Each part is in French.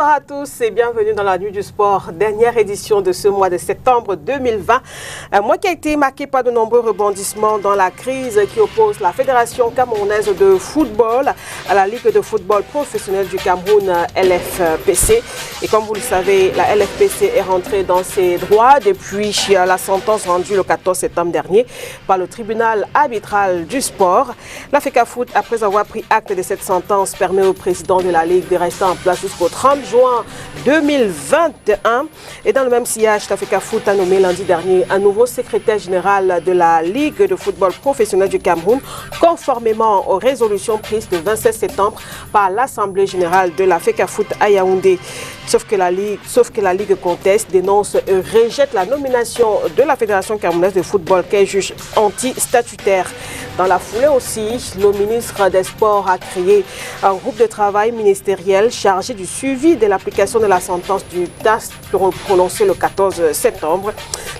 Bonsoir à tous et bienvenue dans la Nuit du Sport, dernière édition de ce mois de septembre 2020. Un mois qui a été marqué par de nombreux rebondissements dans la crise qui oppose la Fédération camerounaise de football à la Ligue de football professionnel du Cameroun, LFPC. Et comme vous le savez, la LFPC est rentrée dans ses droits depuis la sentence rendue le 14 septembre dernier par le tribunal arbitral du sport. La FECAFOOT, après avoir pris acte de cette sentence, permet au président de la Ligue de rester en place jusqu'au 30 juin 2021. Et dans le même sillage, la FECAFOOT a nommé lundi dernier un nouveau secrétaire général de la Ligue de football professionnel du Cameroun, conformément aux résolutions prises le 27 septembre par l'Assemblée générale de la FECAFOOT à Yaoundé. Sauf que la Ligue conteste, dénonce et rejette la nomination de la Fédération camerounaise de football qu'elle juge anti-statutaire. Dans la foulée aussi, le ministre des Sports a créé un groupe de travail ministériel chargé du suivi de l'application de la sentence du TAS prononcée le 14 septembre.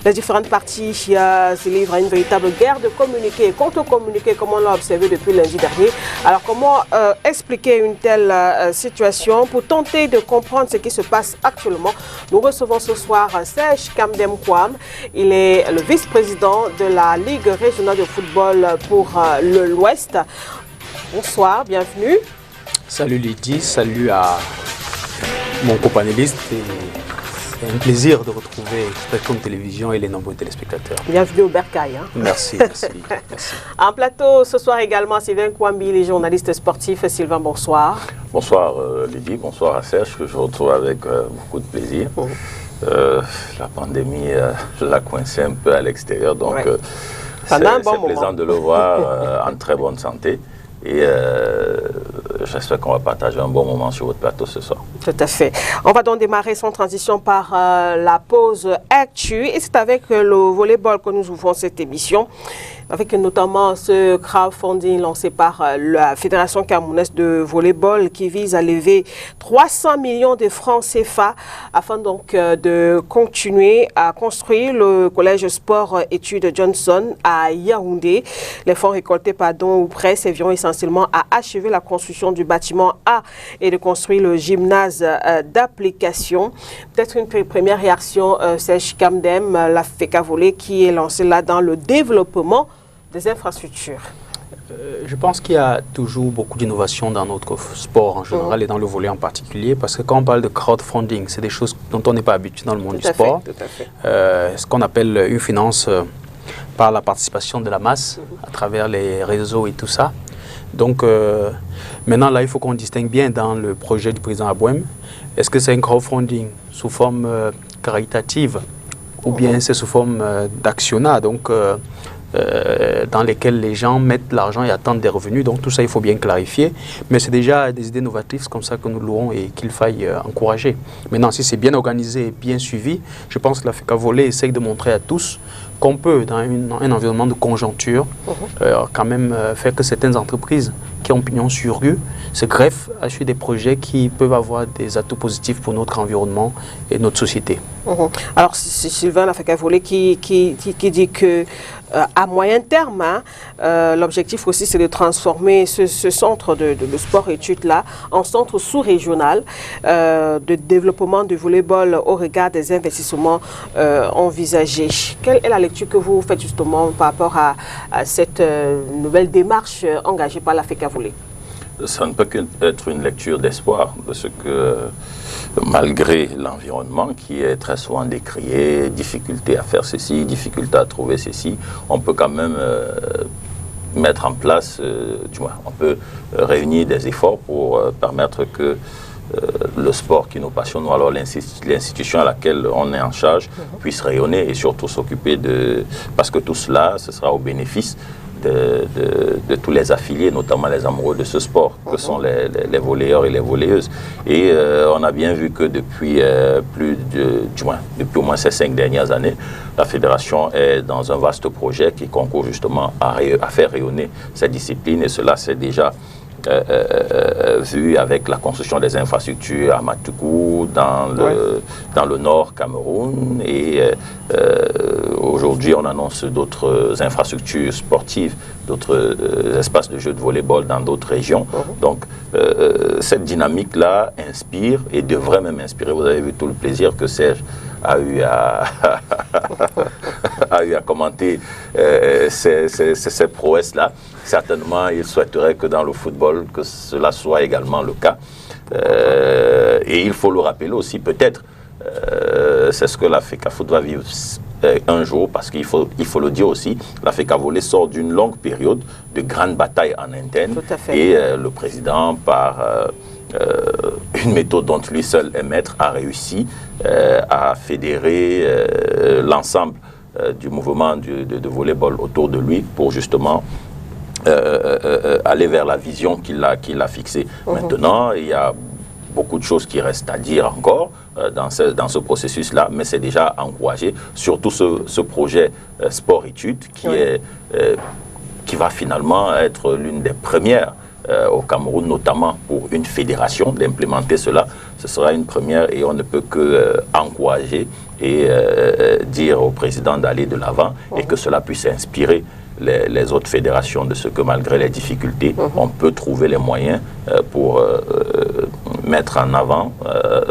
Les différentes parties se livrent à une véritable guerre de communiqués et contre-communiqués, comme on l'a observé depuis lundi dernier. Alors comment expliquer une telle situation? Pour tenter de comprendre ce qui se passe actuellement, nous recevons ce soir Serge Kamdem Kouam. Il est le vice-président de la Ligue régionale de football pour l'Ouest. Bonsoir, bienvenue. Salut Lydie, salut à mon copanéliste. C'est un plaisir de retrouver Spectrum Télévision et les nombreux téléspectateurs. Bienvenue au Bercail. Merci, merci, merci. En plateau ce soir également, Sylvain Kouambi, les journalistes sportifs. Sylvain, bonsoir. Bonsoir Lydie, bonsoir à Serge, que je retrouve avec beaucoup de plaisir. La pandémie, je la coincée un peu à l'extérieur, donc c'est plaisant de le voir en très bonne santé. Et j'espère qu'on va partager un bon moment sur votre plateau ce soir. Tout à fait. On va donc démarrer sans transition par la pause actu. Et c'est avec le volleyball que nous ouvrons cette émission, avec notamment ce crowdfunding lancé par la Fédération camerounaise de volleyball qui vise à lever 300 millions de francs CFA afin donc de continuer à construire le collège sport études Johnson à Yaoundé. Les fonds récoltés par don ou prêt serviront essentiellement à achever la construction du bâtiment A et de construire le gymnase d'application. Peut-être une première réaction, Serge Kamdem, la FECAVolley qui est lancée là dans le développement des infrastructures. Je pense qu'il y a toujours beaucoup d'innovation dans notre sport en général et dans le volley en particulier, parce que quand on parle de crowdfunding, c'est des choses dont on n'est pas habitué dans le monde du sport. Tout à fait. Ce qu'on appelle une finance par la participation de la masse à travers les réseaux et tout ça. Donc maintenant là, il faut qu'on distingue bien dans le projet du président Abouem. Est-ce que c'est un crowdfunding sous forme caritative ou bien c'est sous forme d'actionnat, donc dans lesquels les gens mettent l'argent et attendent des revenus. Donc tout ça, il faut bien clarifier. Mais c'est déjà des idées novatrices comme ça que nous louons et qu'il faille encourager. Maintenant, si c'est bien organisé et bien suivi, je pense que la FECAVolley essaye de montrer à tous qu'on peut, dans un environnement de conjoncture, quand même faire que certaines entreprises qui ont pignon sur rue se greffent à suivre des projets qui peuvent avoir des atouts positifs pour notre environnement et notre société. Alors, c'est Sylvain, la FECAVolley qui dit que à moyen terme, l'objectif aussi c'est de transformer ce centre de sport-études là en centre sous-régional de développement du volleyball au regard des investissements envisagés. Quelle est la lecture que vous faites justement par rapport à cette nouvelle démarche engagée par la FECAVolley? Ça ne peut qu'être une lecture d'espoir, parce que malgré l'environnement qui est très souvent décrié, difficulté à faire ceci, difficulté à trouver ceci, on peut quand même mettre en place, on peut réunir des efforts pour permettre que le sport qui nous passionne, ou alors l'institution à laquelle on est en charge, puisse rayonner et surtout s'occuper de... Parce que tout cela, ce sera au bénéfice de tous les affiliés, notamment les amoureux de ce sport, que sont les volleyeurs et les volleyeuses. Et on a bien vu que depuis depuis au moins ces 5 dernières années, la fédération est dans un vaste projet qui concourt justement à faire rayonner cette discipline, et cela c'est déjà vu avec la construction des infrastructures à Matuku, dans le nord Cameroun, et Aujourd'hui, on annonce d'autres infrastructures sportives, d'autres espaces de jeux de volleyball dans d'autres régions. Donc, cette dynamique-là inspire et devrait même inspirer. Vous avez vu tout le plaisir que Serge a eu à commenter ces prouesses-là. Certainement, il souhaiterait que dans le football, que cela soit également le cas. Et il faut le rappeler aussi, peut-être, c'est ce que la FECAFOOT va vivre un jour, parce qu'il faut le dire aussi, la FECAVOLEY sort d'une longue période de grandes batailles en interne. Et le président, par une méthode dont lui seul est maître, a réussi à fédérer l'ensemble du mouvement de volleyball autour de lui pour justement aller vers la vision qu'il a fixée. Maintenant, il y a beaucoup de choses qui restent à dire encore dans ce processus-là, mais c'est déjà encouragé, surtout ce projet sport-études qui va finalement être l'une des premières au Cameroun, notamment pour une fédération, d'implémenter cela. Ce sera une première et on ne peut que encourager et dire au président d'aller de l'avant et que cela puisse inspirer les autres fédérations de ce que malgré les difficultés, on peut trouver les moyens pour mettre en avant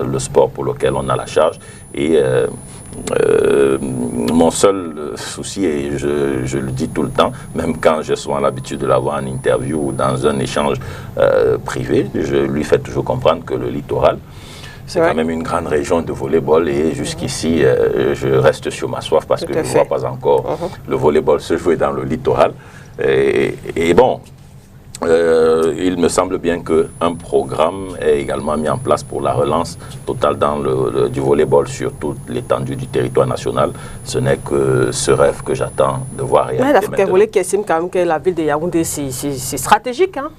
le sport pour lequel on a la charge. Et mon seul souci, et je le dis tout le temps, même quand j'ai souvent l'habitude de l'avoir en interview ou dans un échange privé, je lui fais toujours comprendre que le littoral, c'est quand même une grande région de volleyball et jusqu'ici, je reste sur ma soif parce que je ne vois pas encore le volleyball se jouer dans le littoral. Et bon, il me semble bien qu'un programme est également mis en place pour la relance totale du volleyball sur toute l'étendue du territoire national. Ce n'est que ce rêve que j'attends de voir réaliser. Mais la FECAVOLEY qui estime quand même que la ville de Yaoundé, c'est stratégique, hein?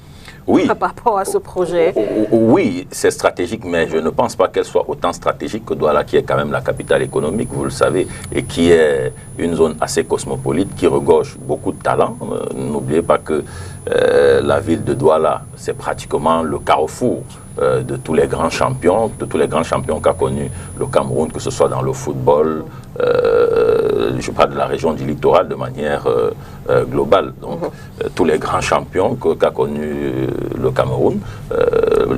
Oui. Par rapport à ce projet. Oui, c'est stratégique, mais je ne pense pas qu'elle soit autant stratégique que Douala, qui est quand même la capitale économique, vous le savez, et qui est une zone assez cosmopolite, qui regorge beaucoup de talents. N'oubliez pas que la ville de Douala, c'est pratiquement le carrefour de tous les grands champions, qu'a connu le Cameroun, que ce soit dans le football, je parle de la région du littoral de manière globale. Donc, tous les grands champions qu'a connu le Cameroun,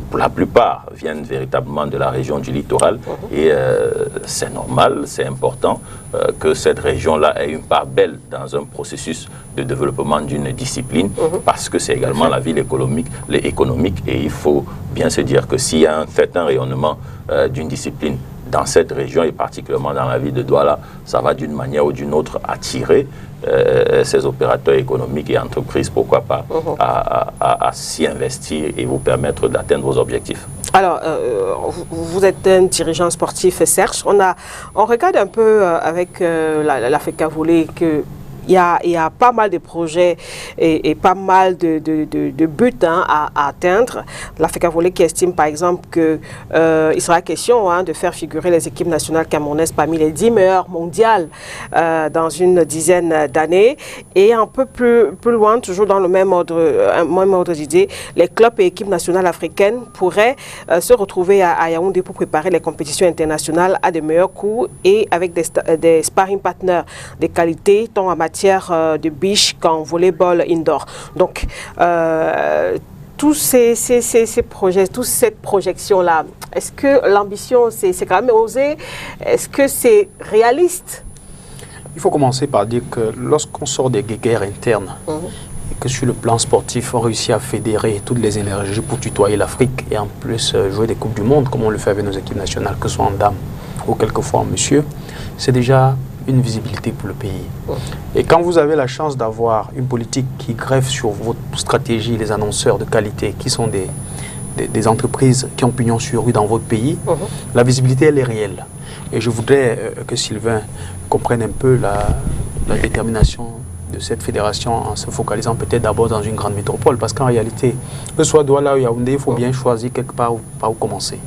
pour la plupart, viennent véritablement de la région du littoral. Et c'est normal, c'est important que cette région-là ait une part belle dans un processus de développement d'une discipline, parce que c'est également la ville économique, et il faut bien se dire que s'il y a un certain rayonnement d'une discipline dans cette région, et particulièrement dans la ville de Douala, ça va d'une manière ou d'une autre attirer ces opérateurs économiques et entreprises, pourquoi pas, à s'y investir et vous permettre d'atteindre vos objectifs. Alors, vous êtes un dirigeant sportif, Serge. On regarde un peu avec la FECAVOLEY que il y a pas mal de projets et pas mal de buts à atteindre. La FECAVOLEY qui estime par exemple qu'il sera question de faire figurer les équipes nationales camerounaises parmi les 10 meilleures mondiales dans une dizaine d'années. Et un peu plus loin, toujours dans le même ordre d'idée, les clubs et équipes nationales africaines pourraient se retrouver à Yaoundé pour préparer les compétitions internationales à de meilleurs coûts et avec des sparring partners de qualité, tant en matière de beach qu'en volleyball indoor. Donc, tous ces projets, toute cette projection-là, est-ce que l'ambition, c'est quand même osé? Est-ce que c'est réaliste? Il faut commencer par dire que lorsqu'on sort des guerres internes, et que sur le plan sportif, on réussit à fédérer toutes les énergies pour tutoyer l'Afrique et en plus jouer des Coupes du Monde, comme on le fait avec nos équipes nationales, que ce soit en dames ou quelquefois en monsieur, c'est déjà une visibilité pour le pays. Et quand vous avez la chance d'avoir une politique qui greffe sur votre stratégie les annonceurs de qualité, qui sont des entreprises qui ont pignon sur rue dans votre pays, la visibilité, elle est réelle. Et je voudrais que Sylvain comprenne un peu la détermination de cette fédération en se focalisant peut-être d'abord dans une grande métropole, parce qu'en réalité, que ce soit Douala ou Yaoundé, il faut bien choisir quelque part par où commencer.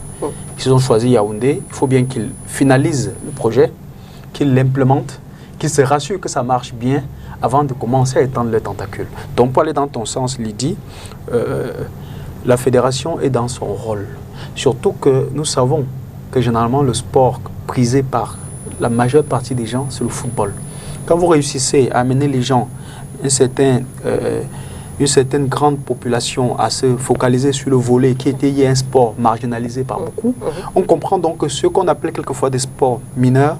S'ils ont choisi Yaoundé, il faut bien qu'ils finalisent le projet, qu'ils l'implémentent, qu'ils se rassurent que ça marche bien avant de commencer à étendre les tentacules. Donc pour aller dans ton sens, Lydie, la fédération est dans son rôle. Surtout que nous savons que généralement le sport prisé par la majeure partie des gens, c'est le football. Quand vous réussissez à amener les gens, une certaine grande population à se focaliser sur le volley, qui était hier un sport marginalisé par beaucoup, on comprend donc que ceux qu'on appelait quelquefois des sports mineurs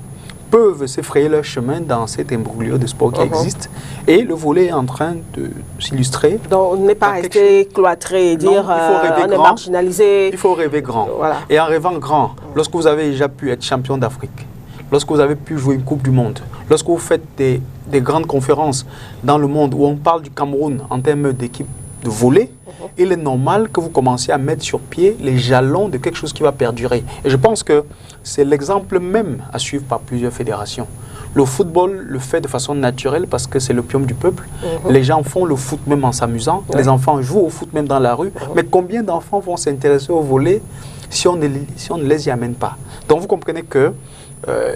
peuvent se frayer leur chemin dans cet imbroglio de sport qui existe. Et le volley est en train de s'illustrer. Donc, on n'est pas resté cloîtré et dire on est marginalisé. Il faut rêver grand. Voilà. Et en rêvant grand, lorsque vous avez déjà pu être champion d'Afrique, lorsque vous avez pu jouer une Coupe du Monde, lorsque vous faites des grandes conférences dans le monde où on parle du Cameroun en termes d'équipe de volley, il est normal que vous commenciez à mettre sur pied les jalons de quelque chose qui va perdurer. Et je pense que c'est l'exemple même à suivre par plusieurs fédérations. Le football le fait de façon naturelle parce que c'est l'opium du peuple. Les gens font le foot même en s'amusant. Les enfants jouent au foot même dans la rue. Mais combien d'enfants vont s'intéresser au volley si on ne les y amène pas? Donc vous comprenez que,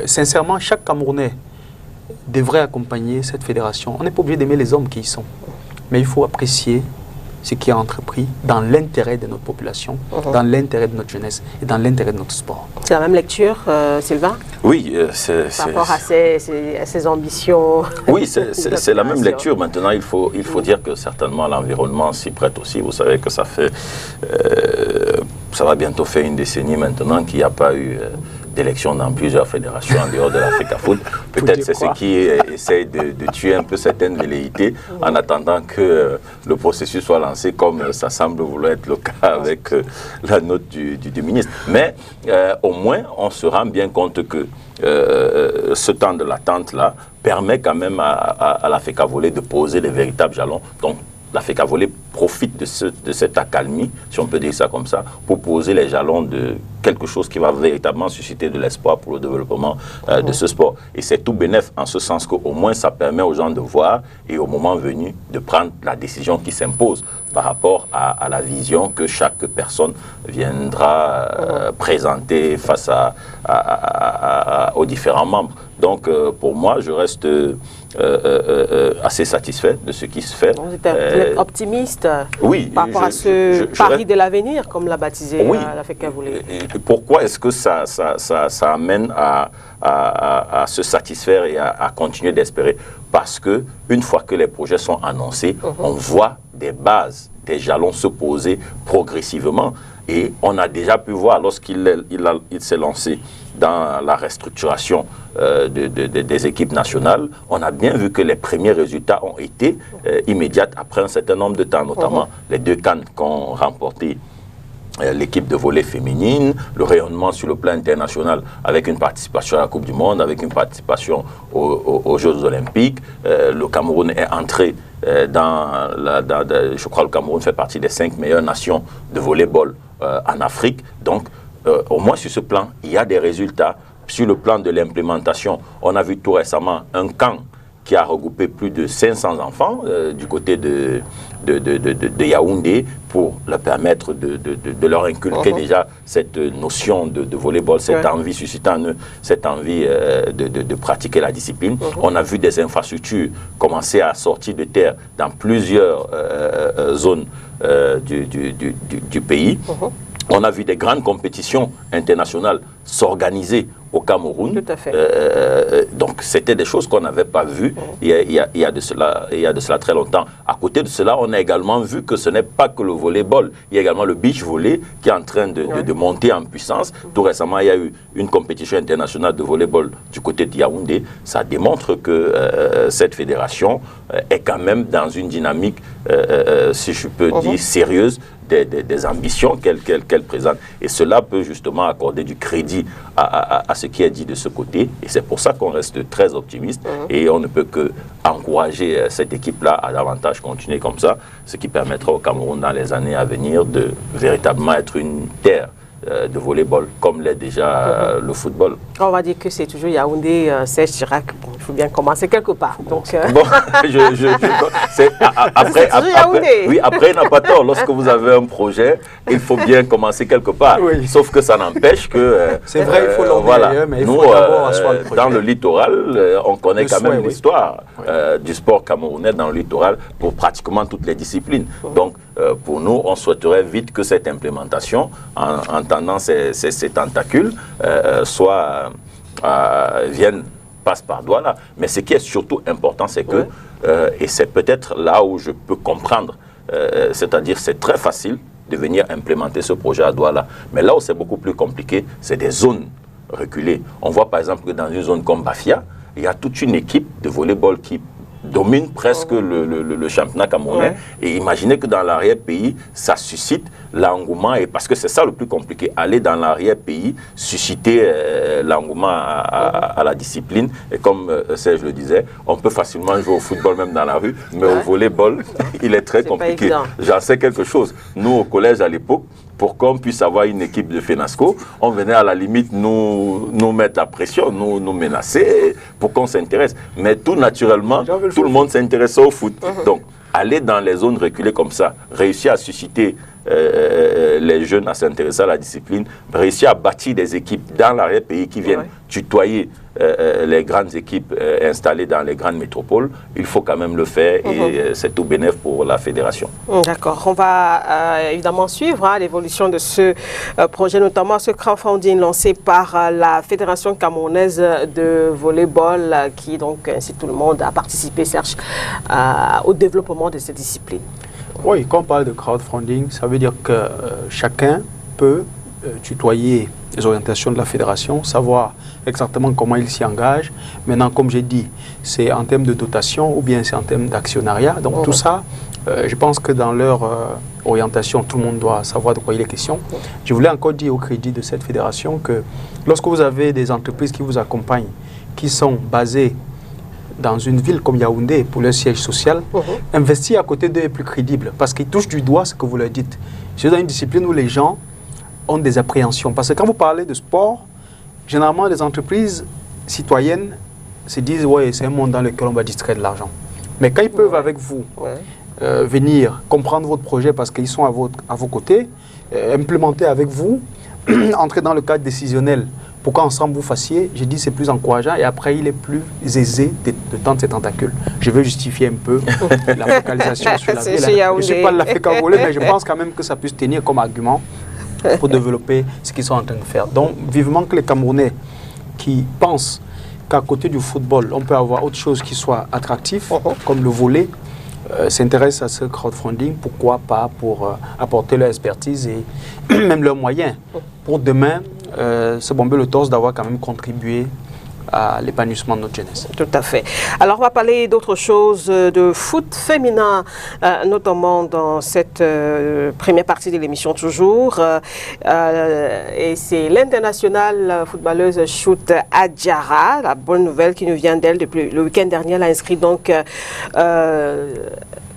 sincèrement, chaque Camerounais devrait accompagner cette fédération. On n'est pas obligé d'aimer les hommes qui y sont. Mais il faut apprécier ce qui est entrepris dans l'intérêt de notre population, dans l'intérêt de notre jeunesse et dans l'intérêt de notre sport. C'est la même lecture, Sylvain? Oui, par rapport à ces ambitions. Oui, c'est la même lecture. Maintenant, il faut dire que certainement l'environnement s'y prête aussi. Vous savez que ça va bientôt faire une décennie maintenant qu'il n'y a pas eu d'élections dans plusieurs fédérations en dehors de l'Africa Foot. Peut-être c'est ce qui essaie de tuer un peu certaines velléités en attendant que le processus soit lancé, comme ça semble vouloir être le cas avec la note du ministre. Mais au moins, on se rend bien compte que ce temps de l'attente-là permet quand même à l'Africa Volley de poser les véritables jalons. Donc, l'Africa Volley profite de cette accalmie, si on peut dire ça comme ça, pour poser les jalons de quelque chose qui va véritablement susciter de l'espoir pour le développement de ce sport. Et c'est tout bénef en ce sens qu'au moins ça permet aux gens de voir et au moment venu de prendre la décision qui s'impose par rapport à la vision que chaque personne viendra présenter face aux différents membres. Donc pour moi, je reste assez satisfait de ce qui se fait. Vous êtes optimiste par rapport à ce pari de l'avenir, comme l'a baptisé l'Africa Volley. Pourquoi est-ce que ça amène à se satisfaire et à continuer d'espérer? Parce que une fois que les projets sont annoncés, on voit des bases, des jalons se poser progressivement. Et on a déjà pu voir, lorsqu'il s'est lancé dans la restructuration des équipes nationales, on a bien vu que les premiers résultats ont été immédiats après un certain nombre de temps, notamment les 2 CAN qu'ont remporté l'équipe de volley féminine, le rayonnement sur le plan international avec une participation à la Coupe du Monde, avec une participation aux Jeux Olympiques. Le Cameroun est entré je crois que le Cameroun fait partie des 5 meilleures nations de volleyball en Afrique. Donc, au moins sur ce plan, il y a des résultats. Sur le plan de l'implémentation, on a vu tout récemment un camp qui a regroupé plus de 500 enfants du côté de Yaoundé pour leur permettre de leur inculquer déjà cette notion de volleyball, cette envie suscitant en eux, cette envie de pratiquer la discipline. On a vu des infrastructures commencer à sortir de terre dans plusieurs zones du pays. On a vu des grandes compétitions internationales s'organiser au Cameroun. Tout à fait. Donc, c'était des choses qu'on n'avait pas vues il y a de cela très longtemps. À côté de cela, on a également vu que ce n'est pas que le volleyball. Il y a également le beach volley qui est en train de monter en puissance. Tout récemment, il y a eu une compétition internationale de volleyball du côté de Yaoundé. Ça démontre que cette fédération est quand même dans une dynamique, si je peux dire, sérieuse, des ambitions qu'elle présente. Et cela peut justement accorder du crédit à ce qui est dit de ce côté. Et c'est pour ça qu'on reste très optimiste. Et on ne peut que encourager cette équipe-là à davantage continuer comme ça, ce qui permettra au Cameroun dans les années à venir de véritablement être une terre de volleyball, comme l'est déjà le football. On va dire que c'est toujours Yaoundé, Serge Chirac. Bon, il faut bien commencer quelque part. Donc, bon, après, il n'a pas tort. Lorsque vous avez un projet, il faut bien commencer quelque part. Sauf que ça n'empêche que... c'est vrai, il faut l'emmener, mais il faut d'abord asseoir le projet. Dans le littoral, on connaît quand même l'histoire du sport camerounais dans le littoral pour pratiquement toutes les disciplines. Donc, pour nous, on souhaiterait vite que cette implémentation, en tendant ces tentacules, vienne passe par Douala. Mais ce qui est surtout important, c'est que, et c'est peut-être là où je peux comprendre, c'est-à-dire c'est très facile de venir implémenter ce projet à Douala. Mais là où c'est beaucoup plus compliqué, c'est des zones reculées. On voit par exemple que dans une zone comme Bafia, il y a toute une équipe de volleyball qui domine presque le championnat camerounais. Et imaginez que dans l'arrière-pays, ça suscite l'engouement. Et parce que c'est ça le plus compliqué, aller dans l'arrière-pays, susciter l'engouement à la discipline. Et comme Serge le disait, on peut facilement jouer au football même dans la rue, mais au volleyball, il est très compliqué. J'en sais quelque chose. Nous, au collège à l'époque, pour qu'on puisse avoir une équipe de FENASCO, on venait à la limite nous mettre la pression, nous menacer pour qu'on s'intéresse. Mais tout naturellement, tout le monde s'intéressait au foot. Donc, aller dans les zones reculées comme ça, réussir à susciter les jeunes à s'intéresser à la discipline, réussir à bâtir des équipes dans l'arrière-pays qui viennent tutoyer les grandes équipes installées dans les grandes métropoles, il faut quand même le faire et c'est tout bénéf pour la fédération. D'accord. On va évidemment suivre l'évolution de ce projet, notamment ce crowdfunding lancé par la Fédération camerounaise de volleyball qui donc incite tout le monde à participer, Serge, au développement de cette discipline. Oui, quand on parle de crowdfunding, ça veut dire que chacun peut tutoyer les orientations de la fédération, savoir exactement comment il s'y engage. Maintenant, comme j'ai dit, c'est en termes de dotation ou bien c'est en termes d'actionnariat. Donc tout ça, je pense que dans leur orientation, tout le monde doit savoir de quoi il est question. Je voulais encore dire au crédit de cette fédération que lorsque vous avez des entreprises qui vous accompagnent, qui sont basées dans une ville comme Yaoundé pour leur siège social, investir à côté d'eux est plus crédible parce qu'ils touchent du doigt ce que vous leur dites. Je suis dans une discipline où les gens ont des appréhensions. Parce que quand vous parlez de sport, généralement les entreprises citoyennes se disent « ouais, c'est un monde dans lequel on va distraire de l'argent ». Mais quand ils peuvent avec vous venir comprendre votre projet parce qu'ils sont à vos côtés, implémenter avec vous, entrer dans le cadre décisionnel, pourquoi ensemble vous fassiez, j'ai dit c'est plus encourageant et après il est plus aisé de tendre ses tentacules. Je veux justifier un peu la focalisation sur la ville. Je ne suis pas de l'Afrique volée, mais je pense quand même que ça puisse tenir comme argument pour développer ce qu'ils sont en train de faire. Donc vivement que les Camerounais qui pensent qu'à côté du football, on peut avoir autre chose qui soit attractif, comme le volley, s'intéressent à ce crowdfunding, pourquoi pas pour apporter leur expertise et même leurs moyens pour demain se bomber le torse d'avoir quand même contribué à l'épanouissement de notre jeunesse. Tout à fait. Alors on va parler d'autre chose, de foot féminin, notamment dans cette première partie de l'émission toujours. Et c'est l'internationale footballeuse Choute Adjara, la bonne nouvelle qui nous vient d'elle depuis le week-end dernier. Elle a inscrit donc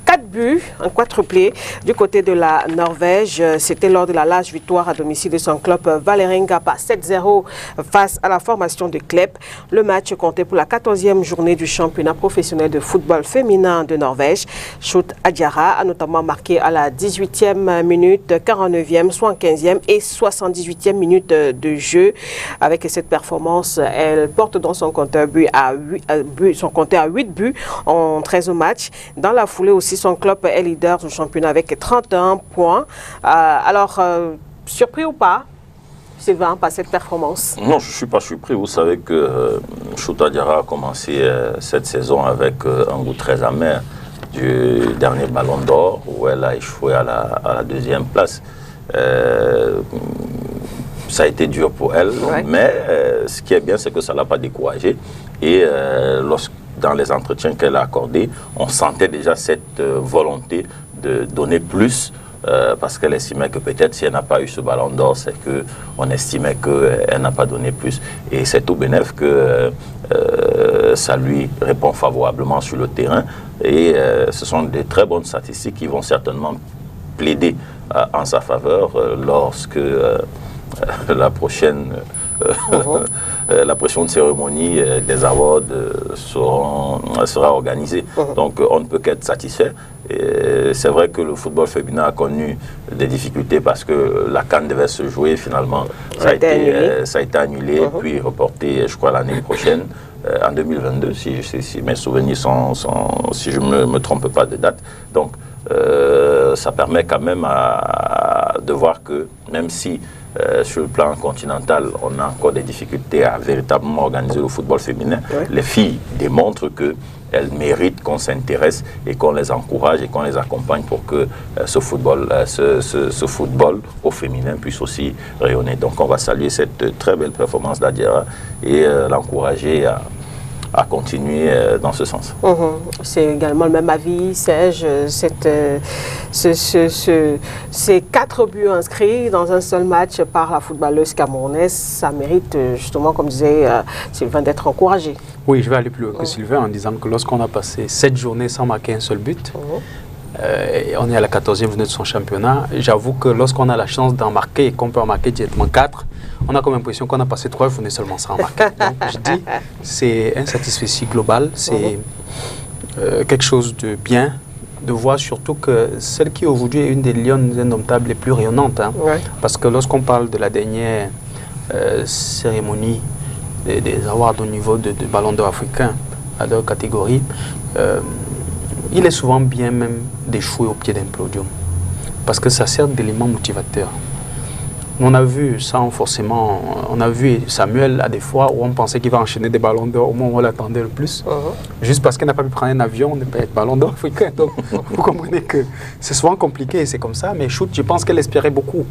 4 buts, un quadruplé du côté de la Norvège. C'était lors de la large victoire à domicile de son club Vålerenga par 7-0 face à la formation de Klepp. Le match comptait pour la 14e journée du championnat professionnel de football féminin de Norvège. Choute Adjara a notamment marqué à la 18e minute, 49e, 75e et 78e minute de jeu. Avec cette performance, elle porte dans son compteur son compteur à 8 buts en 13 matchs. Dans la foulée aussi, son club est leader du championnat avec 31 points. Alors, surpris ou pas, Sylvain, par cette performance? Non, je ne suis pas surpris. Vous savez que Choute Adjara a commencé cette saison avec un goût très amer du dernier Ballon d'Or où elle a échoué à la 2e place. Ça a été dur pour elle, mais ce qui est bien, c'est que ça ne l'a pas découragée. Et dans les entretiens qu'elle a accordés, on sentait déjà cette volonté de donner plus, parce qu'elle estimait que peut-être si elle n'a pas eu ce ballon d'or, c'est qu'on estimait qu'elle n'a pas donné plus. Et c'est tout bénef que ça lui répond favorablement sur le terrain. Et ce sont des très bonnes statistiques qui vont certainement plaider en sa faveur lorsque la prochaine cérémonie des awards sera organisée. Donc on ne peut qu'être satisfait. C'est vrai que le football féminin a connu des difficultés parce que la CAN devait se jouer finalement. Ça a été annulé puis reporté, je crois, l'année prochaine, en 2022, si mes souvenirs si je ne me trompe pas de date. Donc ça permet quand même de voir que même si sur le plan continental, on a encore des difficultés à véritablement organiser le football féminin, les filles démontrent qu'elles méritent qu'on s'intéresse et qu'on les encourage et qu'on les accompagne pour que ce football au féminin puisse aussi rayonner. Donc on va saluer cette très belle performance d'Adiara et l'encourager à continuer dans ce sens. C'est également le même avis, Serge. Ces 4 buts inscrits dans un seul match par la footballeuse camerounaise, ça mérite justement, comme disait Sylvain, d'être encouragé. Oui, je vais aller plus loin que Sylvain en disant que lorsqu'on a passé 7 journées sans marquer un seul but, et on est à la 14e journée de son championnat, j'avoue que lorsqu'on a la chance d'en marquer et qu'on peut en marquer directement 4, on a comme impression qu'on a passé 3 journées seulement sans marquer. Donc je dis, c'est un satisfait global, c'est quelque chose de bien, de voir surtout que celle qui aujourd'hui est une des lionnes indomptables les plus rayonnantes. Parce que lorsqu'on parle de la dernière cérémonie des awards au niveau de Ballon d'Or africain à leur catégorie, il est souvent bien même d'échouer au pied d'un podium. Parce que ça sert d'élément motivateur. On a vu, sans forcément, on a vu Samuel à des fois où on pensait qu'il va enchaîner des ballons d'or au moment où on l'attendait le plus. Juste parce qu'il n'a pas pu prendre un avion, on n'est pas être ballon d'or africain. Donc vous comprenez que c'est souvent compliqué et c'est comme ça. Mais Chouette, je pense qu'elle espérait beaucoup.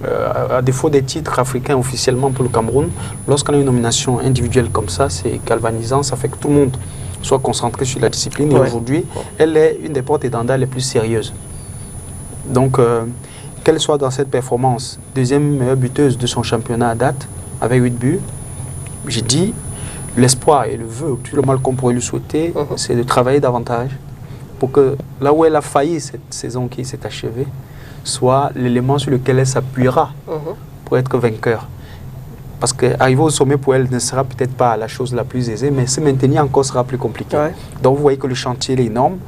À défaut des titres africains officiellement pour le Cameroun, lorsqu'on a une nomination individuelle comme ça, c'est galvanisant, ça fait que tout le monde soit concentré sur la discipline. Et aujourd'hui, elle est une des porte-étendards les plus sérieuses. Donc, qu'elle soit dans cette performance, deuxième meilleure buteuse de son championnat à date, avec 8 buts, j'ai dit, l'espoir et le vœu, tout le mal qu'on pourrait lui souhaiter, c'est de travailler davantage pour que là où elle a failli cette saison qui s'est achevée, soit l'élément sur lequel elle s'appuiera pour être vainqueur. Parce qu'arriver au sommet pour elle ne sera peut-être pas la chose la plus aisée, mais se maintenir encore sera plus compliqué. Donc vous voyez que le chantier est énorme.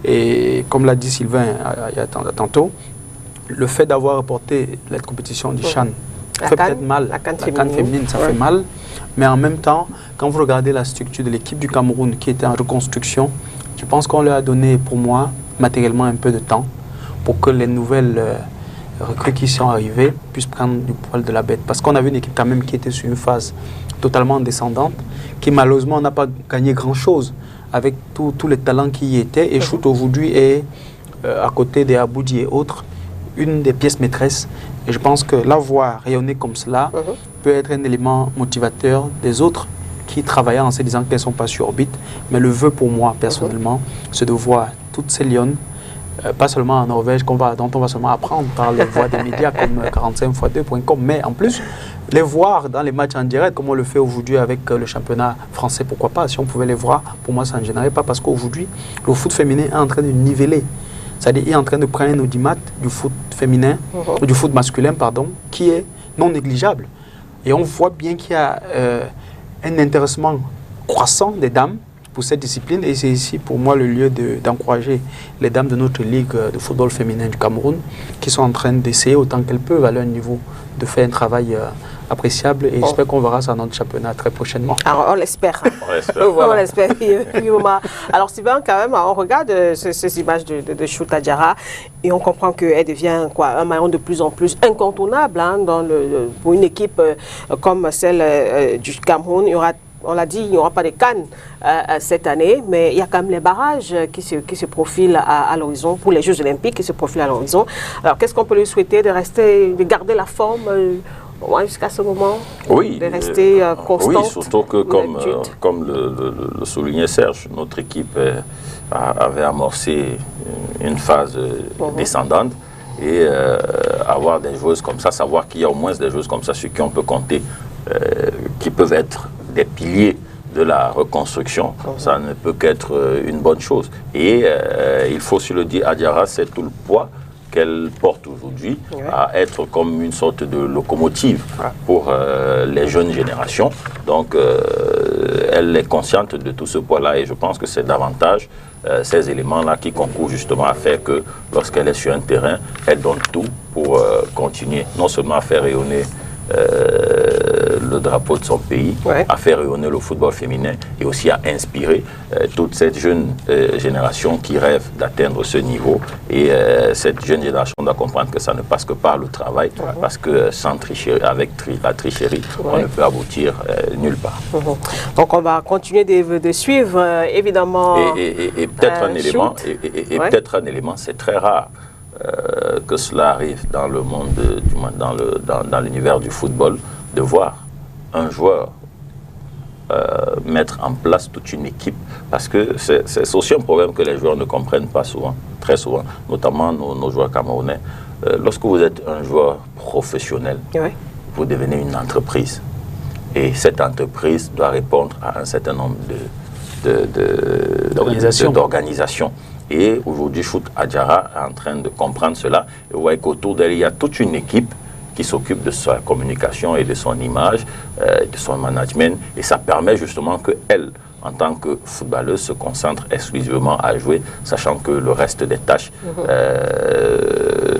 Et comme l'a dit Sylvain il y a tantôt, le fait d'avoir reporté la compétition du Chan fait peut-être mal. La CAN féminine, ça fait mal. Mais en même temps, quand vous regardez la structure de l'équipe du Cameroun qui était en reconstruction, je pense qu'on leur a donné, pour moi, matériellement un peu de temps pour que les nouvelles recrues qui sont arrivées puissent prendre du poil de la bête. Parce qu'on avait une équipe quand même qui était sur une phase totalement descendante, qui malheureusement n'a pas gagné grand-chose avec tous les talents qui y étaient. Et Chouette aujourd'hui est, à côté des Aboudi et autres, une des pièces maîtresses. Et je pense que la voir rayonner comme cela peut être un élément motivateur des autres qui travaillaient en se disant qu'elles ne sont pas sur orbite. Mais le vœu pour moi, personnellement, c'est de voir toutes ces lionnes, pas seulement en Norvège, dont on va seulement apprendre par les voix des médias comme 45x2.com, mais en plus, les voir dans les matchs en direct, comme on le fait aujourd'hui avec le championnat français, pourquoi pas. Si on pouvait les voir, pour moi, ça ne gênerait pas, parce qu'aujourd'hui, le foot féminin est en train de niveler. C'est-à-dire qu'il est en train de prendre un audimat du foot féminin, du foot masculin, pardon, qui est non négligeable. Et on voit bien qu'il y a un intéressement croissant des dames pour cette discipline. Et c'est ici, pour moi, le lieu d'encourager les dames de notre ligue de football féminin du Cameroun, qui sont en train d'essayer autant qu'elles peuvent à leur niveau de faire un travail appréciable. Et j'espère qu'on verra ça dans notre championnat très prochainement. Alors, on l'espère. On l'espère. Alors, Sylvain, quand même, on regarde ces images de Chouette Adiara et on comprend qu'elle devient un maillon de plus en plus incontournable pour une équipe comme celle du Cameroun. Il y aura, on l'a dit, il n'y aura pas de CAN cette année, mais il y a quand même les barrages qui se profilent à l'horizon, pour les Jeux Olympiques qui se profilent à l'horizon. Alors, qu'est-ce qu'on peut lui souhaiter? De garder la forme jusqu'à ce moment? Oui. De rester constante? Oui, surtout que, comme le soulignait Serge, notre équipe avait amorcé une phase descendante. Et avoir des joueuses comme ça, savoir qu'il y a au moins des joueuses comme ça sur qui on peut compter, qui peuvent être des piliers de la reconstruction, ça ne peut qu'être une bonne chose. Et il faut se le dire, Adiara, c'est tout le poids qu'elle porte aujourd'hui à être comme une sorte de locomotive pour les jeunes générations. Donc, elle est consciente de tout ce poids-là et je pense que c'est davantage ces éléments-là qui concourent justement à faire que lorsqu'elle est sur un terrain, elle donne tout pour continuer non seulement à faire rayonner le drapeau de son pays, à faire rayonner le football féminin et aussi à inspirer toute cette jeune génération qui rêve d'atteindre ce niveau. Et cette jeune génération doit comprendre que ça ne passe que par le travail, parce que sans tricherie, avec la tricherie, on ne peut aboutir nulle part. Donc on va continuer de suivre, évidemment. Et peut-être un élément, c'est très rare que cela arrive dans le monde, dans l'univers du football, de voir un joueur mettre en place toute une équipe, parce que c'est aussi un problème que les joueurs ne comprennent pas souvent, très souvent, notamment nos joueurs camerounais. Lorsque vous êtes un joueur professionnel, vous devenez une entreprise. Et cette entreprise doit répondre à un certain nombre d'organisations. Et aujourd'hui, Foot Adjara est en train de comprendre cela. Et vous voyez qu'autour d'elle, il y a toute une équipe qui s'occupe de sa communication et de son image, de son management. Et ça permet justement qu'elle, en tant que footballeuse, se concentre exclusivement à jouer, sachant que le reste des tâches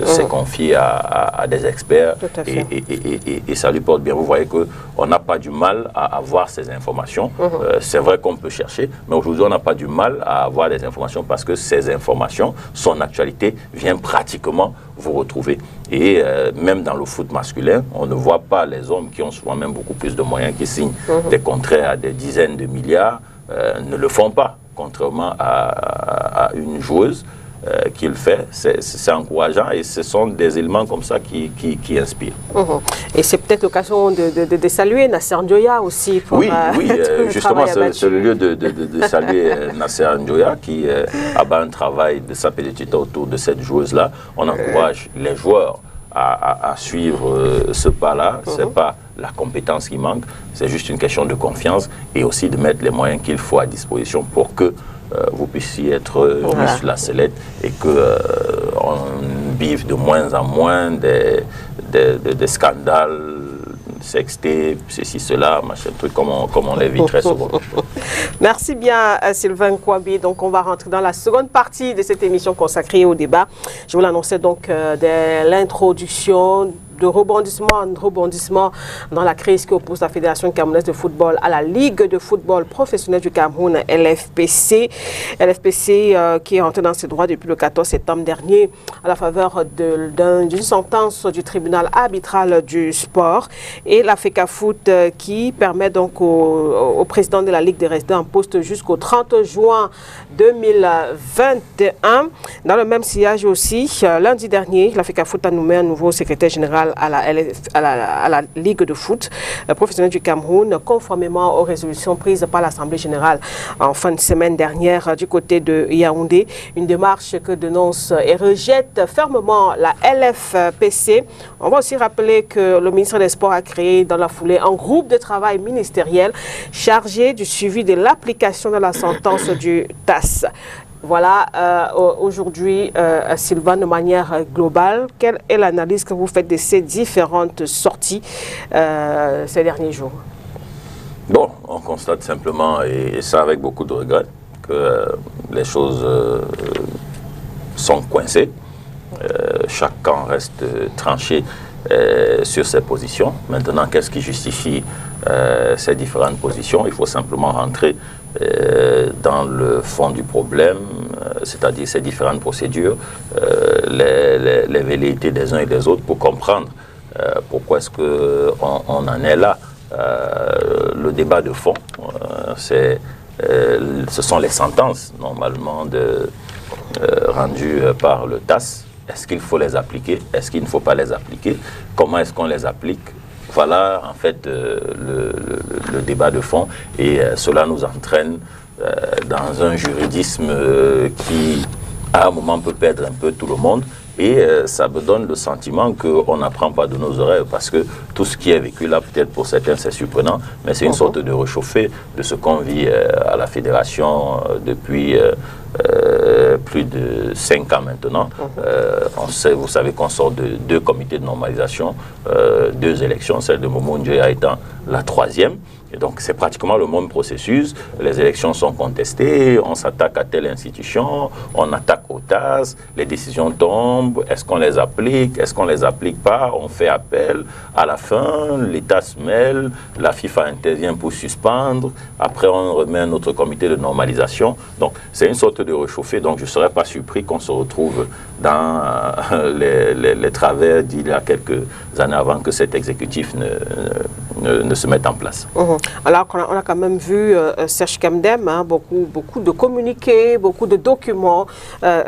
c'est confié à des experts et ça lui porte bien. Vous voyez qu'on n'a pas du mal à avoir ces informations. C'est vrai qu'on peut chercher, mais aujourd'hui on n'a pas du mal à avoir des informations parce que ces informations, son actualité vient pratiquement vous retrouver. Et même dans le foot masculin, on ne voit pas les hommes qui ont souvent même beaucoup plus de moyens, qui signent des contrats à des dizaines de milliards, ne le font pas, contrairement à une joueuse qui le fait. C'est encourageant et ce sont des éléments comme ça qui inspirent. Et c'est peut-être l'occasion de saluer Nasser Njoya aussi. Pour, oui, justement, c'est le lieu de saluer Nasser Njoya qui a un travail de sa petite autour de cette joueuse-là. On encourage les joueurs à suivre ce pas-là. C'est pas la compétence qui manque, c'est juste une question de confiance et aussi de mettre les moyens qu'il faut à disposition pour que vous puissiez être mis sur la sellette et qu'on vive de moins en moins des scandales, sextés, ceci, cela, machin, truc, comme on les vit très souvent. Merci bien, Sylvain Kouabi. Donc, on va rentrer dans la seconde partie de cette émission consacrée au débat. Je vous l'annonçais donc dès l'introduction, de rebondissement dans la crise qui oppose la Fédération camerounaise de football à la Ligue de football professionnel du Cameroun, LFPC. LFPC qui est entré dans ses droits depuis le 14 septembre dernier à la faveur d'une sentence du tribunal arbitral du sport. Et la FECAFOOT qui permet donc au président de la Ligue de rester en poste jusqu'au 30 juin 2021. Dans le même sillage aussi, lundi dernier, la FECAFOOT a nommé un nouveau secrétaire général à la Ligue de foot professionnelle du Cameroun, conformément aux résolutions prises par l'Assemblée générale en fin de semaine dernière du côté de Yaoundé. Une démarche que dénonce et rejette fermement la LFPC. On va aussi rappeler que le ministre des Sports a créé dans la foulée un groupe de travail ministériel chargé du suivi de l'application de la sentence du TAS. Voilà, aujourd'hui, Sylvain, de manière globale, quelle est l'analyse que vous faites de ces différentes sorties ces derniers jours? Bon, on constate simplement, et ça avec beaucoup de regrets, que les choses sont coincées. Chaque camp reste tranché sur ses positions. Maintenant, qu'est-ce qui justifie ces différentes positions? Il faut simplement rentrer dans le fond du problème, c'est-à-dire ces différentes procédures, les velléités des uns et des autres pour comprendre pourquoi est-ce qu'on en est là. Le débat de fond, ce sont les sentences normalement rendues par le TAS. Est-ce qu'il faut les appliquer? Est-ce qu'il ne faut pas les appliquer? Comment est-ce qu'on les applique? Voilà en fait le débat de fond et cela nous entraîne dans un juridisme qui à un moment peut perdre un peu tout le monde et ça me donne le sentiment qu'on n'apprend pas de nos oreilles parce que tout ce qui est vécu là, peut-être pour certains c'est surprenant, mais c'est une sorte de réchauffé de ce qu'on vit à la fédération depuis plus de 5 ans maintenant. Vous savez qu'on sort de 2 comités de normalisation, 2 élections, celle de Momo Njoya étant la 3e. Et donc, c'est pratiquement le même processus. Les élections sont contestées, on s'attaque à telle institution, on attaque au TAS, les décisions tombent, est-ce qu'on les applique, est-ce qu'on les applique pas, on fait appel. À la fin, l'État se mêle, la FIFA intervient pour suspendre, après on remet un autre comité de normalisation. Donc, c'est une sorte de réchauffé. Donc, je ne serais pas surpris qu'on se retrouve dans les travers d'il y a quelques années avant que cet exécutif ne se mette en place. Alors qu'on a quand même vu Serge Kamdem, hein, beaucoup de communiqués, beaucoup de documents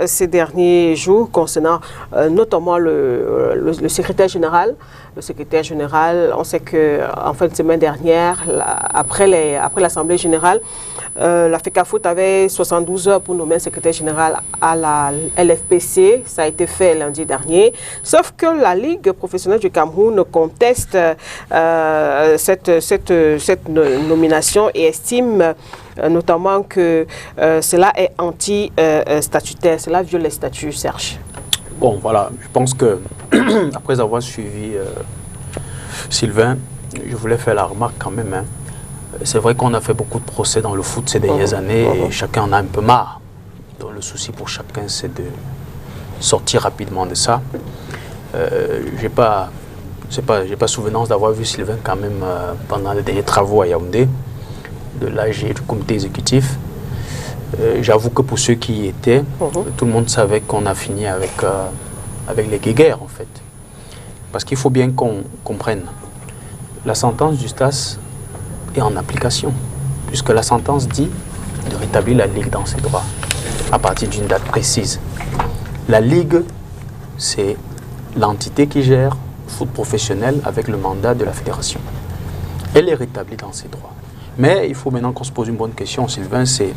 ces derniers jours concernant notamment le secrétaire général. Le secrétaire général, on sait qu'en fin de semaine dernière, après l'Assemblée générale, la FECAFOOT avait 72 heures pour nommer un secrétaire général à la LFPC. Ça a été fait lundi dernier. Sauf que la Ligue professionnelle du Cameroun conteste cette nomination et estime notamment que cela est anti-statutaire. Cela viole les statuts, Serge. Bon, voilà, je pense que, après avoir suivi Sylvain, je voulais faire la remarque quand même. Hein. C'est vrai qu'on a fait beaucoup de procès dans le foot ces dernières années et chacun en a un peu marre. Donc le souci pour chacun, c'est de sortir rapidement de ça. J'ai pas souvenance d'avoir vu Sylvain quand même pendant les derniers travaux à Yaoundé, de l'AG du comité exécutif. J'avoue que pour ceux qui y étaient, tout le monde savait qu'on a fini avec les guéguerres en fait. Parce qu'il faut bien qu'on comprenne. La sentence du STAS est en application, puisque la sentence dit de rétablir la Ligue dans ses droits à partir d'une date précise. La Ligue, c'est l'entité qui gère le foot professionnel avec le mandat de la fédération. Elle est rétablie dans ses droits. Mais il faut maintenant qu'on se pose une bonne question, Sylvain, c'est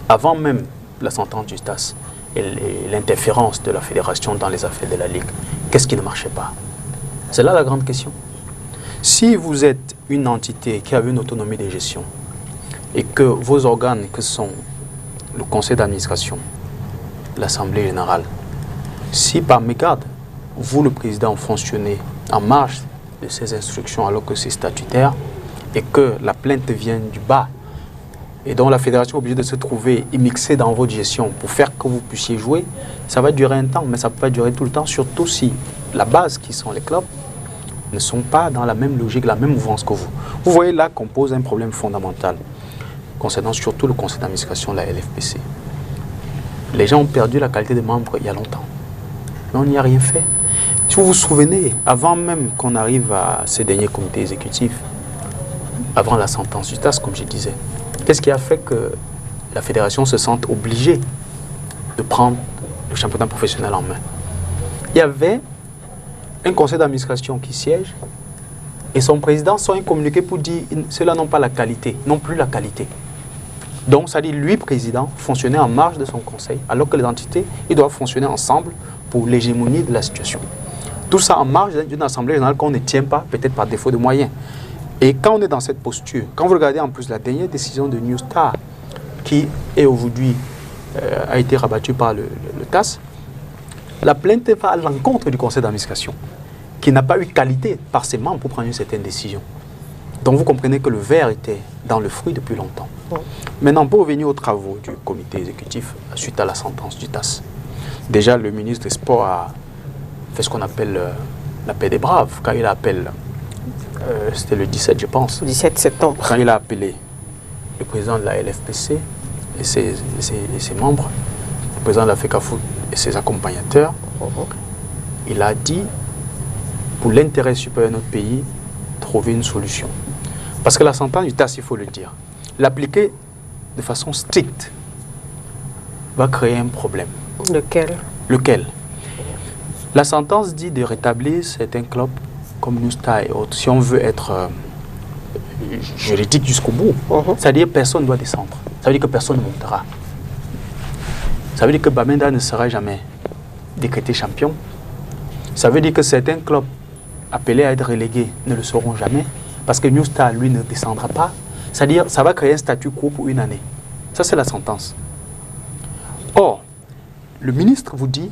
avant même la sentence du STAS et l'interférence de la fédération dans les affaires de la Ligue, qu'est-ce qui ne marchait pas? C'est là la grande question. Si vous êtes une entité qui a une autonomie de gestion et que vos organes, que sont le conseil d'administration, l'assemblée générale, si par mégarde, vous, le président, fonctionnez en marge de ces instructions alors que c'est statutaire et que la plainte vient du bas et dont la fédération est obligée de se trouver immixée dans votre gestion pour faire que vous puissiez jouer, ça va durer un temps, mais ça ne peut pas durer tout le temps, surtout si la base, qui sont les clubs, ne sont pas dans la même logique, la même mouvance que vous. Vous voyez là qu'on pose un problème fondamental concernant surtout le conseil d'administration de la LFPC. Les gens ont perdu la qualité de membres il y a longtemps, mais on n'y a rien fait. Si vous vous souvenez, avant même qu'on arrive à ces derniers comités exécutifs, avant la sentence du TAS, comme je disais, qu'est-ce qui a fait que la fédération se sente obligée de prendre le championnat professionnel en main? Il y avait un conseil d'administration qui siège et son président sort un communiqué pour dire ceux-là n'ont pas la qualité, non plus la qualité. Donc, ça dit lui, président, fonctionner en marge de son conseil, alors que les entités, ils doivent fonctionner ensemble pour l'hégémonie de la situation. Tout ça en marge d'une assemblée générale qu'on ne tient pas, peut-être par défaut de moyens. Et quand on est dans cette posture, quand vous regardez en plus la dernière décision de New Star, qui est aujourd'hui a été rabattue par le TAS, la plainte va à l'encontre du conseil d'administration, qui n'a pas eu qualité par ses membres pour prendre une certaine décision. Donc vous comprenez que le verre était dans le fruit depuis longtemps. Maintenant, pour revenir aux travaux du comité exécutif suite à la sentence du TAS, déjà le ministre des Sports a fait ce qu'on appelle la paix des braves, quand il appelle, c'était le 17 je pense. 17 septembre. Quand il a appelé le président de la LFPC et ses membres, le président de la FECAFOOT et ses accompagnateurs, il a dit, pour l'intérêt supérieur de notre pays, trouver une solution. Parce que la sentence du TAS, il faut le dire, l'appliquer de façon stricte va créer un problème. Lequel? La sentence dit de rétablir certains clubs comme New Star et autres, si on veut être juridique jusqu'au bout. C'est-à-dire que personne ne doit descendre. Ça veut dire que personne ne montera. Ça veut dire que Bamenda ne sera jamais décrété champion. Ça veut dire que certains clubs appelés à être relégués ne le seront jamais, parce que New Star, lui, ne descendra pas. C'est-à-dire que ça va créer un statu quo pour une année. Ça, c'est la sentence. Or, le ministre vous dit,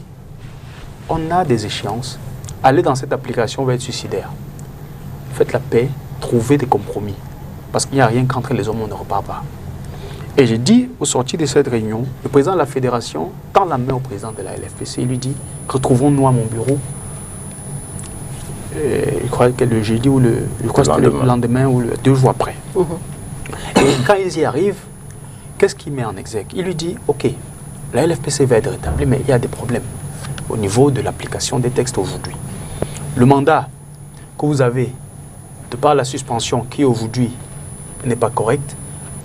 on a des échéances. Aller dans cette application va être suicidaire. Faites la paix, trouvez des compromis. parce qu'il n'y a rien qu'entre les hommes, on ne repart pas. Et j'ai dit, au sortir de cette réunion, le président de la fédération tend la main au président de la LFPC, il lui dit, retrouvons-nous à mon bureau. Et je crois que le jeudi ou le lendemain ou 2 jours après. Et quand ils y arrivent, qu'est-ce qu'il met en exergue? Il lui dit, ok, la LFPC va être rétablie, mais il y a des problèmes au niveau de l'application des textes aujourd'hui. Le mandat que vous avez, de par la suspension qui aujourd'hui n'est pas correcte,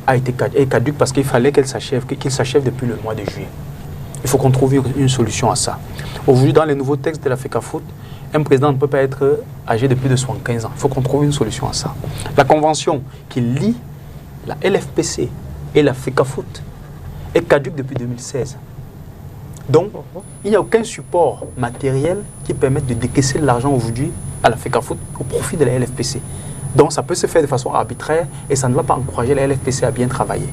a été caduque parce qu'il fallait qu'il s'achève depuis le mois de juillet. Il faut qu'on trouve une solution à ça. Aujourd'hui, dans les nouveaux textes de la FECAFOOT, un président ne peut pas être âgé de plus de 75 ans. Il faut qu'on trouve une solution à ça. La convention qui lie la LFPC et la FECAFOOT est caduque depuis 2016. Donc, il n'y a aucun support matériel qui permette de décaisser de l'argent aujourd'hui à la FECAFOOT au profit de la LFPC. Donc, ça peut se faire de façon arbitraire et ça ne va pas encourager la LFPC à bien travailler.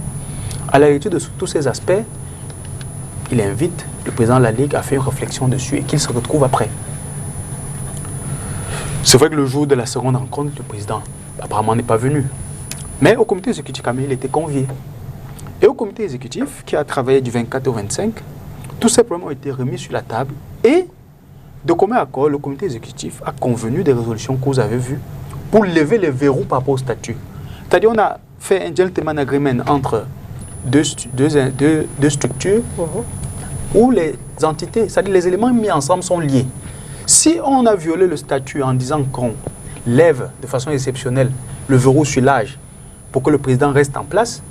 À la lecture de tous ces aspects, il invite le président de la Ligue à faire une réflexion dessus et qu'il se retrouve après. C'est vrai que le jour de la seconde rencontre, le président apparemment n'est pas venu. Mais au comité exécutif, il était convié. Et au comité exécutif, qui a travaillé du 24 au 25, tous ces problèmes ont été remis sur la table. Et de commun accord, le comité exécutif a convenu des résolutions que vous avez vues pour lever les verrous par rapport au statut. C'est-à-dire qu'on a fait un gentleman agreement entre deux structures où les entités, c'est-à-dire les éléments mis ensemble sont liés. Si on a violé le statut en disant qu'on lève de façon exceptionnelle le verrou sur l'âge pour que le président reste en place,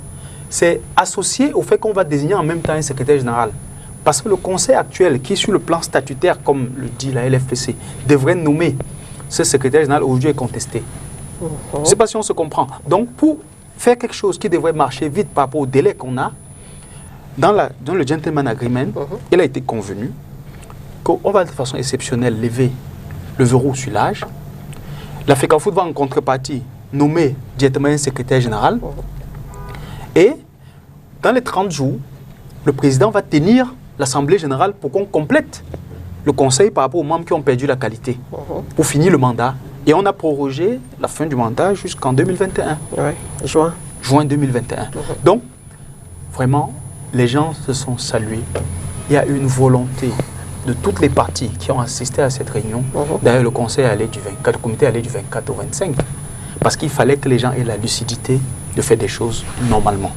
c'est associé au fait qu'on va désigner en même temps un secrétaire général. Parce que le conseil actuel, qui sur le plan statutaire, comme le dit la LFPC, devrait nommer ce secrétaire général, aujourd'hui est contesté. Je ne sais pas si on se comprend. Donc, pour faire quelque chose qui devrait marcher vite par rapport au délai qu'on a, dans le gentleman agreement, il a été convenu qu'on va de façon exceptionnelle lever le verrou sur l'âge. La FECAFOOT va en contrepartie nommer directement un secrétaire général. Et dans les 30 jours, le président va tenir l'Assemblée générale pour qu'on complète le conseil par rapport aux membres qui ont perdu la qualité, pour finir le mandat. Et on a prorogé la fin du mandat jusqu'en 2021. Juin 2021. Donc, vraiment, les gens se sont salués. Il y a une volonté de toutes les parties qui ont assisté à cette réunion. D'ailleurs, le conseil allait du 24, le comité allait du 24 au 25. Parce qu'il fallait que les gens aient la lucidité de faire des choses normalement.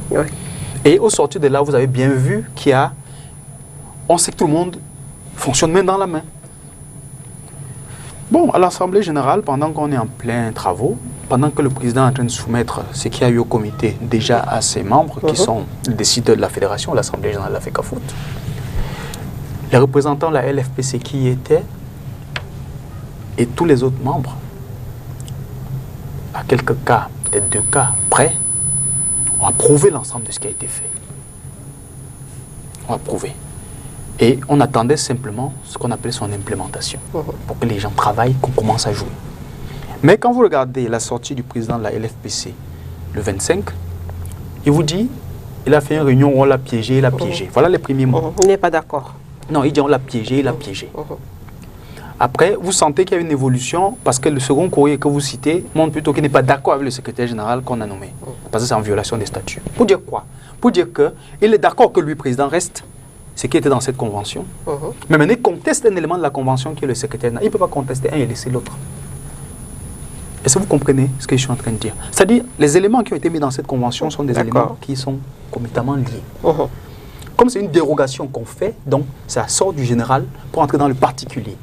Et au sortir de là, vous avez bien vu qu'il y a... On sait que tout le monde fonctionne main dans la main. Bon, à l'Assemblée générale, pendant qu'on est en plein travaux, pendant que le président est en train de soumettre ce qu'il y a eu au comité déjà à ses membres, qui sont les décideurs de la fédération, l'Assemblée générale de la FECAFOOT, les représentants de la LFPC qui y étaient, et tous les autres membres, à quelques cas, peut-être 2 cas près, ont approuvé l'ensemble de ce qui a été fait. On a approuvé. Et on attendait simplement ce qu'on appelait son implémentation, pour que les gens travaillent, qu'on commence à jouer. Mais quand vous regardez la sortie du président de la LFPC, le 25, il vous dit, il a fait une réunion où on l'a piégé, il a piégé. Voilà les premiers mots. Il n'est pas d'accord. Non, il dit on l'a piégé, il a piégé. Après, vous sentez qu'il y a une évolution, parce que le second courrier que vous citez montre plutôt qu'il n'est pas d'accord avec le secrétaire général qu'on a nommé. Parce que c'est en violation des statuts. Pour dire quoi? Pour dire qu'il est d'accord que lui, président, reste, ce qui était dans cette convention. Mais maintenant, il conteste un élément de la convention qui est le secrétaire général. Il ne peut pas contester un et laisser l'autre. Est-ce que vous comprenez ce que je suis en train de dire? C'est-à-dire, les éléments qui ont été mis dans cette convention sont des éléments qui sont concomitamment liés. Comme c'est une dérogation qu'on fait, donc ça sort du général pour entrer dans le particulier.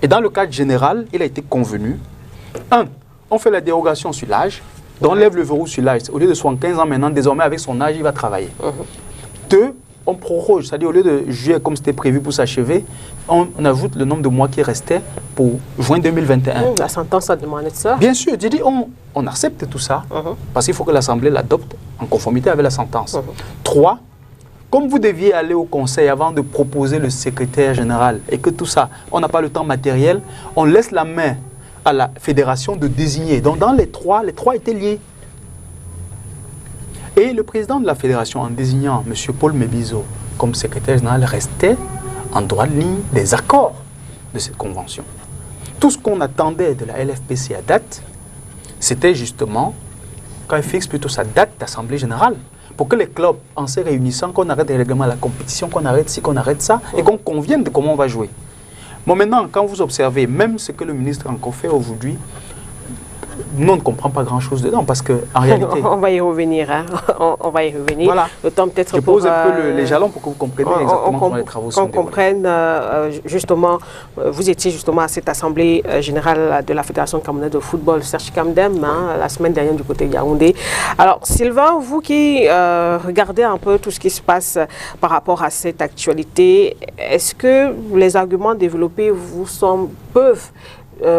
Et dans le cadre général, il a été convenu, 1, on fait la dérogation sur l'âge, donc on lève le verrou sur l'âge. Au lieu de 75 ans maintenant, désormais avec son âge, il va travailler. 2, on proroge, c'est-à-dire au lieu de juillet comme c'était prévu pour s'achever, on ajoute le nombre de mois qui restait pour juin 2021. La sentence a demandé ça. Bien sûr, j'ai dit on accepte tout ça, parce qu'il faut que l'Assemblée l'adopte en conformité avec la sentence. 3, comme vous deviez aller au conseil avant de proposer le secrétaire général et que tout ça, on n'a pas le temps matériel, on laisse la main à la fédération de désigner. Donc dans les trois étaient liés. Et le président de la fédération, en désignant M. Paul Mébizo comme secrétaire général, restait en droite ligne des accords de cette convention. Tout ce qu'on attendait de la LFPC à date, c'était justement quand il fixe plutôt sa date d'assemblée générale, pour que les clubs, en se réunissant, qu'on arrête les règlements, la compétition, qu'on arrête ci, qu'on arrête ça, et qu'on convienne de comment on va jouer. Bon, maintenant, quand vous observez, même ce que le ministre a encore fait aujourd'hui, nous, on ne comprend pas grand-chose dedans, parce qu'en réalité... On va y revenir, hein. On va y revenir. Voilà. Le temps peut-être Je pose un peu les jalons pour que vous compreniez exactement comment les travaux sont déroulés. Qu'on comprenne, justement, vous étiez justement à cette assemblée générale de la Fédération camerounaise de football, Serge Kamdem, hein, la semaine dernière du côté de Yaoundé. Alors, Sylvain, vous qui regardez un peu tout ce qui se passe par rapport à cette actualité, est-ce que les arguments développés vous peuvent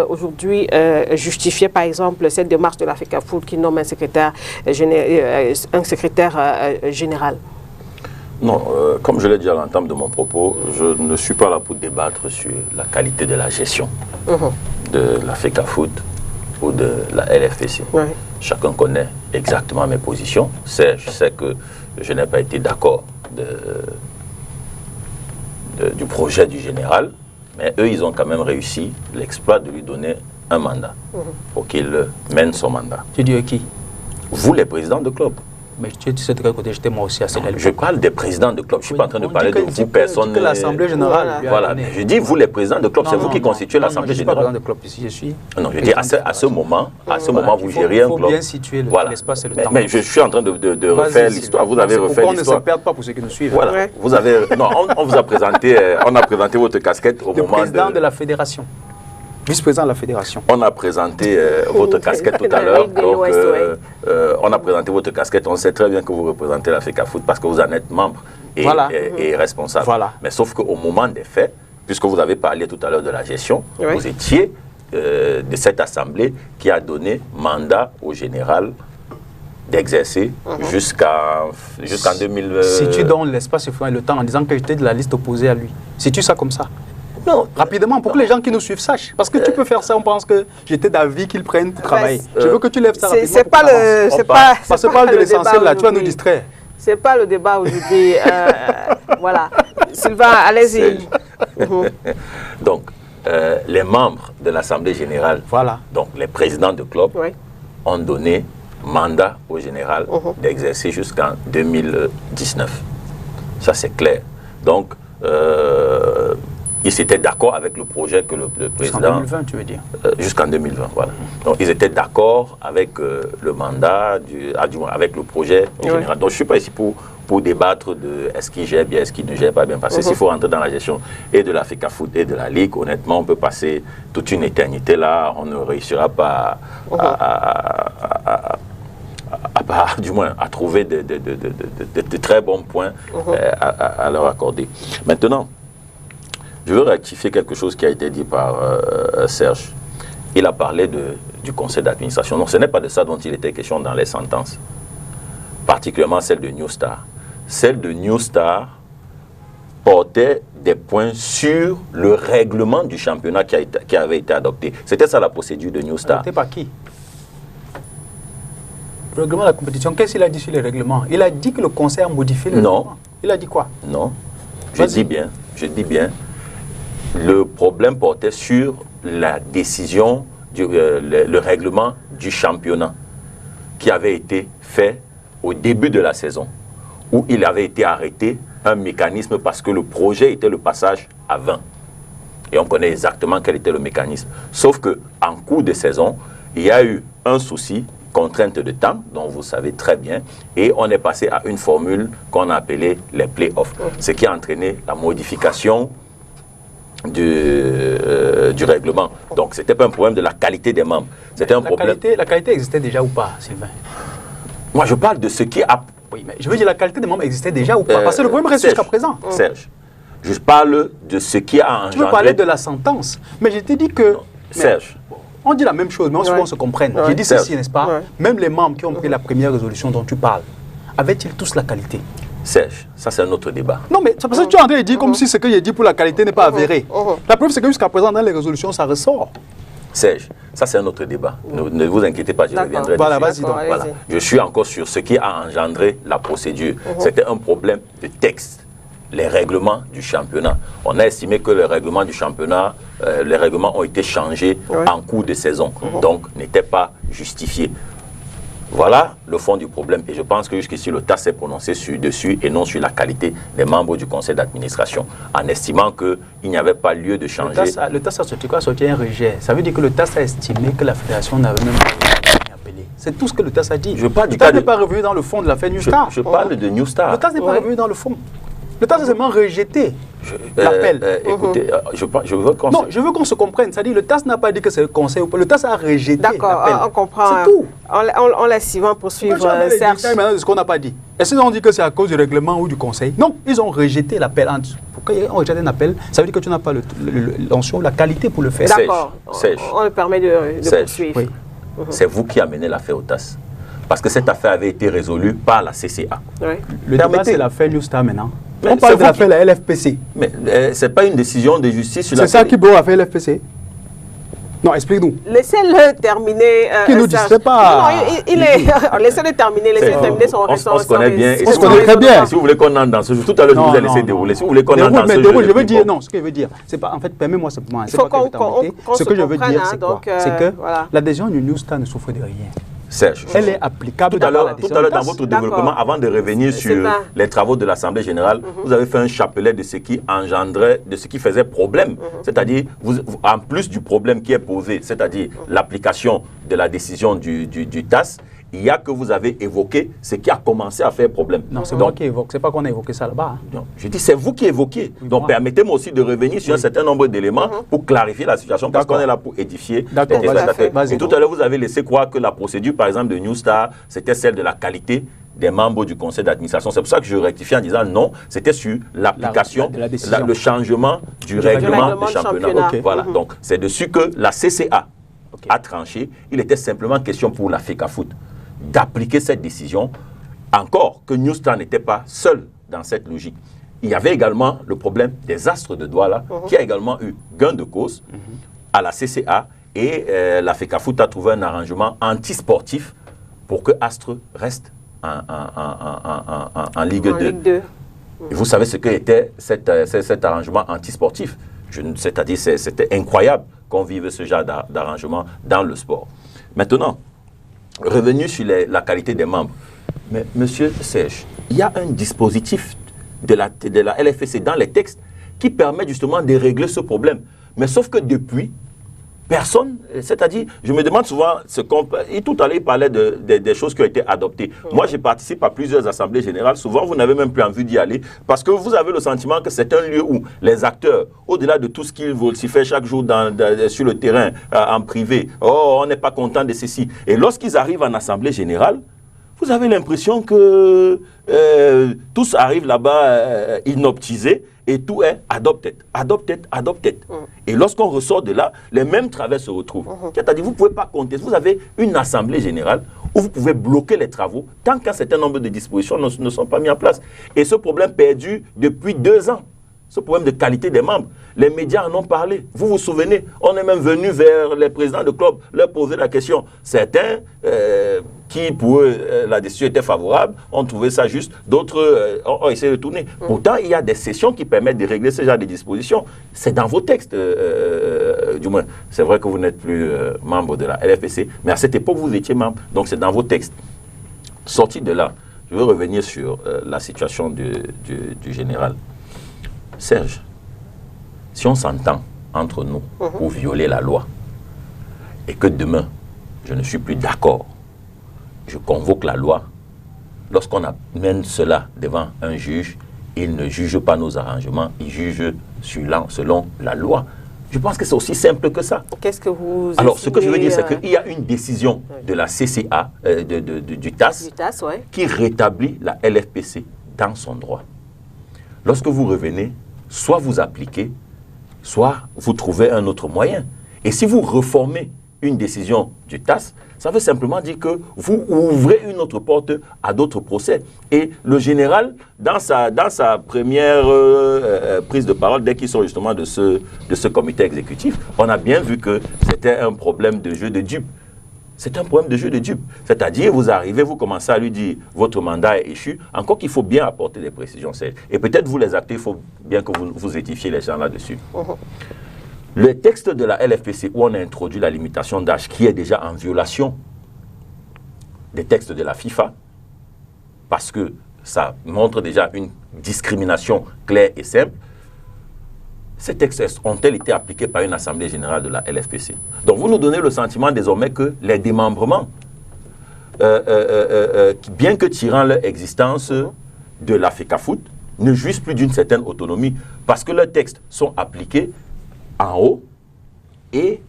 aujourd'hui justifier par exemple cette démarche de la FECAFOOT qui nomme un secrétaire général? Non, comme je l'ai dit à l'entame de mon propos, je ne suis pas là pour débattre sur la qualité de la gestion de la FECAFOOT ou de la LFPC. Chacun connaît exactement mes positions. Je sais que je n'ai pas été d'accord du projet du général. Mais eux, ils ont quand même réussi l'exploit de lui donner un mandat pour qu'il mène son mandat. Tu dis qui? Vous, les présidents de club. Mais tu sais de quel côté j'étais moi aussi à Sénégal. Je parle des présidents de club. Je ne suis pas en train de parler de vous, personne. Que l'Assemblée générale. Voilà. Je dis vous, les présidents de club, c'est vous qui constituez l'Assemblée générale. Je ne suis pas président de club ici, je suis. Non, je dis à ce moment, vous gérez un club. Il faut bien situer l'espace et le temps. Mais je suis en train de refaire l'histoire. Vous avez refait l'histoire. On ne se perde pas pour ceux qui nous suivent. Voilà. Vous avez. Non, on vous a présenté. On a présenté votre casquette au moment. Le président de la fédération. Vice-président de la fédération. On a présenté votre casquette tout à l'heure. Donc, on a présenté votre casquette. On sait très bien que vous représentez la FECAFOOT parce que vous en êtes membre et responsable. Voilà. Mais sauf qu'au moment des faits, puisque vous avez parlé tout à l'heure de la gestion, vous étiez de cette assemblée qui a donné mandat au général d'exercer jusqu'en 2000. Si tu donnes l'espace et le temps en disant que j'étais de la liste opposée à lui, si tu ça comme ça? Non. Rapidement, pour que les gens qui nous suivent sachent. Parce que tu peux faire ça, on pense que j'étais d'avis qu'ils prennent pour travailler. Je veux que tu lèves ça rapidement. C'est pas le... Parce que parle de l'essentiel là, tu vas nous distraire. C'est pas le débat aujourd'hui. Voilà. Sylvain, allez-y. Donc, les membres de l'Assemblée générale, donc les présidents de club, ont donné mandat au général d'exercer jusqu'en 2019. Ça, c'est clair. Donc, ils étaient d'accord avec le projet que le président... Jusqu'en 2020, tu veux dire? Jusqu'en 2020, voilà. Donc, ils étaient d'accord avec le mandat, avec le projet général. Donc, je ne suis pas ici pour débattre de est-ce qu'il gère bien, est-ce qu'il ne gère pas bien. Parce que s'il faut rentrer dans la gestion et de la FECAFOOT et de la Ligue, honnêtement, on peut passer toute une éternité là. On ne réussira pas du moins à trouver de très bons points à leur accorder. Maintenant, je veux rectifier quelque chose qui a été dit par Serge. Il a parlé du conseil d'administration. Non, ce n'est pas de ça dont il était question dans les sentences. Particulièrement celle de New Star. Celle de New Star portait des points sur le règlement du championnat qui avait été adopté. C'était ça la procédure de New Star. Adopté par qui? Le règlement de la compétition, qu'est-ce qu'il a dit sur les règlements? Il a dit que le conseil a modifié le règlement. Il a dit quoi? Non. Je dis bien. Le problème portait sur la décision, le règlement du championnat qui avait été fait au début de la saison, où il avait été arrêté un mécanisme parce que le projet était le passage à 20. Et on connaît exactement quel était le mécanisme. Sauf qu'en cours de saison, il y a eu un souci, contrainte de temps, dont vous savez très bien, et on est passé à une formule qu'on a appelée les play-offs, ce qui a entraîné la modification du règlement. Donc, ce n'était pas un problème de la qualité des membres. C'était un problème... La qualité existait déjà ou pas, Sylvain? Moi, je parle de ce qui a... Oui, mais je veux dire, la qualité des membres existait déjà ou pas? Parce que le problème reste jusqu'à présent. Serge, je parle de ce qui a engendré... Tu veux parler de la sentence, mais je t'ai dit que... Non, Serge... On dit la même chose, mais on se comprenne. J'ai dit ceci, n'est-ce pas? Même les membres qui ont pris la première résolution dont tu parles, avaient-ils tous la qualité? Serge, ça c'est un autre débat. Non, mais c'est parce que tu es en train de dire comme si ce que j'ai dit pour la qualité n'est pas avéré. La preuve, c'est que jusqu'à présent, dans les résolutions, ça ressort. Serge, ça c'est un autre débat. Ne vous inquiétez pas, je reviendrai. Voilà, vas-y donc. Voilà. Je suis encore sur ce qui a engendré la procédure. C'était un problème de texte. Les règlements du championnat. On a estimé que les règlements du championnat, les règlements ont été changés en cours de saison, donc n'étaient pas justifiés. Voilà le fond du problème. Et je pense que jusqu'ici, le TAS s'est prononcé dessus et non sur la qualité des membres du conseil d'administration, en estimant qu'il n'y avait pas lieu de changer. Le TAS a sorti un rejet. Ça veut dire que le TAS a estimé que la fédération n'avait même pas appelé. C'est tout ce que le TAS a dit. Le TAS n'est pas revenu dans le fond de l'affaire New Star. Je parle de New Star. Le TAS n'est pas revenu dans le fond. Le TAS a seulement rejeté l'appel. Écoutez, je veux qu'on non, je veux qu'on se comprenne. C'est-à-dire le TAS n'a pas dit que c'est le conseil ou pas. Le TAS a rejeté l'appel. D'accord, on comprend. C'est tout. On laisse Yvan poursuivre. Serge. Ce qu'on n'a pas dit. Est-ce qu'ils ont dit que c'est à cause du règlement ou du conseil? Non, ils ont rejeté l'appel. Pourquoi ils ont rejeté un appel? Ça veut dire que tu n'as pas l'option, la qualité pour le faire. D'accord, on le permet de poursuivre. Oui. C'est vous qui amenez l'affaire au TAS. Parce que cette affaire avait été résolue par la CCA. Oui. Le débat, c'est l'affaire New Star maintenant. On parle de l'affaire la LFPC. Mais ce n'est pas une décision de justice sur la... C'est ça qui bloque l'affaire LFPC. Non, explique-nous. Laissez-le terminer. Qui nous dit, c'est pas... Non, laissez-le terminer, terminer son On se connaît bien. On se connaît très bien. Si vous voulez qu'on entre dans ce jeu, tout à l'heure, je vous ai laissé dérouler. Si vous voulez qu'on entre dans ce jeu... Je veux dire, non, ce que je veux dire, c'est pas... En fait, permets-moi simplement, c'est pas que ce que je veux dire, c'est quoi? C'est que l'adhésion du New Star ne souffre de rien. Serge, elle est applicable tout à l'heure dans votre développement, avant de revenir sur les travaux de l'Assemblée générale, vous avez fait un chapelet de ce qui engendrait, de ce qui faisait problème. C'est-à-dire, en plus du problème qui est posé, c'est-à-dire l'application de la décision du TAS, il y a que vous avez évoqué ce qui a commencé à faire problème. Non, c'est moi qui évoque, c'est pas qu'on a évoqué ça là-bas. Hein. Je dis, c'est vous qui évoquez. Oui, donc, permettez-moi aussi de revenir sur un certain nombre d'éléments pour clarifier la situation, parce qu'on est là pour édifier. Et tout à l'heure, vous avez laissé croire que la procédure, par exemple, de New Star, c'était celle de la qualité des membres du conseil d'administration. C'est pour ça que je rectifie en disant non, c'était sur l'application, le changement du règlement de championnat. Okay. Voilà, donc c'est dessus que la CCA a tranché. Il était simplement question pour la FECAFOOT d'appliquer cette décision, encore que New Star n'était pas seul dans cette logique. Il y avait également le problème des astres de Douala, qui a également eu gain de cause à la CCA, et la FECAFOOT a trouvé un arrangement anti-sportif pour que Astre reste en Ligue 2. Et vous savez ce qu'était cet arrangement anti-sportif. C'est-à-dire, c'était incroyable qu'on vive ce genre d'arrangement dans le sport. Maintenant, revenu sur la qualité des membres. Mais monsieur Serge, il y a un dispositif de la LFPC dans les textes qui permet justement de régler ce problème. Mais sauf que depuis, personne, c'est-à-dire, je me demande souvent, tout à l'heure il parlait des choses qui ont été adoptées. Moi, je participe à plusieurs assemblées générales. Souvent, vous n'avez même plus envie d'y aller parce que vous avez le sentiment que c'est un lieu où les acteurs, au-delà de tout ce qu'ils veulent s'y faire chaque jour sur le terrain, en privé, oh, on n'est pas content de ceci. Et lorsqu'ils arrivent en assemblée générale, vous avez l'impression que tous arrivent là-bas inoptisés et tout est adopted. Et lorsqu'on ressort de là, les mêmes travers se retrouvent. C'est-à-dire, vous ne pouvez pas compter. Vous avez une assemblée générale où vous pouvez bloquer les travaux tant qu'un certain nombre de dispositions ne sont pas mises en place. Et ce problème perdu depuis 2 ans. Ce problème de qualité des membres. Les médias en ont parlé. Vous vous souvenez, on est même venu vers les présidents de club leur poser la question. Certains qui, pour eux, la décision était favorable, ont trouvé ça juste. D'autres ont essayé de tourner. Pourtant, il y a des sessions qui permettent de régler ce genre de dispositions. C'est dans vos textes, du moins. C'est vrai que vous n'êtes plus membre de la LFPC, mais à cette époque, vous étiez membre. Donc, c'est dans vos textes. Sorti de là, je veux revenir sur la situation du général. Serge, si on s'entend entre nous pour violer la loi et que demain, je ne suis plus d'accord, je convoque la loi, lorsqu'on amène cela devant un juge, il ne juge pas nos arrangements, il juge selon la loi. Je pense que c'est aussi simple que ça. Qu'est-ce que vous Alors, ce que je veux dire, c'est qu'il y a une décision de la CCA, du TAS, qui rétablit la LFPC dans son droit. Lorsque vous revenez, soit vous appliquez, soit vous trouvez un autre moyen. Et si vous reformez une décision du TAS, ça veut simplement dire que vous ouvrez une autre porte à d'autres procès. Et le général, dans sa première prise de parole, dès qu'il sort justement de ce comité exécutif, on a bien vu que c'était un problème de jeu de dupes. C'est un problème de jeu de dupes. C'est-à-dire, vous arrivez, vous commencez à lui dire « votre mandat est échu », encore qu'il faut bien apporter des précisions. Et peut-être vous, les acteurs, il faut bien que vous édifiez les gens là-dessus. Le texte de la LFPC où on a introduit la limitation d'âge qui est déjà en violation, des textes de la FIFA, parce que ça montre déjà une discrimination claire et simple. Ces textes ont-ils été appliqués par une assemblée générale de la LFPC? Donc vous nous donnez le sentiment désormais que les démembrements, bien que tirant leur existence de la FECAFOOT, ne jouissent plus d'une certaine autonomie parce que leurs textes sont appliqués en haut et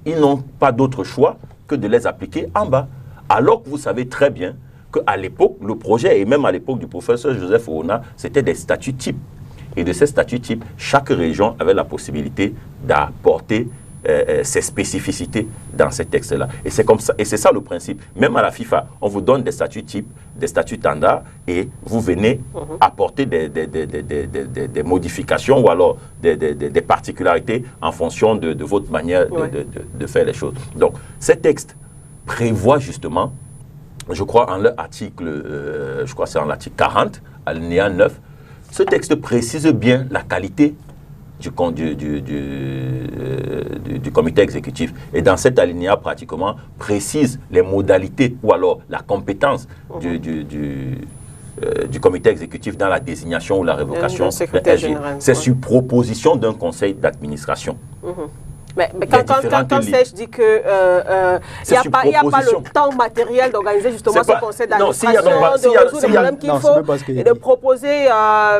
ils n'ont pas d'autre choix que de les appliquer en bas. Alors que vous savez très bien qu'à l'époque, le projet, et même à l'époque du professeur Joseph Oona, c'était des statuts types. Et de ces statuts types, chaque région avait la possibilité d'apporter ses spécificités dans ces textes-là. Et c'est comme ça, et c'est ça le principe. Même à la FIFA, on vous donne des statuts types, des statuts standards, et vous venez apporter des modifications ou alors des particularités en fonction de votre manière de faire les choses. Donc, ces textes prévoient justement, je crois en leur article, je crois c'est en l'article 40, alinéa 9, ce texte précise bien la qualité du comité exécutif. Et dans cet alinéa, pratiquement, précise les modalités ou alors la compétence du comité exécutif dans la désignation ou la révocation. C'est sur proposition d'un conseil d'administration. Mais quand Sèche dit qu'il n'y a pas le temps matériel d'organiser justement ce conseil d'administration, de résoudre les problèmes qu'il faut, et de proposer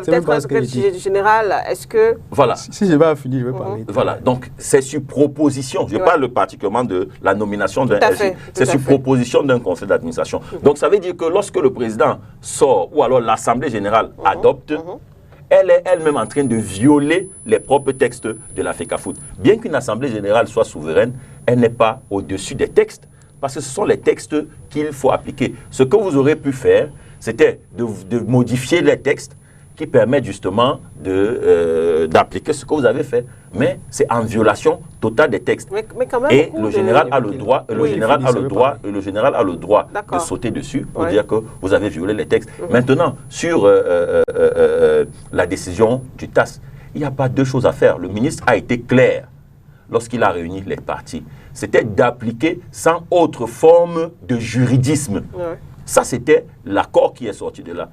peut-être un secrétaire général, est-ce que... Voilà. Si je vais finir, je vais parler. Voilà, donc c'est sur proposition, je parle particulièrement de la nomination d'un SG, c'est sur proposition d'un conseil d'administration. Donc ça veut dire que lorsque le président sort, ou alors l'Assemblée générale adopte, elle est elle-même en train de violer les propres textes de la FECAFOOT. Bien qu'une assemblée générale soit souveraine, elle n'est pas au-dessus des textes, parce que ce sont les textes qu'il faut appliquer. Ce que vous aurez pu faire, c'était de modifier les textes qui permettent justement d'appliquer ce que vous avez fait. Mais c'est en violation totale des textes. Mais quand même, et le général a le droit, le général a le droit de sauter dessus pour dire que vous avez violé les textes. Maintenant, sur la décision du TAS, il n'y a pas deux choses à faire. Le ministre a été clair lorsqu'il a réuni les partis. C'était d'appliquer sans autre forme de juridisme. Ça, c'était l'accord qui est sorti de là.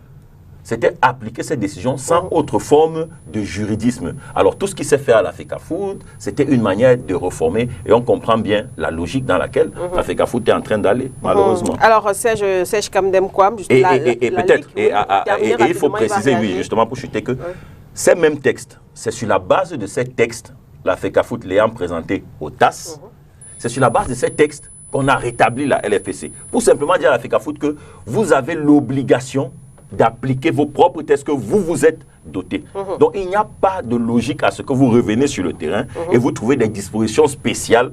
C'était appliquer cette décision sans autre forme de juridisme. Alors, tout ce qui s'est fait à la FECAFOOT, c'était une manière de reformer, et on comprend bien la logique dans laquelle la FECAFOOT est en train d'aller, malheureusement. Alors, Serge Kamdem Kwam, et peut-être, et il faut préciser, oui, justement, pour chuter que ces mêmes textes, c'est sur la base de ces textes, la FECAFOOT l'ayant présenté au TAS, c'est sur la base de ces textes qu'on a rétabli la LFPC. Pour simplement dire à la FECAFOOT que vous avez l'obligation d'appliquer vos propres textes que vous vous êtes dotés. Donc, il n'y a pas de logique à ce que vous revenez sur le terrain et vous trouvez des dispositions spéciales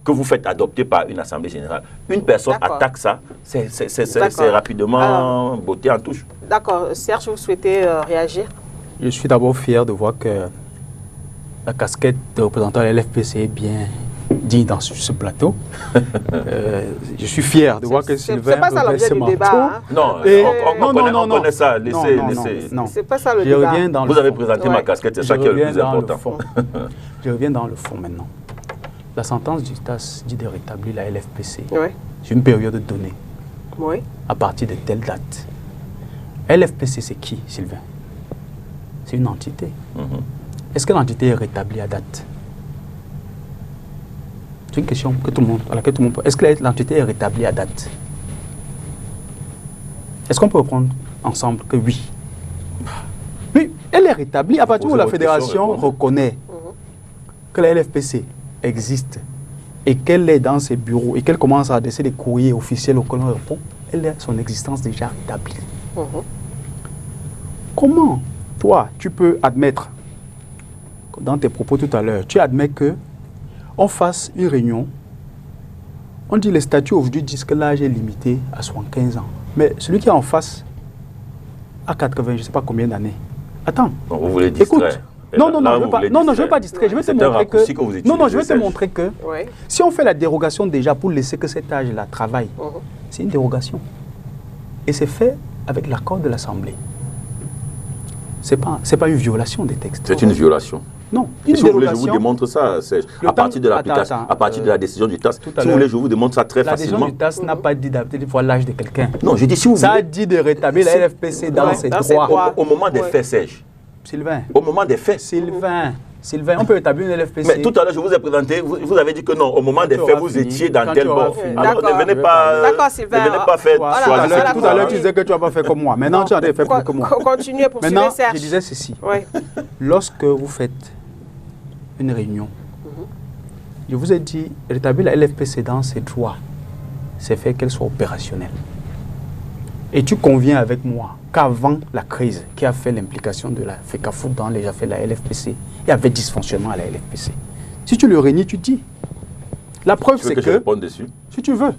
que vous faites adopter par une assemblée générale. Une personne attaque ça, c'est rapidement botté en touche. D'accord. Serge, vous souhaitez réagir? Je suis d'abord fier de voir que la casquette de représentant de l'LFPC est bien dit dans ce plateau. Je suis fier de voir que Sylvain... C'est pas ça l'objet du débat. Non, on connaît ça. Laissez. C'est pas ça le débat. Vous avez présenté ma casquette, c'est ça qui est le plus important. Je reviens dans le fond maintenant. La sentence du TAS dit de rétablir la LFPC sur une période donnée, à partir de telle date. LFPC, c'est qui, Sylvain? C'est une entité. Est-ce que l'entité est rétablie à date? C'est une question que à laquelle tout le monde peut. Est-ce que l'entité est rétablie à date? Est-ce qu'on peut reprendre ensemble que oui? Oui, elle est rétablie à partir où la fédération reconnaît que la LFPC existe et qu'elle est dans ses bureaux et qu'elle commence à adresser des courriers officiels auxquels on répond. Elle a son existence déjà rétablie. Comment, toi, tu peux admettre, dans tes propos tout à l'heure, tu admets que on fasse une réunion, on dit les statuts aujourd'hui disent que l'âge est limité à 75 ans. Mais celui qui est en face a 80, je ne sais pas combien d'années. Attends. Donc vous voulez distraire. Écoute, non, je ne veux pas distraire. Je vais te montrer que... je vais te montrer que si on fait la dérogation déjà pour laisser que cet âge-là travaille, c'est une dérogation. Et c'est fait avec l'accord de l'Assemblée. Ce n'est pas une violation des textes. C'est une violation. Non, Si vous voulez, je vous démontre ça, Serge. À partir de l'application, à partir de la décision du TAS. Si vous voulez, je vous démontre ça très facilement. La décision du TAS n'a pas dit d'adapter l'âge de quelqu'un. Non, je dis si vous voulez. Ça a dit de rétablir la LFPC dans ses droits. Au moment des faits, Serge. Sylvain. Au moment des faits. Sylvain, on peut établir une LFPC. Mais tout à l'heure, je vous ai présenté, vous avez dit que non, au moment des faits, vous étiez dans tel bord. Alors ne venez pas faire choisir. Tout à l'heure, tu disais que tu vas pas faire comme moi. Maintenant, tu as fait plus que moi. Continuez pour Maintenant, Serge. je disais ceci. Lorsque vous faites une réunion, je vous ai dit, rétablir la LFPC dans ses droits, c'est faire qu'elle soit opérationnelle. Et tu conviens avec moi qu'avant la crise qui a fait l'implication de la FECAFOOT dans les affaires de la LFPC, il y avait dysfonctionnement à la LFPC. Si tu le renies, tu dis. La preuve, c'est que je réponde dessus. Si tu veux.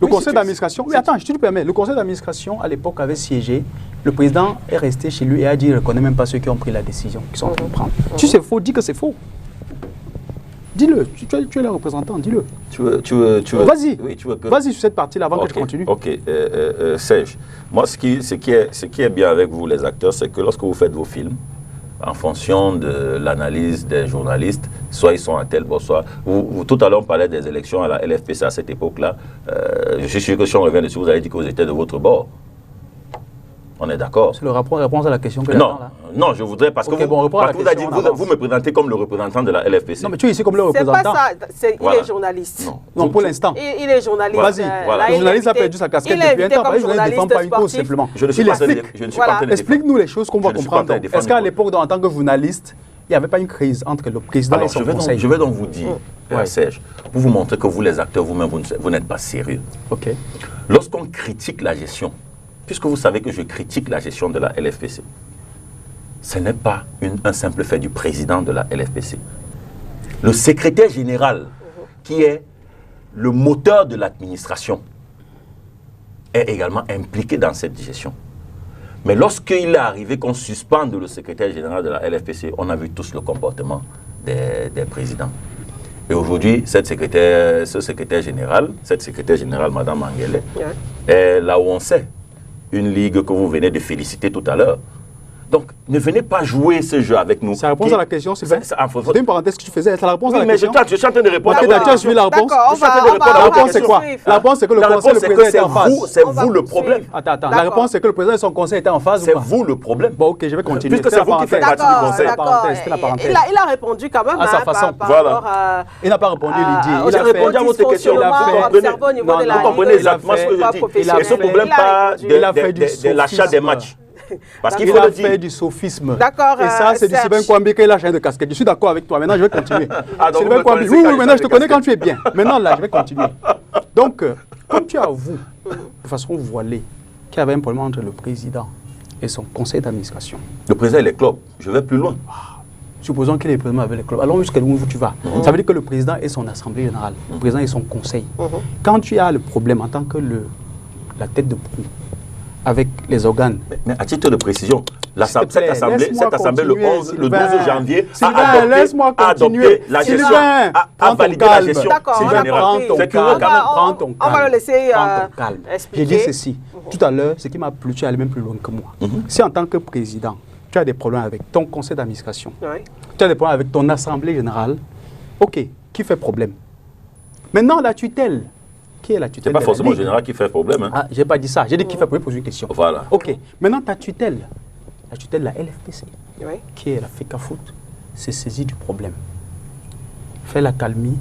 Le conseil d'administration, oui, attends, je te le permets. Le conseil d'administration, à l'époque, avait siégé. Le président est resté chez lui et a dit, il ne reconnaît même pas ceux qui ont pris la décision, qui sont en train de prendre. Si c'est faux, dis que c'est faux. Dis-le, tu es le représentant, dis-le. Vas-y, oui, vas-y sur cette partie-là avant que je continue. Ok, Serge, moi ce qui est bien avec vous les acteurs, c'est que lorsque vous faites vos films, en fonction de l'analyse des journalistes, soit ils sont à tel bord, soit... tout à l'heure, on parlait des élections à la LFPC à cette époque-là. Je suis sûr que si on revient dessus, vous avez dit que vous étiez de votre bord. On est d'accord. C'est le réponse à la question que j'attends là. Non, je voudrais, parce que vous me présentez comme le représentant de la LFPC. Non, mais tu es ici comme le représentant. C'est pas ça, il est journaliste. Non, pour l'instant. Il est journaliste. Vas-y, voilà. Le journaliste a perdu sa casquette depuis un temps. Il ne défend pas une cause simplement. Je ne suis pas en train de défendre. Explique-nous les choses qu'on va comprendre. Est-ce qu'à l'époque, en tant que journaliste, il n'y avait pas une crise entre le président et son conseil? Je vais donc vous dire, Serge, pour vous montrer que vous, les acteurs, vous-même, vous n'êtes pas sérieux. Ok. Lorsqu'on critique la gestion, puisque vous savez que je critique la gestion de la LFPC, ce n'est pas un simple fait du président de la LFPC. Le secrétaire général, qui est le moteur de l'administration, est également impliqué dans cette gestion. Mais lorsqu'il est arrivé qu'on suspende le secrétaire général de la LFPC, on a vu tous le comportement des présidents. Et aujourd'hui, ce secrétaire général, Mme Mangele, est là où on sait. Une ligue que vous venez de féliciter tout à l'heure. Donc, ne venez pas jouer ce jeu avec nous. Ça répond à la question, c'est une parenthèse que tu faisais. Ça répond à la question. Je suis en train de répondre. Tu as suivi la réponse. La réponse, c'est quoi? La réponse, c'est que le conseil et le président étaient en phase. C'est vous le problème. Attends. La réponse, c'est que le président et son conseil étaient en phase. C'est vous le problème. Bon, ok, je vais continuer. Puisque c'est vous qui faites partie du conseil. C'est la parenthèse. Il a répondu quand même. À sa façon. Voilà. Il n'a pas répondu, Lydie. Il a répondu à vos questions. Vous comprenez exactement ce que je dis. Et ce problème pas de l'achat des matchs. Parce qu'il a fait du sophisme. D'accord. Et ça, c'est du Sylvain Kwambi qui l'a changé de casquette. Je suis d'accord avec toi. Maintenant, je vais continuer. Sylvain Kwambi. Oui, maintenant, je te connais quand tu es bien. Maintenant, là, je vais continuer. Donc, comme tu avoues, de façon voilée, qu'il y avait un problème entre le président et son conseil d'administration. Le président et les clubs. Je vais plus loin. Supposons qu'il est président avec les clubs. Alors, jusqu'à où tu vas? Ça veut dire que le président et son assemblée générale, le président et son conseil. Quand tu as le problème en tant que la tête de proue, avec les organes. Mais à titre de précision, cette assemblée le 12 janvier, a adopté la gestion, a validé la gestion. C'est curieux quand même. Prends ton calme. On va le laisser expliquer. J'ai dit ceci. Tout à l'heure, ce qui m'a plu, tu es allé même plus loin que moi. Si en tant que président, tu as des problèmes avec ton conseil d'administration, tu as des problèmes avec ton assemblée générale, ok, qui fait problème? Maintenant, la tutelle. Qui est la tutelle? C'est pas forcément le général qui fait problème. Hein. Ah, j'ai pas dit ça. J'ai dit qui fait problème, pose une question. Voilà. Ok. Maintenant, ta tutelle, la tutelle de la LFPC, qui est la FECAFOOT, s'est saisie du problème. Fait la calmie,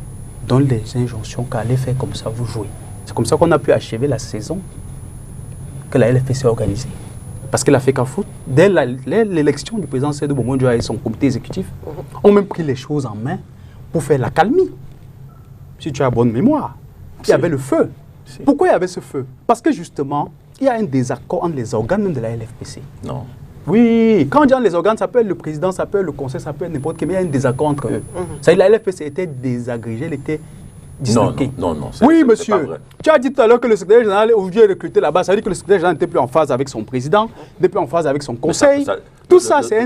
donne des injonctions qu'allez faire comme ça, vous jouez. C'est comme ça qu'on a pu achever la saison que la LFPC a organisée. Parce que la FECAFOOT, dès l'élection du président Seydou Boumondjoua et son comité exécutif, ont même pris les choses en main pour faire la calmie. Si tu as bonne mémoire. Il y avait le feu. Pourquoi il y avait ce feu? Parce que justement, il y a un désaccord entre les organes même de la LFPC. Non. Oui, quand on dit entre les organes, ça peut être le président, ça peut être le conseil, ça peut être n'importe qui, mais il y a un désaccord entre eux. Ça veut dire que la LFPC était désagrégée, elle était disloquée. Non. Oui, monsieur. Tu as dit tout à l'heure que le secrétaire général aujourd'hui est recruté là-bas. Ça veut dire que le secrétaire général n'était plus en phase avec son président, n'était plus en phase avec son conseil. Tout ça, c'est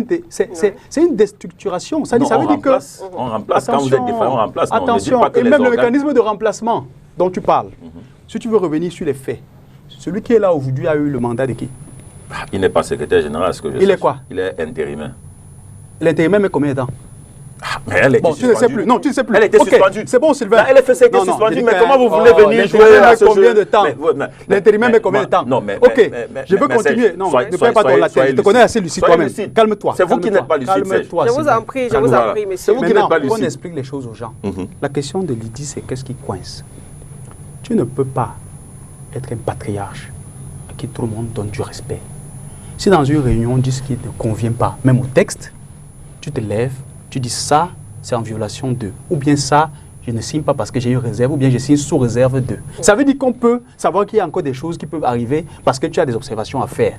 une déstructuration. Ça veut dire que... On remplace, quand vous êtes défaillant, on remplace. Attention, et même le mécanisme de remplacement dont tu parles. Si tu veux revenir sur les faits, celui qui est là aujourd'hui a eu le mandat de qui? Il n'est pas secrétaire général, ce que je sais. Il est quoi? Il est intérimaire. L'intérimaire met combien de temps? Mais elle était tu ne sais plus. Non, tu ne sais plus. Elle était suspendue. C'est bon, Sylvain. La LFC était suspendue, mais comment vous voulez venir jouer à ce jeu? Combien de temps? L'intérimaire met combien de temps? Non, mais... Ok, je peux continuer. Non, ne perds pas ton latin. Je te connais assez lucide toi-même. Calme-toi. C'est vous qui n'êtes pas lucide. Calme-toi. Je vous en prie, messieurs. C'est vous qui n'êtes pas lucide. On explique les choses aux gens. La question de Lydie, c'est qu'est-ce qui coince? Tu ne peux pas être un patriarche à qui tout le monde donne du respect. Si dans une réunion, on dit ce qui ne convient pas, même au texte, tu te lèves, tu dis ça, c'est en violation de. Ou bien ça, je ne signe pas parce que j'ai une réserve, ou bien je signe sous réserve de. Ça veut dire qu'on peut savoir qu'il y a encore des choses qui peuvent arriver parce que tu as des observations à faire.